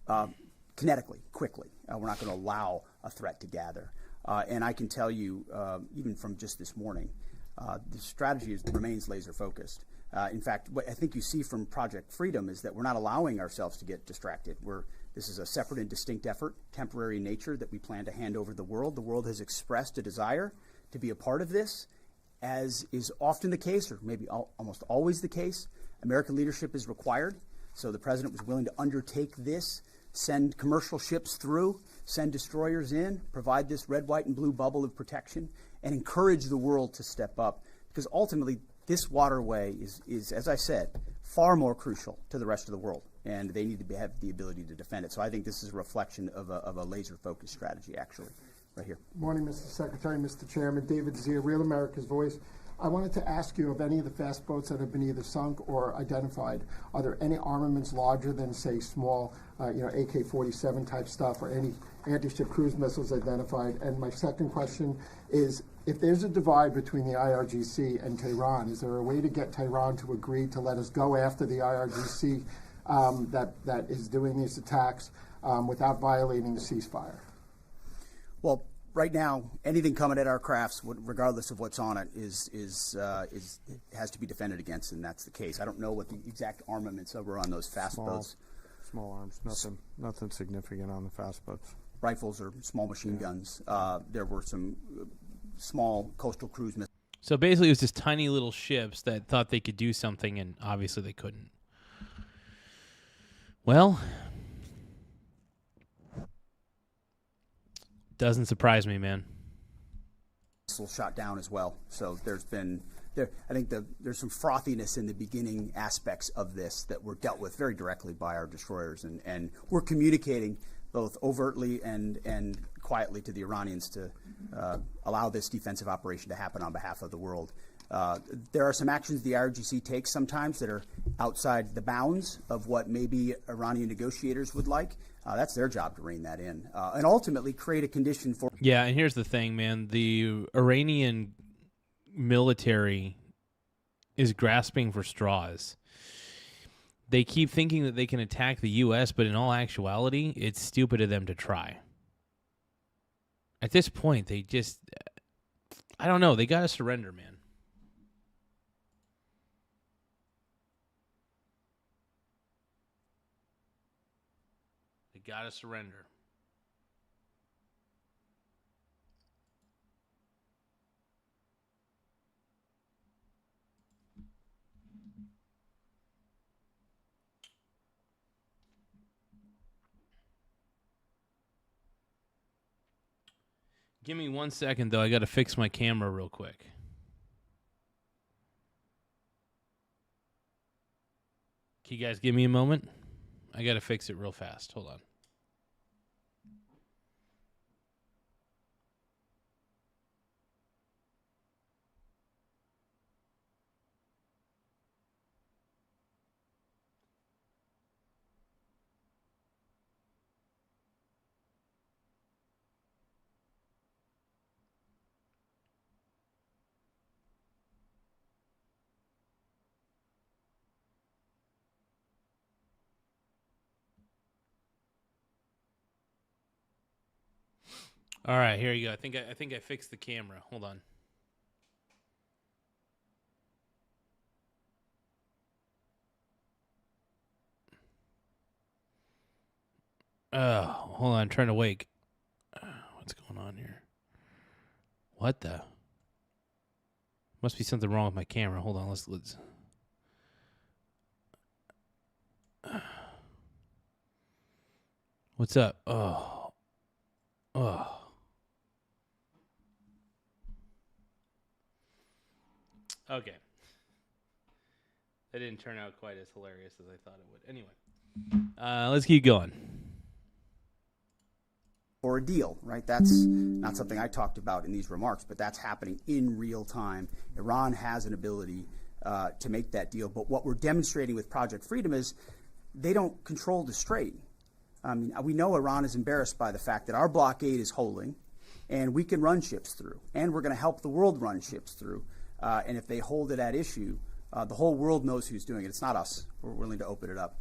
Speaker 10: kinetically, quickly. We're not going to allow a threat to gather. And I can tell you, even from just this morning, the strategy remains laser focused. In fact, what I think you see from Project Freedom is that we're not allowing ourselves to get distracted. This is a separate and distinct effort, temporary in nature, that we plan to hand over to the world. The world has expressed a desire to be a part of this, as is often the case, or maybe almost always the case. American leadership is required. So the president was willing to undertake this, send commercial ships through, send destroyers in, provide this red, white, and blue bubble of protection, and encourage the world to step up. Because ultimately, this waterway is, as I said, far more crucial to the rest of the world, and they need to have the ability to defend it. So I think this is a reflection of a laser-focused strategy, actually.
Speaker 8: right here.
Speaker 21: Morning, Mr. Secretary, Mr. Chairman. David Zier, Real America's Voice. I wanted to ask you of any of the fast boats that have been either sunk or identified, are there any armaments larger than, say, small, AK-47 type stuff, or any anti-ship cruise missiles identified? And my second question is, if there's a divide between the IRGC and Tehran, is there a way to get Tehran to agree to let us go after the IRGC that is doing these attacks without violating the ceasefire?
Speaker 10: Well, right now, anything coming at our crafts, regardless of what's on it, has to be defended against, and that's the case. I don't know what the exact armaments were on those fast boats.
Speaker 11: Small arms, nothing significant on the fast boats.
Speaker 10: Rifles or small machine guns. There were some small coastal cruise missiles.
Speaker 1: So basically, it was just tiny little ships that thought they could do something, and obviously they couldn't. Well, doesn't surprise me, man.
Speaker 10: Shot down as well. So there's been I think there's some frothiness in the beginning aspects of this that were dealt with very directly by our destroyers, and we're communicating both overtly and quietly to the Iranians to allow this defensive operation to happen on behalf of the world. There are some actions the IRGC takes sometimes that are outside the bounds of what maybe Iranian negotiators would like. That's their job to rein that in and ultimately create a condition for...
Speaker 1: Yeah, and here's the thing, man. The Iranian military is grasping for straws. They keep thinking that they can attack the U.S., but in all actuality, it's stupid of them to try. At this point, they just... I don't know. They got to surrender, man. Got to surrender. Give me 1 second, though. I got to fix my camera real quick. Can you guys give me a moment? I got to fix it real fast. Hold on. All right, here you go. I think I fixed the camera. Hold on. Hold on. I'm trying to wake. What's going on here? What the? Must be something wrong with my camera. Hold on. Let's. What's up? Oh. Okay. That didn't turn out quite as hilarious as I thought it would. Anyway, let's keep going.
Speaker 10: Or a deal, right? That's not something I talked about in these remarks, but that's happening in real time. Iran has an ability to make that deal. But what we're demonstrating with Project Freedom is they don't control the strait. I mean, we know Iran is embarrassed by the fact that our blockade is holding, and we can run ships through, and we're going to help the world run ships through. And if they hold it at issue, the whole world knows who's doing it. It's not us. We're willing to open it up.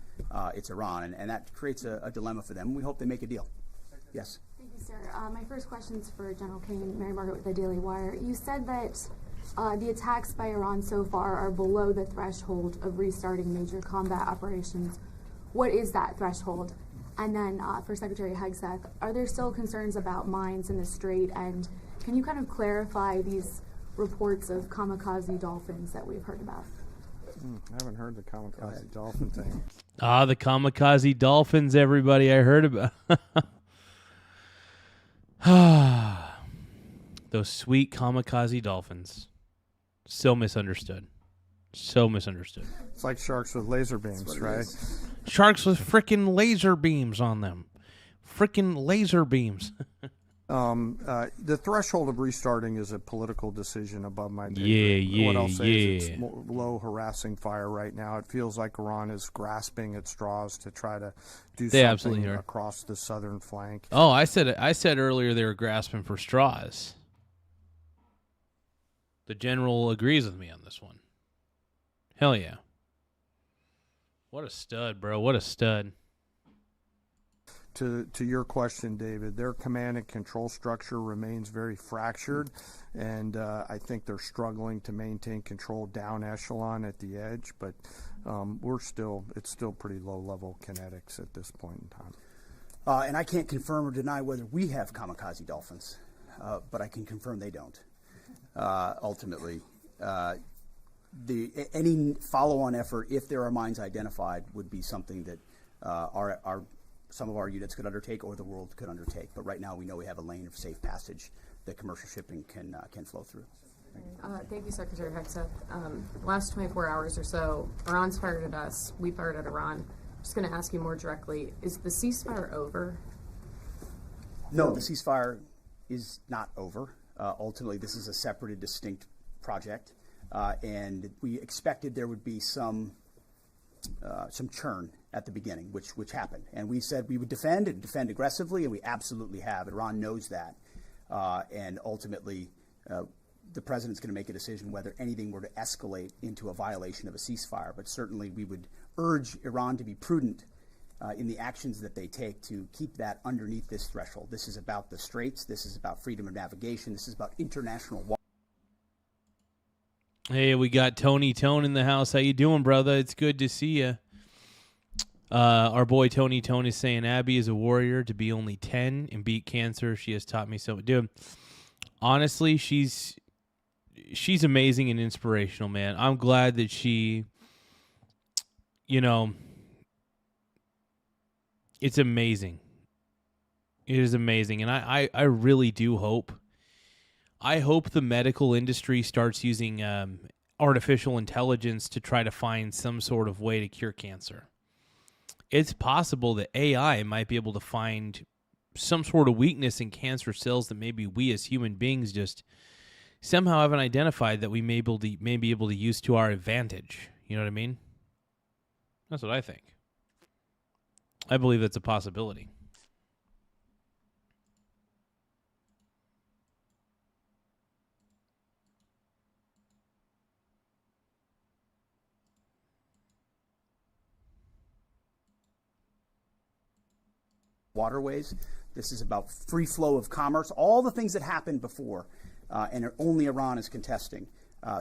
Speaker 10: It's Iran, and that creates a dilemma for them. We hope they make a deal. Yes.
Speaker 12: Thank you, sir. My first question is for General Kane, Mary Margaret with the Daily Wire. You said that the attacks by Iran so far are below the threshold of restarting major combat operations. What is that threshold? And then for Secretary Hegseth, are there still concerns about mines in the Strait? And can you kind of clarify these reports of kamikaze dolphins that we've heard about?
Speaker 11: I haven't heard the kamikaze dolphin thing.
Speaker 1: The kamikaze dolphins, everybody. I heard about. Those sweet kamikaze dolphins. So misunderstood. So misunderstood.
Speaker 11: It's like sharks with laser beams, right?
Speaker 1: Sharks with frickin' laser beams on them. Frickin' laser beams.
Speaker 11: The threshold of restarting is a political decision above my pay
Speaker 1: Yeah,
Speaker 11: grade. What I'll say is
Speaker 1: yeah.
Speaker 11: it's low harassing fire right now. It feels like Iran is grasping at straws to try to do
Speaker 1: They absolutely
Speaker 11: something
Speaker 1: are.
Speaker 11: across the southern flank.
Speaker 1: Oh, I said earlier they were grasping for straws. The general agrees with me on this one. Hell yeah. What a stud, bro. What a stud.
Speaker 11: To your question, David, their command and control structure remains very fractured, and I think they're struggling to maintain control down echelon at the edge, but it's still pretty low-level kinetics at this point in time.
Speaker 10: And I can't confirm or deny whether we have kamikaze dolphins, but I can confirm they don't. Ultimately, any follow-on effort, if there are mines identified, would be something that some of our units could undertake or the world could undertake. But right now we know we have a lane of safe passage that commercial shipping can flow through.
Speaker 20: Thank you, Secretary Hegseth. Last 24 hours or so, Iran's fired at us, we fired at Iran. Just going to ask you more directly, is the ceasefire over?
Speaker 10: No, the ceasefire is not over. Ultimately, this is a separate and distinct project, and we expected there would be some churn at the beginning, which happened. And we said we would defend aggressively, and we absolutely have. Iran knows that. And ultimately, the president's going to make a decision whether anything were to escalate into a violation of a ceasefire. But certainly we would urge Iran to be prudent in the actions that they take to keep that underneath this threshold. This is about the straits. This is about freedom of navigation. This is about international law.
Speaker 1: Hey, we got Tony Tone in the house. How you doing, brother? It's good to see you. Our boy Tony Tone is saying Abby is a warrior to be only 10 and beat cancer. She has taught me so. Dude, honestly, she's amazing and inspirational, man. I'm glad that she, it's amazing. It is amazing. And I really do hope. I hope the medical industry starts using artificial intelligence to try to find some sort of way to cure cancer. It's possible that AI might be able to find some sort of weakness in cancer cells that maybe we as human beings just somehow haven't identified that we may be able to use to our advantage. You know what I mean? That's what I think. I believe that's a possibility.
Speaker 10: Waterways. This is about free flow of commerce, all the things that happened before, and only Iran is contesting.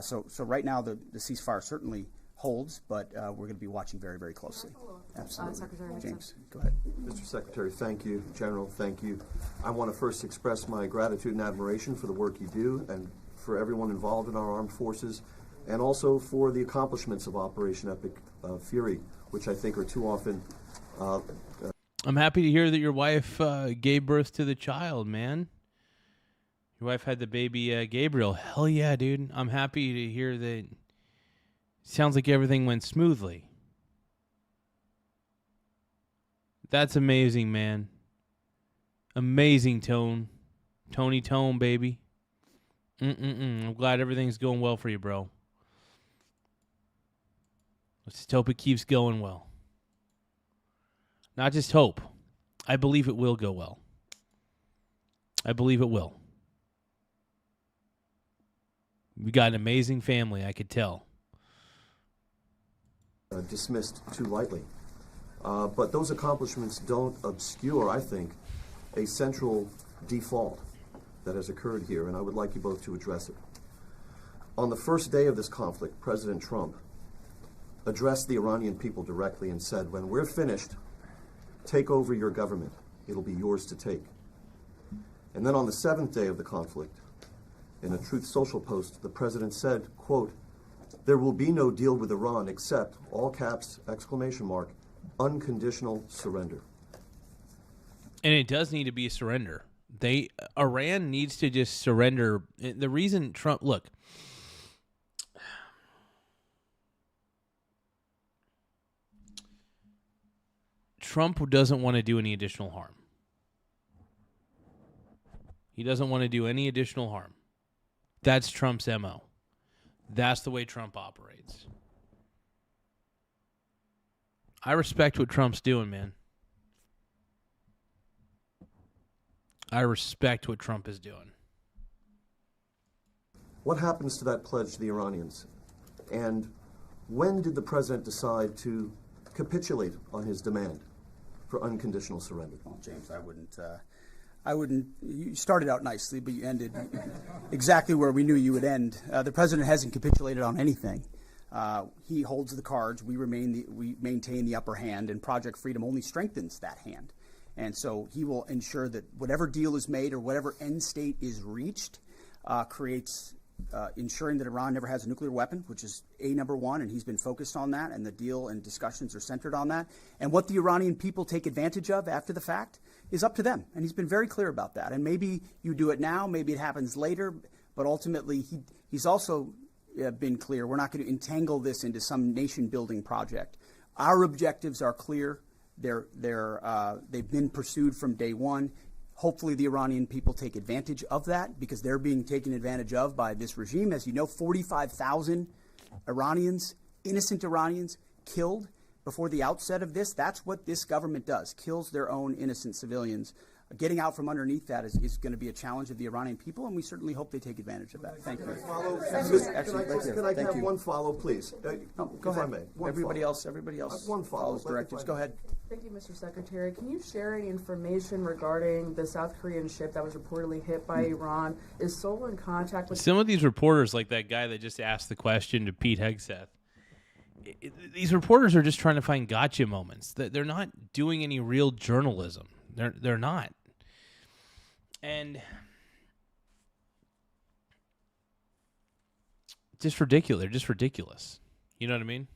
Speaker 10: So right now the ceasefire certainly holds, but we're going to be watching very, very closely. Absolutely.
Speaker 20: Secretary
Speaker 10: James, go ahead.
Speaker 5: Mr. Secretary, thank you. General, thank you. I want to first express my gratitude and admiration for the work you do and for everyone involved in our armed forces, and also for the accomplishments of Operation Epic Fury, which I think are too often
Speaker 1: I'm happy to hear that your wife gave birth to the child, man. Your wife had the baby Gabriel. Hell yeah, dude. I'm happy to hear that. Sounds like everything went smoothly. That's amazing, man. Amazing Tone. Tony Tone, baby. I'm glad everything's going well for you, bro. Let's just hope it keeps going well. Not just hope. I believe it will go well. I believe it will. We got an amazing family, I could tell.
Speaker 5: dismissed too lightly. But those accomplishments don't obscure, I think, a central default that has occurred here, and I would like you both to address it. On the first day of this conflict, President Trump addressed the Iranian people directly and said, when we're finished, take over your government. It'll be yours to take. And then on the seventh day of the conflict, in a Truth Social post, the president said, quote, there will be no deal with Iran except, all caps, exclamation mark, unconditional surrender.
Speaker 1: And it does need to be a surrender. Iran needs to just surrender. The reason Trump, look, Trump doesn't want to do any additional harm. He doesn't want to do any additional harm. That's Trump's MO. That's the way Trump operates. I respect what Trump's doing, man. I respect what Trump is doing.
Speaker 5: What happens to that pledge to the Iranians? And when did the president decide to capitulate on his demand for unconditional surrender?
Speaker 10: Well, James, I wouldn't. You started out nicely, but you ended exactly where we knew you would end. The president hasn't capitulated on anything. He holds the cards. We maintain the upper hand, and Project Freedom only strengthens that hand. And so he will ensure that whatever deal is made or whatever end state is reached creates ensuring that Iran never has a nuclear weapon, which is number one, and he's been focused on that, and the deal and discussions are centered on that. And what the Iranian people take advantage of after the fact is up to them, and he's been very clear about that. And maybe you do it now, maybe it happens later, but ultimately he's also been clear, we're not going to entangle this into some nation-building project. Our objectives are clear. They've been pursued from day one. Hopefully the Iranian people take advantage of that because they're being taken advantage of by this regime. As you know, 45,000 Iranians, innocent Iranians, killed before the outset of this. That's what this government does, kills their own innocent civilians. Getting out from underneath that is going to be a challenge of the Iranian people, and we certainly hope they take advantage of that. Thank you.
Speaker 5: Can I have one follow, please?
Speaker 10: Go ahead. Everybody else
Speaker 5: one
Speaker 10: follows directives. Go ahead.
Speaker 7: Thank you, Mr. Secretary. Can you share any information regarding the South Korean ship that was reportedly hit by Iran? Is Seoul in contact with...
Speaker 1: Some of these reporters, like that guy that just asked the question to Pete Hegseth, these reporters are just trying to find gotcha moments. They're not doing any real journalism. They're not. And just ridiculous. They're just ridiculous. You know what I mean?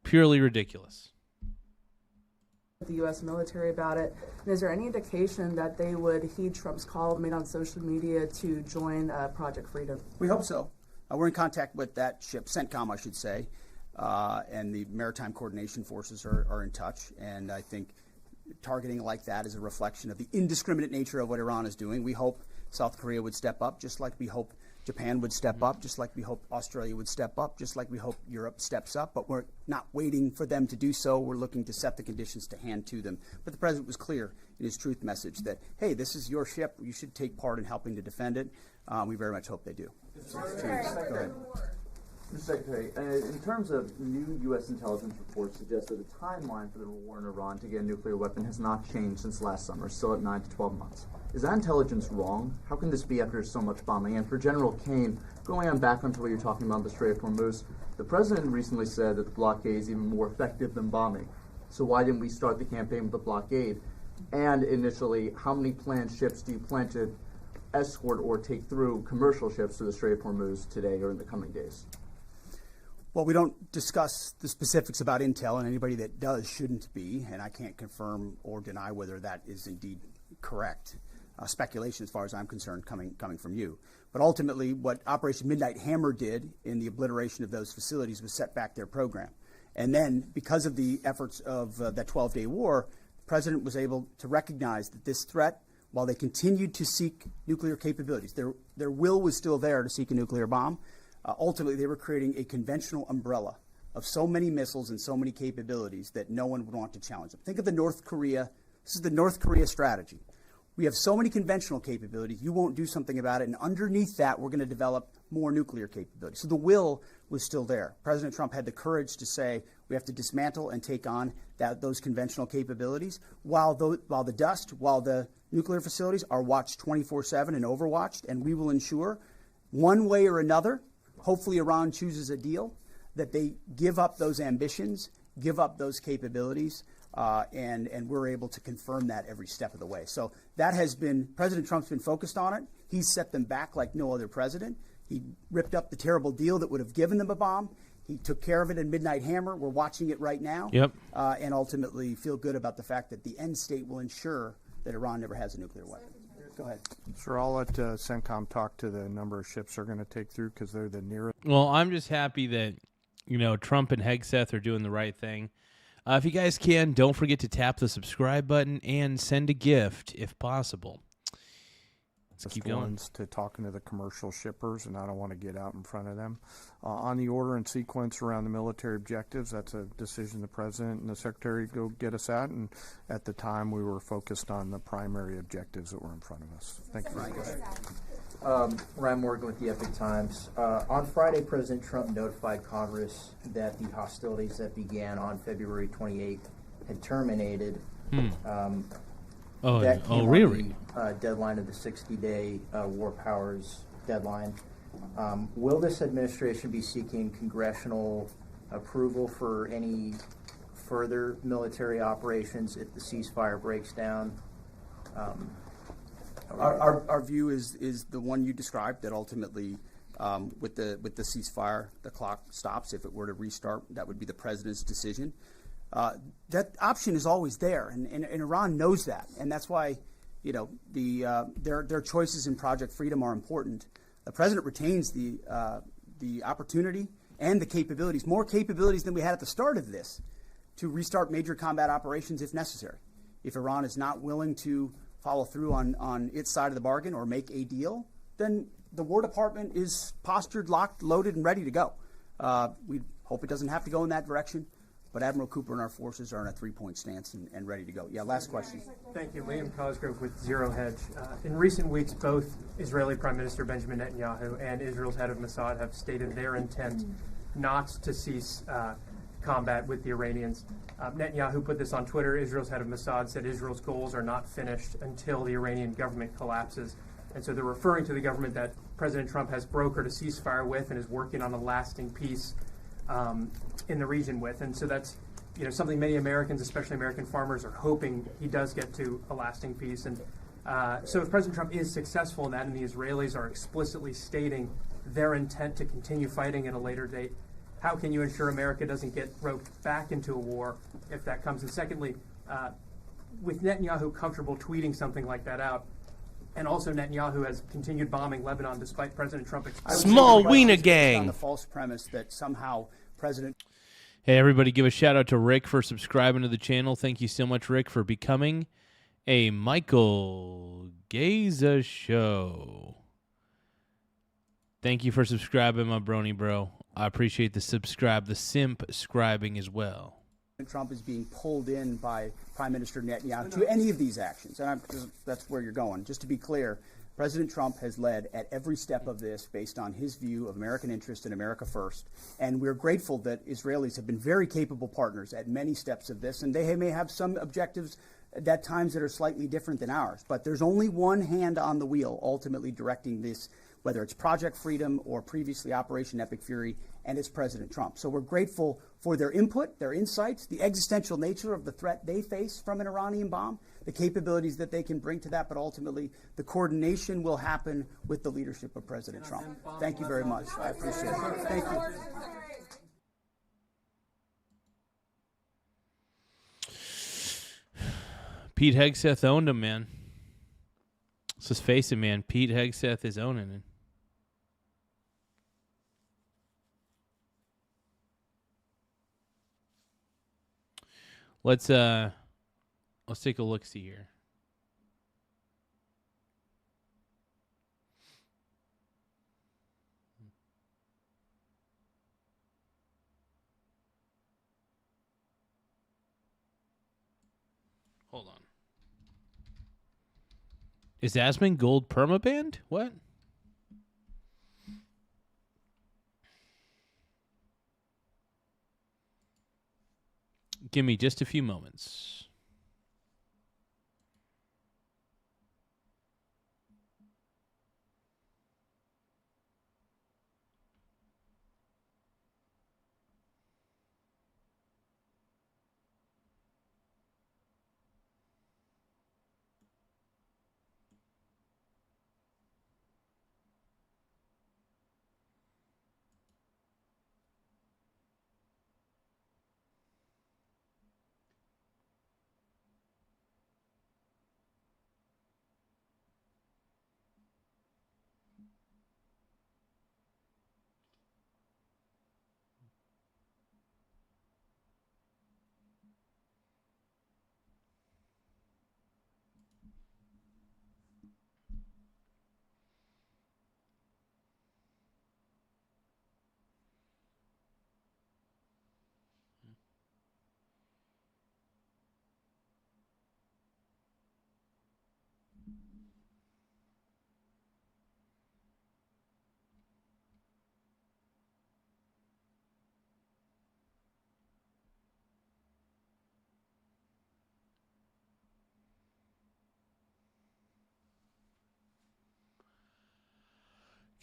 Speaker 1: Purely ridiculous.
Speaker 7: The U.S. military about it. And is there any indication that they would heed Trump's call made on social media to join Project Freedom?
Speaker 10: We hope so. We're in contact with that ship, CENTCOM, I should say, and the Maritime Coordination Forces are in touch. And I think targeting like that is a reflection of the indiscriminate nature of what Iran is doing. We hope South Korea would step up, just like we hope Japan would step up, just like we hope Australia would step up, just like we hope Europe steps up. But we're not waiting for them to do so. We're looking to set the conditions to hand to them. But the president was clear in his truth message that, hey, this is your ship. You should take part in helping to defend it. We very much hope they do. Go ahead.
Speaker 22: Mr. Secretary, in terms of new U.S. intelligence reports suggest that the timeline for the war in Iran to get a nuclear weapon has not changed since last summer, still at 9 to 12 months. Is that intelligence wrong? How can this be after so much bombing? And for General Kane, going on back onto what you're talking about, the Strait of Hormuz, the president recently said that the blockade is even more effective than bombing. So why didn't we start the campaign with the blockade? And initially, how many planned ships do you plan to escort or take through commercial ships to the Strait of Hormuz today or in the coming days?
Speaker 10: Well, we don't discuss the specifics about intel, and anybody that does shouldn't be, and I can't confirm or deny whether that is indeed correct. Speculation, as far as I'm concerned, coming from you. But ultimately, what Operation Midnight Hammer did in the obliteration of those facilities was set back their program. And then, because of the efforts of that 12-day war, the president was able to recognize that this threat, while they continued to seek nuclear capabilities, their will was still there to seek a nuclear bomb. Ultimately, they were creating a conventional umbrella of so many missiles and so many capabilities that no one would want to challenge them. Think of the North Korea. This is the North Korea strategy. We have so many conventional capabilities, you won't do something about it, and underneath that, we're going to develop more nuclear capabilities. So the will was still there. President Trump had the courage to say we have to dismantle and take on those conventional capabilities while the nuclear facilities are watched 24/7 and overwatched, and we will ensure one way or another, hopefully Iran chooses a deal, that they give up those ambitions, give up those capabilities, and we're able to confirm that every step of the way. So that has been, President Trump's been focused on it. He's set them back like no other president. He ripped up the terrible deal that would have given them a bomb. He took care of it in Midnight Hammer. We're watching it right now.
Speaker 1: Yep.
Speaker 10: And ultimately feel good about the fact that the end state will ensure that Iran never has a nuclear weapon. Go ahead.
Speaker 11: Sir, I'll let CENTCOM talk to the number of ships they're going to take through because they're the nearest.
Speaker 1: Well, I'm just happy that, Trump and Hegseth are doing the right thing. If you guys can, don't forget to tap the subscribe button and send a gift if possible. Let's keep going.
Speaker 11: ones to talking to the commercial shippers, and I don't want to get out in front of them. On the order and sequence around the military objectives, that's a decision the President and the Secretary go get us at, and at the time we were focused on the primary objectives that were in front of us. Thank you.
Speaker 2: Ryan Morgan with the Epic Times. On Friday, President Trump notified Congress that the hostilities that began on February 28th had terminated. That came
Speaker 1: really?
Speaker 2: on the deadline of the 60-day war powers deadline. Will this administration be seeking congressional approval for any further military operations if the ceasefire breaks down?
Speaker 10: Our view is the one you described, that ultimately, with the ceasefire, the clock stops. If it were to restart, that would be the president's decision. That option is always there, and Iran knows that, and that's why, their choices in Project Freedom are important. The president retains the opportunity and the capabilities, more capabilities than we had at the start of this, to restart major combat operations if necessary. If Iran is not willing to follow through on its side of the bargain or make a deal, then the War Department is postured, locked, loaded, and ready to go. We hope it doesn't have to go in that direction. But Admiral Cooper and our forces are in a three-point stance and ready to go. Yeah, last question.
Speaker 6: Thank you. Liam Cosgrove with Zero Hedge. In recent weeks, both Israeli Prime Minister Benjamin Netanyahu and Israel's head of Mossad have stated their intent not to cease combat with the Iranians. Netanyahu put this on Twitter. Israel's head of Mossad said Israel's goals are not finished until the Iranian government collapses. And so they're referring to the government that President Trump has brokered a ceasefire with and is working on a lasting peace in the region with. And so that's something many Americans, especially American farmers, are hoping he does get to a lasting peace. And so if President Trump is successful in that, and the Israelis are explicitly stating their intent to continue fighting at a later date, how can you ensure America doesn't get roped back into a war if that comes? And secondly, with Netanyahu comfortable tweeting something like that out, and also Netanyahu has continued bombing Lebanon despite President Trump.
Speaker 1: Small Wiener Gang.
Speaker 10: On the false premise that somehow President.
Speaker 1: Hey, everybody, give a shout out to Rick for subscribing to the channel. Thank you so much, Rick, for becoming a Michael Garza show. Thank you for subscribing, my brony bro. I appreciate the simp-scribing as well.
Speaker 10: Trump is being pulled in by Prime Minister Netanyahu to any of these actions. And that's where you're going. Just to be clear, President Trump has led at every step of this based on his view of American interest and America first. And we're grateful that Israelis have been very capable partners at many steps of this. And they may have some objectives at times that are slightly different than ours. But there's only one hand on the wheel ultimately directing this, whether it's Project Freedom or previously Operation Epic Fury, and it's President Trump. So we're grateful for their input, their insights, the existential nature of the threat they face from an Iranian bomb, the capabilities that they can bring to that, but ultimately the coordination will happen with the leadership of President Trump. Thank you very much. I appreciate it. Thank you.
Speaker 1: Pete Hegseth owned him, man. Let's just face it, man. Pete Hegseth is owning it. Let's take a look-see here. Hold on. Is Asmongold Gold permabanned? What? Give me just a few moments.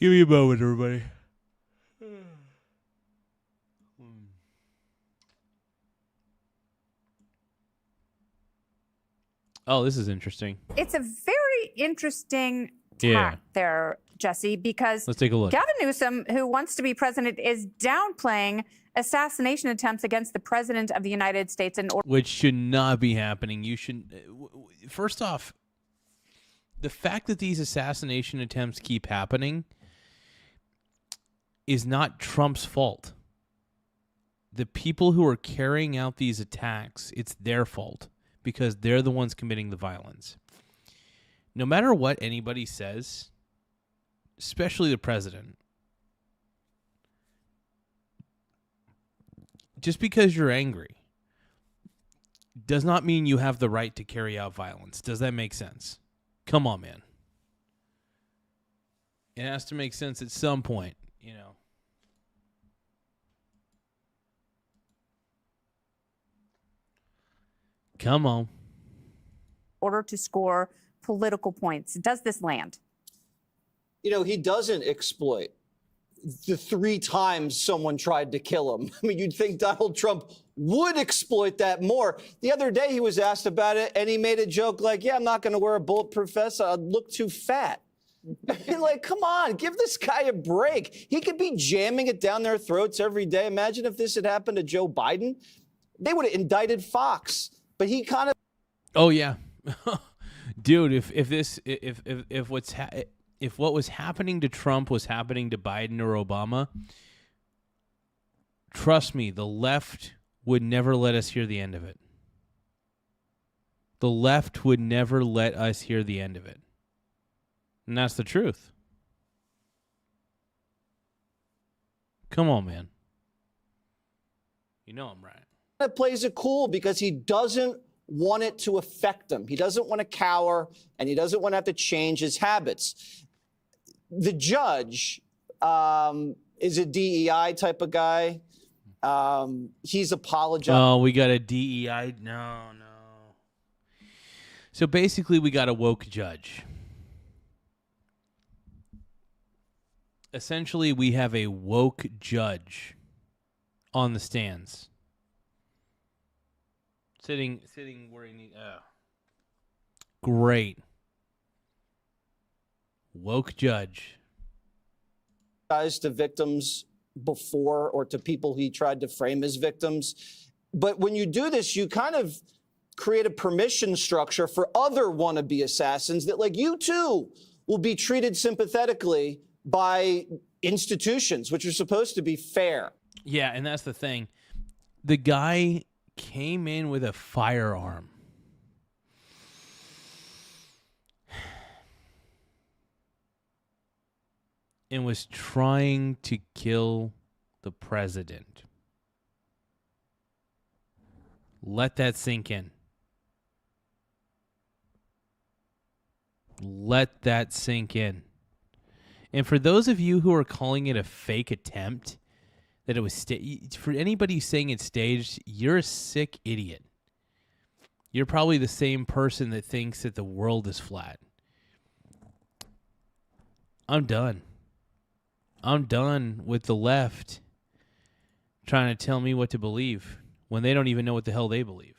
Speaker 1: Give me a moment, everybody. Oh, this is interesting.
Speaker 13: It's a very interesting tack there, Jesse, because
Speaker 1: Let's take a look.
Speaker 13: Gavin Newsom, who wants to be president, is downplaying assassination attempts against the president of the United States in order.
Speaker 1: Which should not be happening. You should. First off, the fact that these assassination attempts keep happening is not Trump's fault. The people who are carrying out these attacks, it's their fault because they're the ones committing the violence. No matter what anybody says, especially the president, just because you're angry does not mean you have the right to carry out violence. Does that make sense? Come on, man. It has to make sense at some point, you know. Come on.
Speaker 13: In order to score political points. Does this land?
Speaker 9: You know, he doesn't exploit the 3 times someone tried to kill him. I mean, you'd think Donald Trump would exploit that more. The other day he was asked about it, and he made a joke like, yeah, I'm not going to wear a bulletproof vest. I'd look too fat. Like, come on, give this guy a break. He could be jamming it down their throats every day. Imagine if this had happened to Joe Biden. They would have indicted Fox. But he kind of...
Speaker 1: Oh, yeah. Dude, if what was happening to Trump was happening to Biden or Obama, trust me, the left would never let us hear the end of it. The left would never let us hear the end of it. And that's the truth. Come on, man. You know I'm right.
Speaker 9: It plays it cool because he doesn't want it to affect him. He doesn't want to cower, and he doesn't want to have to change his habits. The judge is a DEI type of guy. He's apologized.
Speaker 1: Oh, we got a DEI? No. So basically, we got a woke judge. Essentially, we have a woke judge on the stands. Sitting where he needs. Great. Woke judge.
Speaker 9: To victims before, or to people he tried to frame as victims. But when you do this, you kind of create a permission structure for other wannabe assassins that, like, you too will be treated sympathetically by institutions, which are supposed to be fair.
Speaker 1: Yeah, and that's the thing. The guy came in with a firearm. And was trying to kill the president. Let that sink in. Let that sink in. And for those of you who are calling it a fake attempt, that it was for anybody saying it's staged, you're a sick idiot. You're probably the same person that thinks that the world is flat. I'm done. I'm done with the left trying to tell me what to believe when they don't even know what the hell they believe.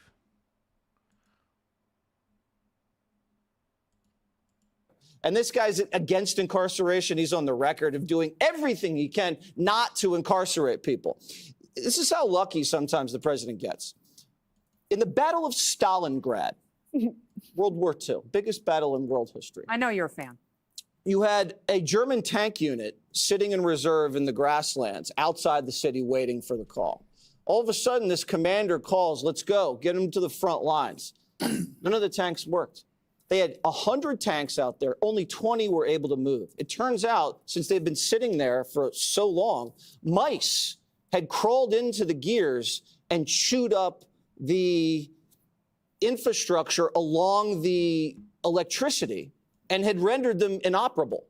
Speaker 9: And this guy's against incarceration. He's on the record of doing everything he can not to incarcerate people. This is how lucky sometimes the president gets. In the Battle of Stalingrad, World War II, biggest battle in world history.
Speaker 13: I know you're a fan.
Speaker 9: You had a German tank unit sitting in reserve in the grasslands outside the city waiting for the call. All of a sudden, this commander calls, let's go, get them to the front lines. None of the tanks worked. They had 100 tanks out there. Only 20 were able to move. It turns out, since they've been sitting there for so long, mice had crawled into the gears and chewed up the infrastructure along the electricity and had rendered them inoperable.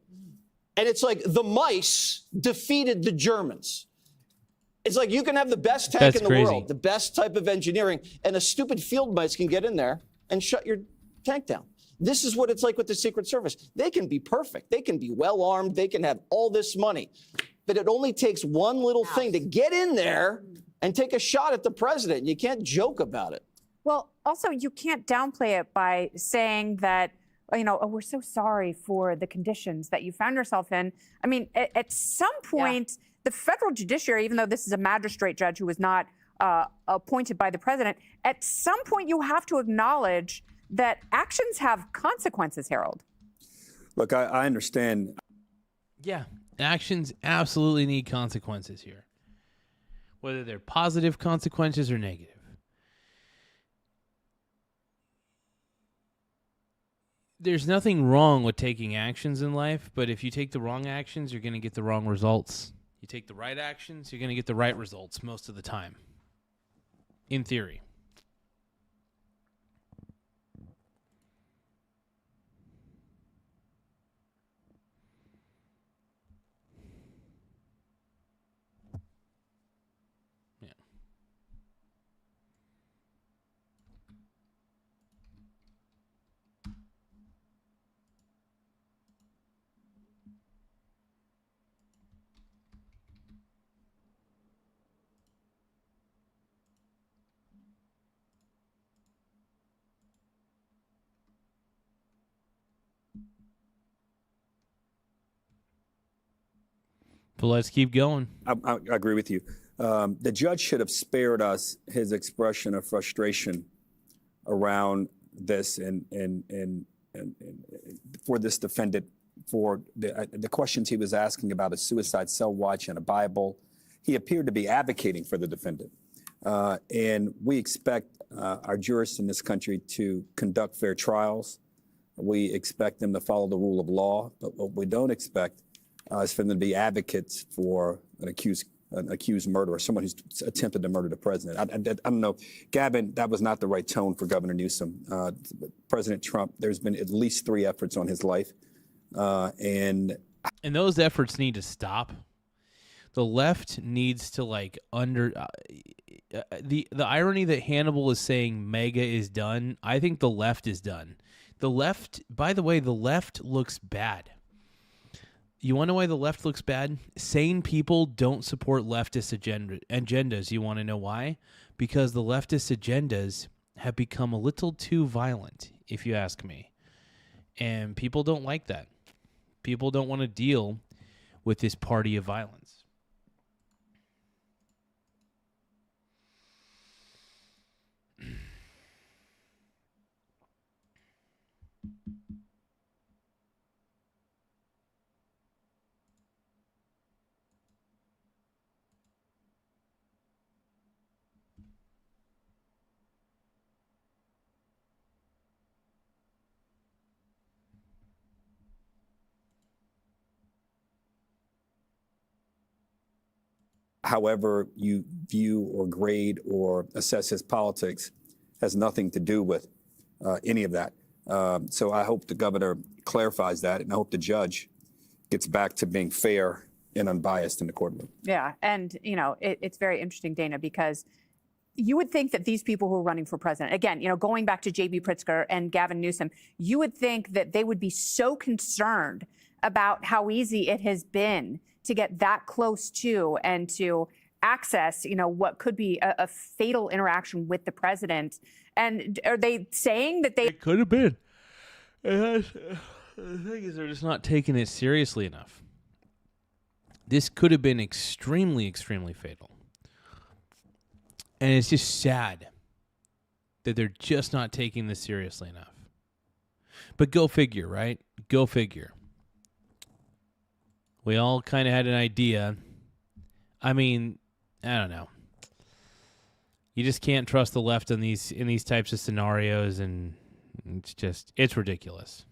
Speaker 9: And it's like the mice defeated the Germans. It's like you can have the best tank in the world, the best type of engineering, and a stupid field mice can get in there and shut your tank down.
Speaker 14: This is what it's like with the Secret Service. They can be perfect. They can be well armed. They can have all this money. But it only takes one little thing to get in there and take a shot at the president. You can't joke about it.
Speaker 13: Well, also, you can't downplay it by saying that, oh, we're so sorry for the conditions that you found yourself in. I mean, at some point, the federal judiciary, even though this is a magistrate judge who was not appointed by the president, at some point you have to acknowledge that actions have consequences, Harold.
Speaker 8: Look, I understand.
Speaker 1: Yeah, actions absolutely need consequences here, whether they're positive consequences or negative. There's nothing wrong with taking actions in life, but if you take the wrong actions, you're going to get the wrong results. You take the right actions, you're going to get the right results most of the time. In theory. But let's keep going.
Speaker 8: I agree with you. The judge should have spared us his expression of frustration around this and for this defendant, for the questions he was asking about a suicide cell watch and a Bible. He appeared to be advocating for the defendant. And we expect our jurists in this country to conduct fair trials. We expect them to follow the rule of law. But what we don't expect is for them to be advocates for an accused murderer, someone who's attempted to murder the president. I don't know. Gavin, that was not the right tone for Governor Newsom. President Trump, there's been at least 3 efforts on his life. And
Speaker 1: those efforts need to stop. The left needs to the irony that Hannibal is saying MAGA is done. I think the left is done. The left, by the way, the left looks bad. You want to know why the left looks bad? Sane people don't support leftist agendas. You want to know why? Because the leftist agendas have become a little too violent, if you ask me. And people don't like that. People don't want to deal with this party of violence.
Speaker 8: however you view or grade or assess his politics has nothing to do with any of that. So I hope the governor clarifies that, and I hope the judge gets back to being fair and unbiased in the courtroom.
Speaker 13: Yeah, and it's very interesting, Dana, because you would think that these people who are running for president, again, going back to J.B. Pritzker and Gavin Newsom, you would think that they would be so concerned about how easy it has been to get that close to and to access, what could be a fatal interaction with the president. And are they saying that they...
Speaker 1: It could have been. The thing is, they're just not taking it seriously enough. This could have been extremely, extremely fatal. And it's just sad that they're just not taking this seriously enough. But go figure, right? Go figure. We all kind of had an idea. I mean, I don't know. You just can't trust the left in these types of scenarios, and it's ridiculous.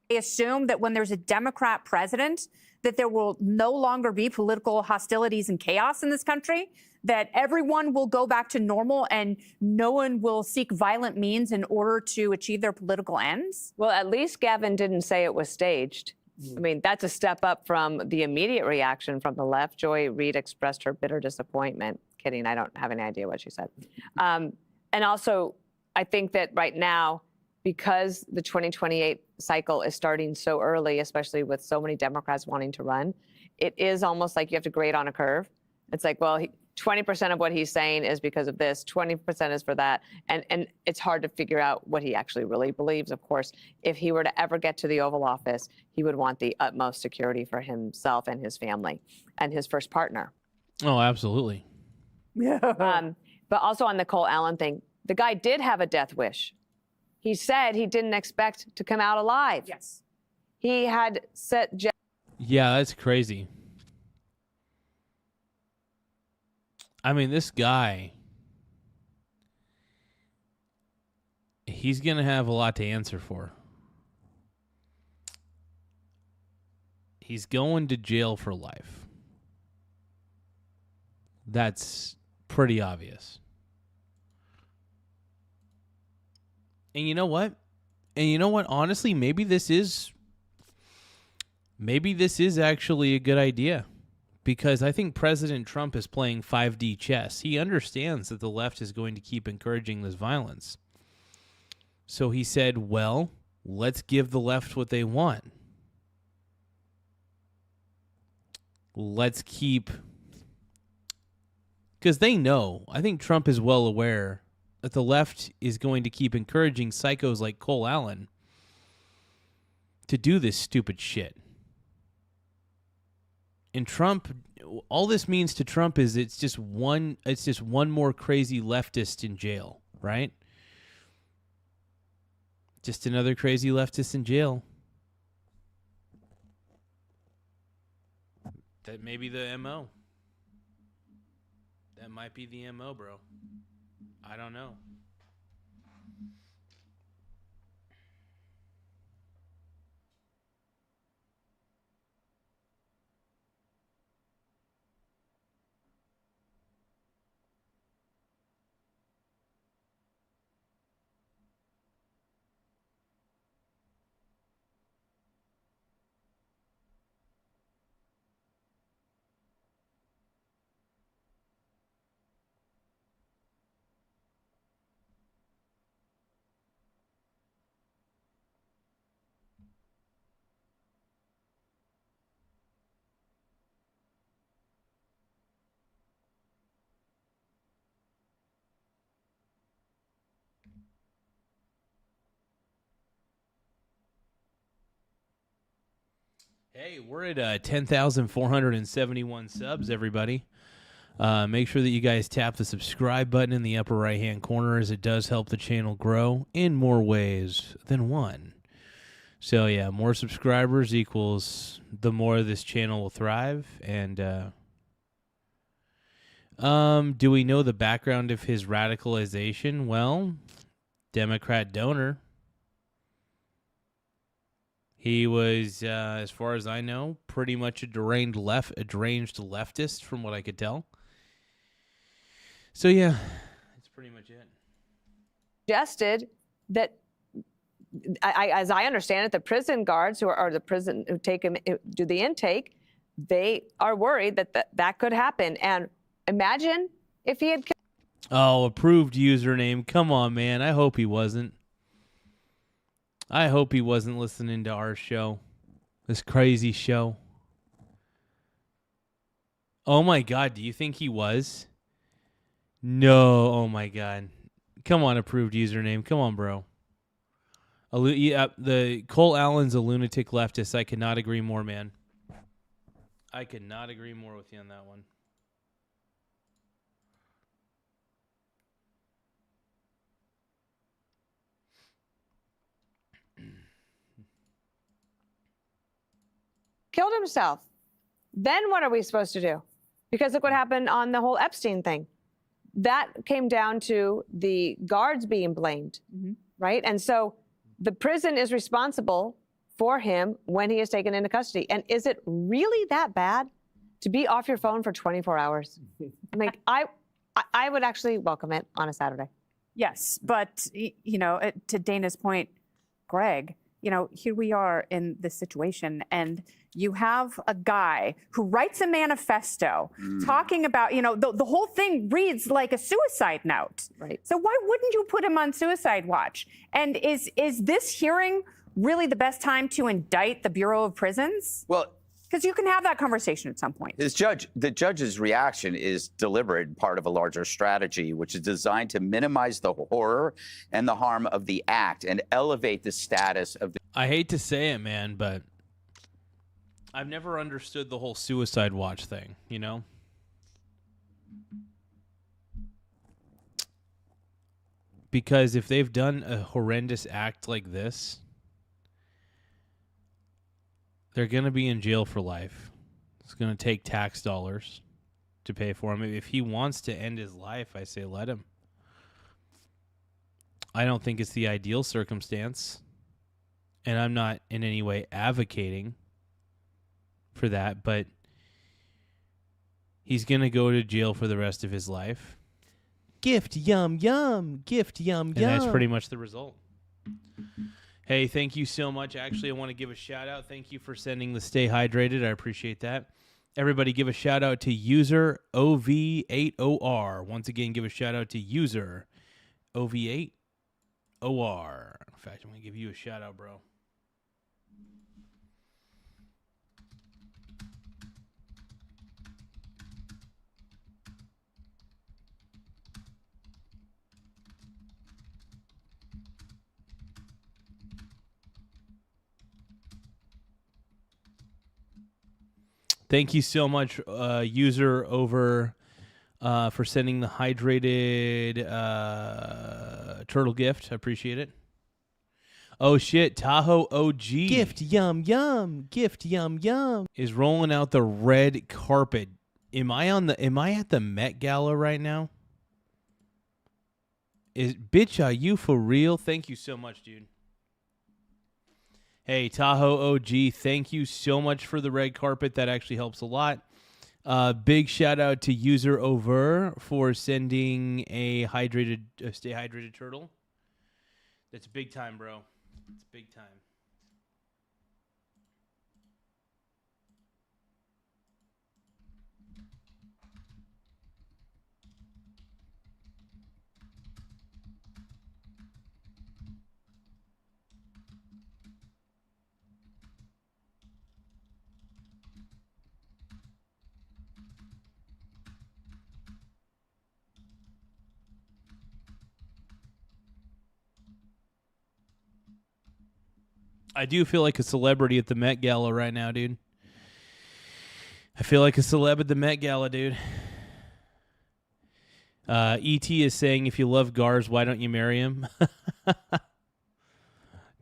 Speaker 13: They assume that when there's a Democrat president, that there will no longer be political hostilities and chaos in this country, that everyone will go back to normal and no one will seek violent means in order to achieve their political ends?
Speaker 3: Well, at least Gavin didn't say it was staged. I mean, that's a step up from the immediate reaction from the left. Joy Reid expressed her bitter disappointment. Kidding, I don't have any idea what she said. And also, I think that right now, because the 2028 cycle is starting so early, especially with so many Democrats wanting to run, it is almost like you have to grade on a curve. It's like, well, 20% of what he's saying is because of this, 20% is for that. And it's hard to figure out what he actually really believes. Of course, if he were to ever get to the Oval Office, he would want the utmost security for himself and his family and his first partner.
Speaker 1: Oh, absolutely.
Speaker 3: Yeah. But also on the Cole Allen thing, the guy did have a death wish. He said he didn't expect to come out alive.
Speaker 13: Yes.
Speaker 3: He had set.
Speaker 1: Yeah, that's crazy. I mean, this guy, he's going to have a lot to answer for. He's going to jail for life. That's pretty obvious. And you know what? Honestly, maybe this is actually a good idea. Because I think President Trump is playing 5D chess. He understands that the left is going to keep encouraging this violence. So he said, well, let's give the left what they want. Let's keep... Because they know, I think Trump is well aware that the left is going to keep encouraging psychos like Cole Allen to do this stupid shit. And Trump, all this means to Trump is it's just one more crazy leftist in jail, right? Just another crazy leftist in jail. That may be the MO. That might be the MO, bro. I don't know. Hey, we're at 10,471 subs, everybody. Make sure that you guys tap the subscribe button in the upper right-hand corner, as it does help the channel grow in more ways than one. So, yeah, more subscribers equals the more this channel will thrive. And do we know the background of his radicalization? Well, Democrat donor. He was, as far as I know, pretty much a deranged leftist, from what I could tell. So yeah, that's pretty much it.
Speaker 3: Suggested that, as I understand it, the prison guards who take him, do the intake, they are worried that could happen. And imagine if he had.
Speaker 1: Oh, approved username. Come on, man. I hope he wasn't. I hope he wasn't listening to our show. This crazy show. Oh my God, do you think he was? No, oh my God. Come on, approved username. Come on, bro. The Cole Allen's a lunatic leftist. I could not agree more, man. I could not agree more with you on that one.
Speaker 3: Killed himself. Then what are we supposed to do? Because look what happened on the whole Epstein thing. That came down to the guards being blamed, right? And so the prison is responsible for him when he is taken into custody. And is it really that bad to be off your phone for 24 hours? Like, I would actually welcome it on a Saturday.
Speaker 13: Yes, but, you know, to Dana's point, Greg, you know, here we are in this situation, and you have a guy who writes a manifesto talking about, you know, the whole thing reads like a suicide note.
Speaker 3: Right.
Speaker 13: So why wouldn't you put him on suicide watch? And is this hearing really the best time to indict the Bureau of Prisons?
Speaker 4: Well,
Speaker 13: because you can have that conversation at some point.
Speaker 4: The judge's reaction is deliberate, part of a larger strategy, which is designed to minimize the horror and the harm of the act and elevate the status of the.
Speaker 1: I hate to say it, man, but I've never understood the whole suicide watch thing, you know? Because if they've done a horrendous act like this, they're going to be in jail for life. It's going to take tax dollars to pay for him. If he wants to end his life, I say let him. I don't think it's the ideal circumstance, and I'm not in any way advocating for that, but he's going to go to jail for the rest of his life. Gift, yum, yum. Gift, yum, yum. And that's pretty much the result. Hey, thank you so much. Actually, I want to give a shout out. Thank you for sending the Stay Hydrated. I appreciate that. Everybody give a shout out to user OV8OR. Once again, give a shout out to user OV8OR. In fact, I'm going to give you a shout out, bro. Thank you so much, user over for sending the hydrated turtle gift. I appreciate it. Oh shit, Tahoe OG gift yum yum gift yum yum is rolling out the red carpet. Am I at the Met Gala right now? Bitch, are you for real? Thank you so much, dude. Hey, Tahoe OG, thank you so much for the red carpet. That actually helps a lot. Big shout out to user over for sending a stay hydrated turtle. That's big time, bro. It's big time. I do feel like a celebrity at the Met Gala right now, dude. I feel like a celeb at the Met Gala, dude. E.T. is saying, if you love Garza, why don't you marry him?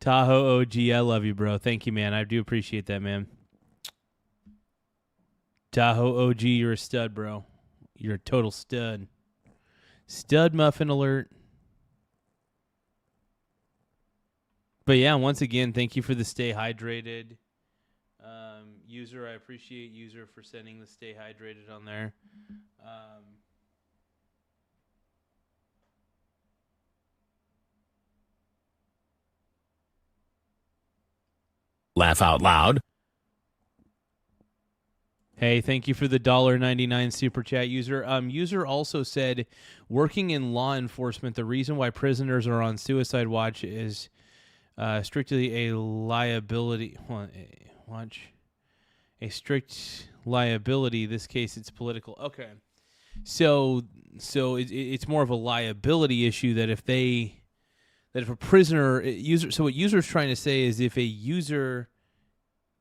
Speaker 1: Tahoe OG, I love you, bro. Thank you, man. I do appreciate that, man. Tahoe OG, you're a stud, bro. You're a total stud. Stud muffin alert. But yeah, once again, thank you for the stay hydrated. User, I appreciate user for sending the stay hydrated on there.
Speaker 17: Laugh out loud.
Speaker 1: Hey, thank you for the $1.99 super chat, user. User also said, working in law enforcement, the reason why prisoners are on suicide watch is strictly a liability. A strict liability. This case, it's political. Okay, so it's more of a liability issue that if a prisoner user. So what user's trying to say is if a user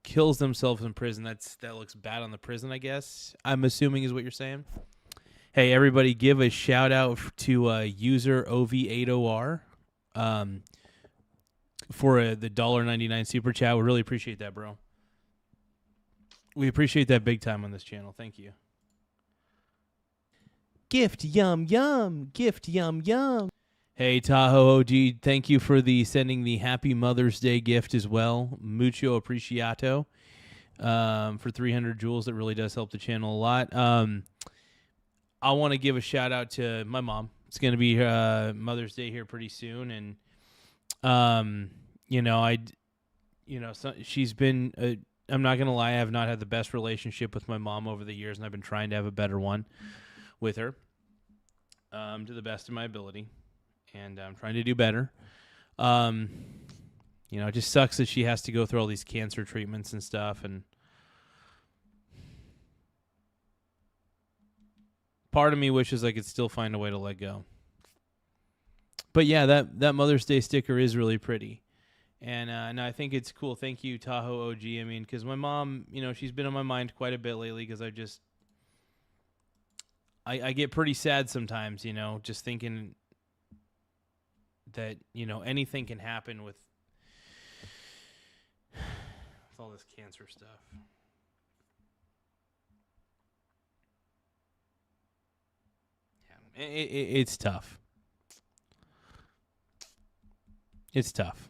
Speaker 1: kills themselves in prison, that looks bad on the prison, I guess. I'm assuming is what you're saying. Hey, everybody, give a shout out to user OV8OR. For the $1.99 super chat. We really appreciate that, bro. We appreciate that big time on this channel. Thank you. Gift, yum, yum. Gift, yum, yum. Hey, Tahoe OG, thank you for sending the Happy Mother's Day gift as well. Mucho apreciato for 300 jewels. That really does help the channel a lot. I want to give a shout out to my mom. It's going to be Mother's Day here pretty soon, and she's been. I'm not going to lie, I have not had the best relationship with my mom over the years, and I've been trying to have a better one with her to the best of my ability. And I'm trying to do better. It just sucks that she has to go through all these cancer treatments and stuff. And part of me wishes I could still find a way to let go. But yeah, that Mother's Day sticker is really pretty. And I think it's cool. Thank you, Tahoe OG. I mean, because my mom, she's been on my mind quite a bit lately because I get pretty sad sometimes, just thinking that anything can happen with all this cancer stuff. Yeah, it's tough. It's tough.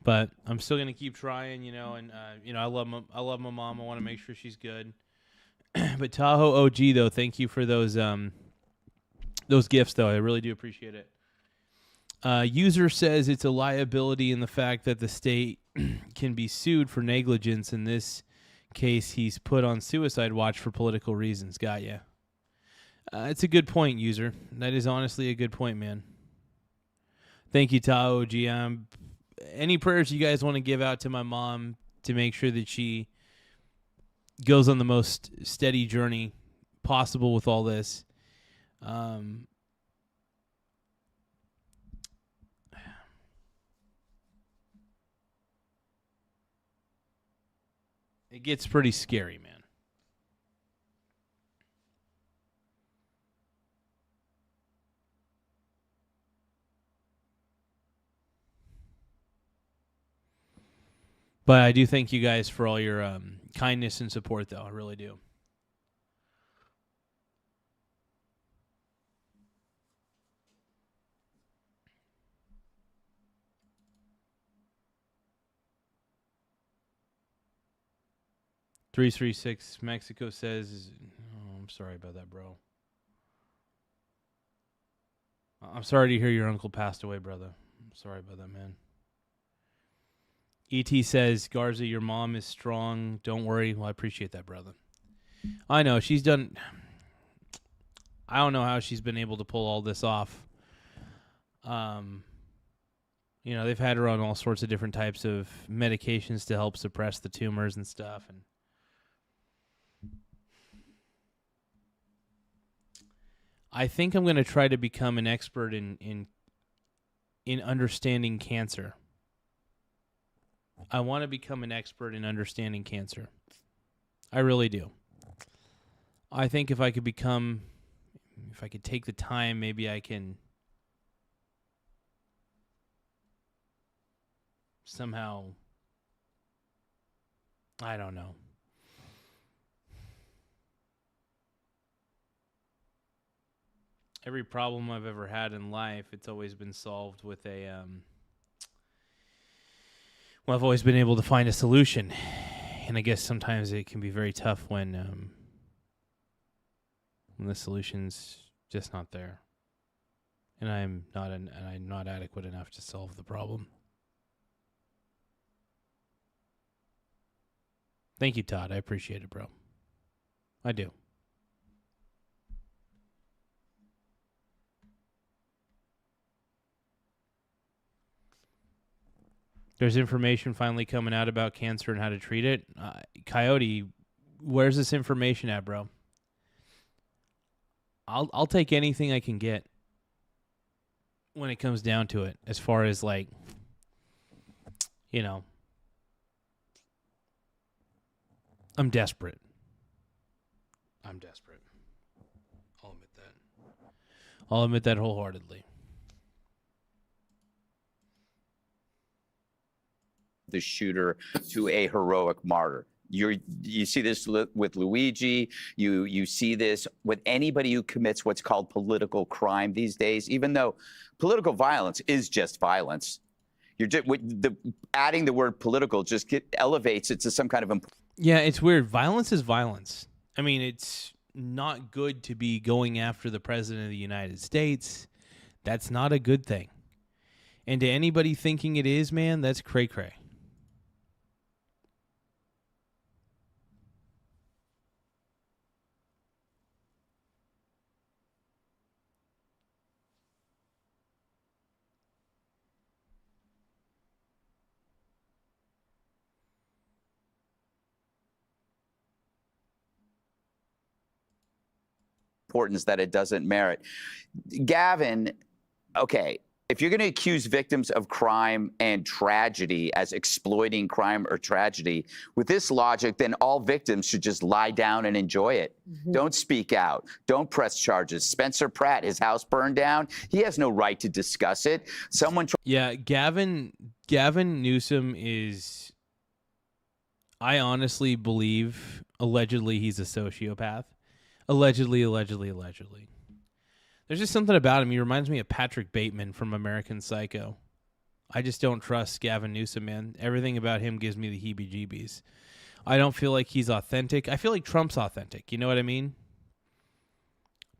Speaker 1: But I'm still gonna keep trying, and I love my mom. I want to make sure she's good. But Tahoe OG though, thank you for those gifts though. I really do appreciate it. User says it's a liability in the fact that the state can be sued for negligence. In this case, he's put on suicide watch for political reasons. Got ya. It's a good point, user. That is honestly a good point, man. Thank you, Tahoe OG. Any prayers you guys want to give out to my mom to make sure that she goes on the most steady journey possible with all this. It gets pretty scary, man. But I do thank you guys for all your kindness and support, though. I really do. $336 Mexico says, oh, I'm sorry about that, bro. I'm sorry to hear your uncle passed away, brother. I'm sorry about that, man. E.T. says, Garza, your mom is strong. Don't worry. Well, I appreciate that, brother. I know. She's done... I don't know how she's been able to pull all this off. They've had her on all sorts of different types of medications to help suppress the tumors and stuff. And I think I'm going to try to become an expert in understanding cancer. I want to become an expert in understanding cancer. I really do. I think if I could take the time, maybe I can somehow, I don't know. Every problem I've ever had in life, it's always been solved with I've always been able to find a solution. And I guess sometimes it can be very tough when the solution's just not there. And I'm not adequate enough to solve the problem. Thank you, Todd. I appreciate it, bro. I do. There's information finally coming out about cancer and how to treat it. Coyote, where's this information at, bro? I'll take anything I can get when it comes down to it, as far as I'm desperate. I'm desperate. I'll admit that. I'll admit that wholeheartedly.
Speaker 4: the shooter to a heroic martyr. You see this with Luigi. You see this with anybody who commits what's called political crime these days, even though political violence is just violence. You're just, adding the word political just elevates it to some kind of...
Speaker 1: Yeah, it's weird. Violence is violence. I mean, it's not good to be going after the president of the United States. That's not a good thing. And to anybody thinking it is, man, that's cray-cray.
Speaker 4: Importance that it doesn't merit. Gavin, okay, if you're going to accuse victims of crime and tragedy as exploiting crime or tragedy, with this logic, then all victims should just lie down and enjoy it. Don't speak out. Don't press charges. Spencer Pratt, his house burned down. He has no right to discuss it.
Speaker 1: Yeah, Gavin Newsom is, I honestly believe, allegedly he's a sociopath. Allegedly. There's just something about him. He reminds me of Patrick Bateman from American Psycho. I just don't trust Gavin Newsom, man. Everything about him gives me the heebie-jeebies. I don't feel like he's authentic. I feel like Trump's authentic. You know what I mean?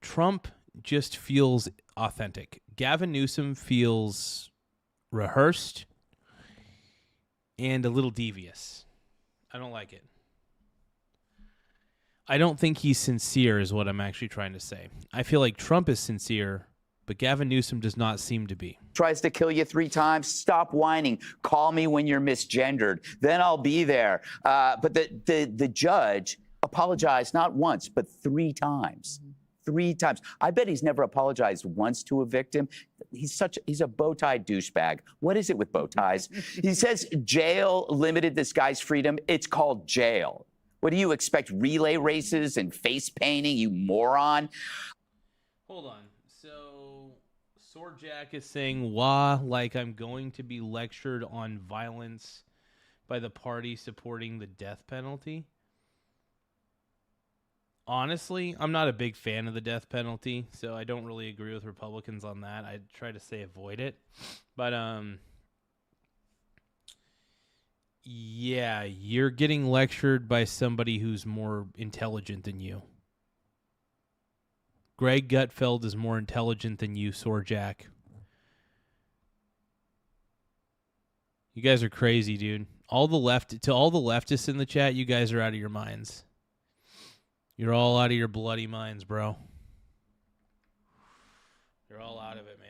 Speaker 1: Trump just feels authentic. Gavin Newsom feels rehearsed and a little devious. I don't like it. I don't think he's sincere is what I'm actually trying to say. I feel like Trump is sincere, but Gavin Newsom does not seem to be.
Speaker 4: Tries to kill you 3 times, stop whining. Call me when you're misgendered. Then I'll be there. But the judge apologized not once, but 3 times. 3 times. I bet he's never apologized once to a victim. He's a bow-tie douchebag. What is it with bow ties? He says jail limited this guy's freedom. It's called jail. What do you expect? Relay races and face painting, you moron?
Speaker 1: Hold on. So, Sorjak is saying, wah, like I'm going to be lectured on violence by the party supporting the death penalty. Honestly, I'm not a big fan of the death penalty, so I don't really agree with Republicans on that. I try to say avoid it. But, yeah, you're getting lectured by somebody who's more intelligent than you. Greg Gutfeld is more intelligent than you, Sorjak. You guys are crazy, dude. To all the leftists in the chat, you guys are out of your minds. You're all out of your bloody minds, bro. You're all out of it, man.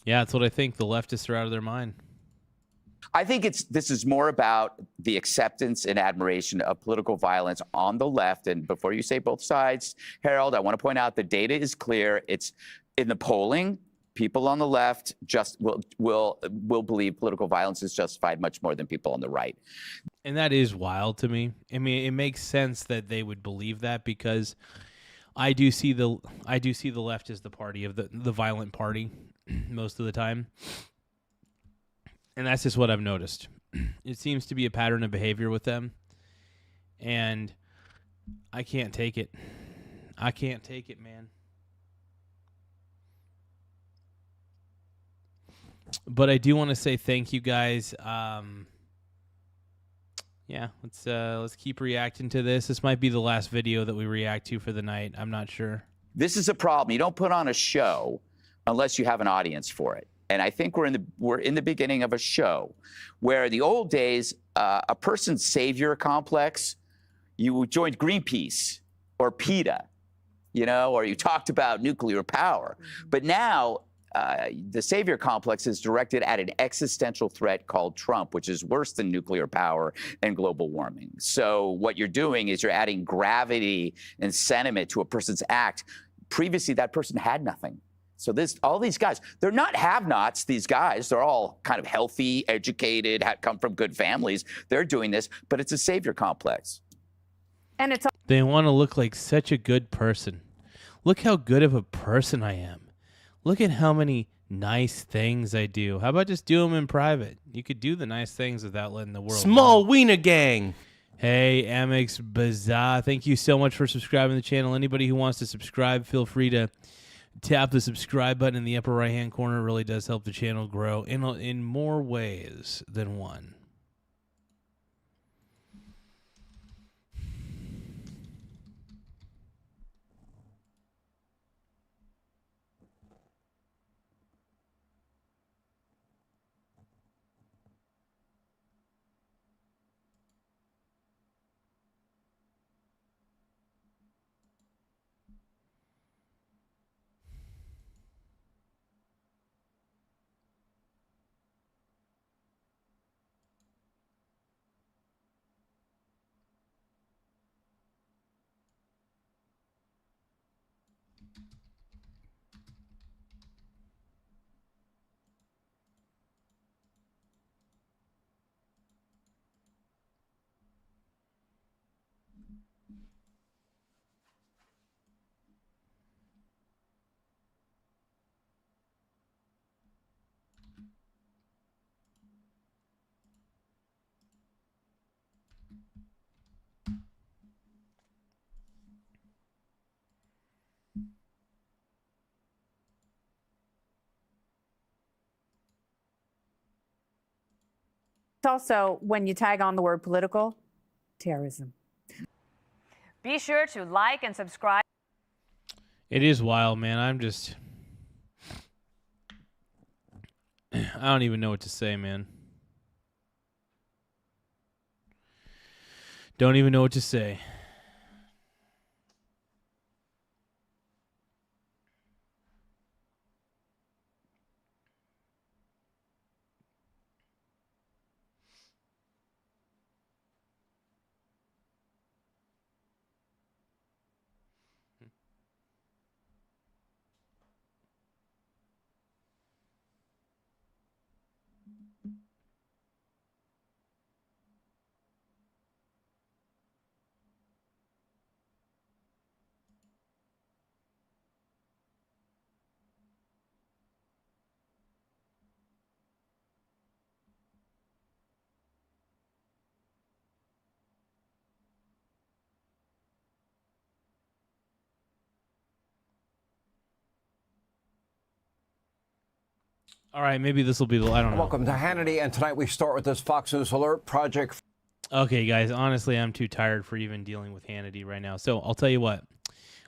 Speaker 1: Yeah, that's what I think. The leftists are out of their mind.
Speaker 4: I think this is more about the acceptance and admiration of political violence on the left. And before you say both sides, Harold, I want to point out the data is clear. It's in the polling. People on the left just will believe political violence is justified much more than people on the right.
Speaker 1: And that is wild to me. I mean, it makes sense that they would believe that because I do see the left as the party of the violent party most of the time. And that's just what I've noticed. It seems to be a pattern of behavior with them. And I can't take it. I can't take it, man. But I do want to say thank you guys. Yeah, let's keep reacting to this. This might be the last video that we react to for the night. I'm not sure.
Speaker 4: This is a problem. You don't put on a show unless you have an audience for it. And I think we're in the beginning of a show where the old days, a person's savior complex, you joined Greenpeace or PETA, or you talked about nuclear power. But now the savior complex is directed at an existential threat called Trump, which is worse than nuclear power and global warming. So what you're doing is you're adding gravity and sentiment to a person's act. Previously, that person had nothing. So all these guys, they're not have-nots, these guys. They're all kind of healthy, educated, come from good families. They're doing this, but it's a savior complex.
Speaker 13: And it's
Speaker 1: They want to look like such a good person. Look how good of a person I am. Look at how many nice things I do. How about just do them in private? You could do the nice things without letting the world
Speaker 15: Small
Speaker 1: know.
Speaker 15: wiener gang.
Speaker 1: Hey, Amex Bazaar. Thank you so much for subscribing to the channel. Anybody who wants to subscribe, feel free to tap the subscribe button in the upper right-hand corner. It really does help the channel grow in more ways than one.
Speaker 13: It's also, when you tag on the word political, terrorism.
Speaker 3: Be sure to like and subscribe.
Speaker 1: It is wild, man. I don't even know what to say, man. Don't even know what to say. All right, maybe this will be the, I don't know.
Speaker 18: Welcome to Hannity, and tonight we start with this Fox News Alert Project.
Speaker 1: Okay, guys, honestly, I'm too tired for even dealing with Hannity right now. So I'll tell you what.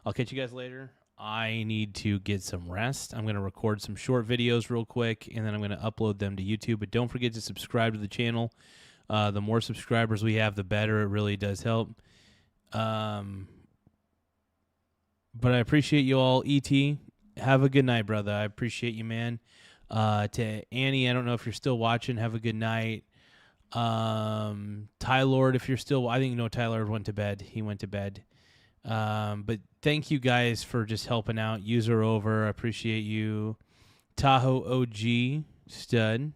Speaker 1: I'll catch you guys later. I need to get some rest. I'm going to record some short videos real quick, and then I'm going to upload them to YouTube. But don't forget to subscribe to the channel. The more subscribers we have, the better. It really does help. But I appreciate you all. E.T., have a good night, brother. I appreciate you, man. To Annie, I don't know if you're still watching. Have a good night. Ty Lord, if you're still, I think Ty Lord went to bed. He went to bed. But thank you guys for just helping out. User over, I appreciate you. Tahoe OG stud.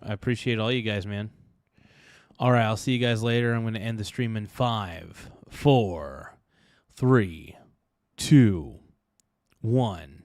Speaker 1: I appreciate all you guys, man. All right, I'll see you guys later. I'm going to end the stream in 5, 4, 3, 2, 1.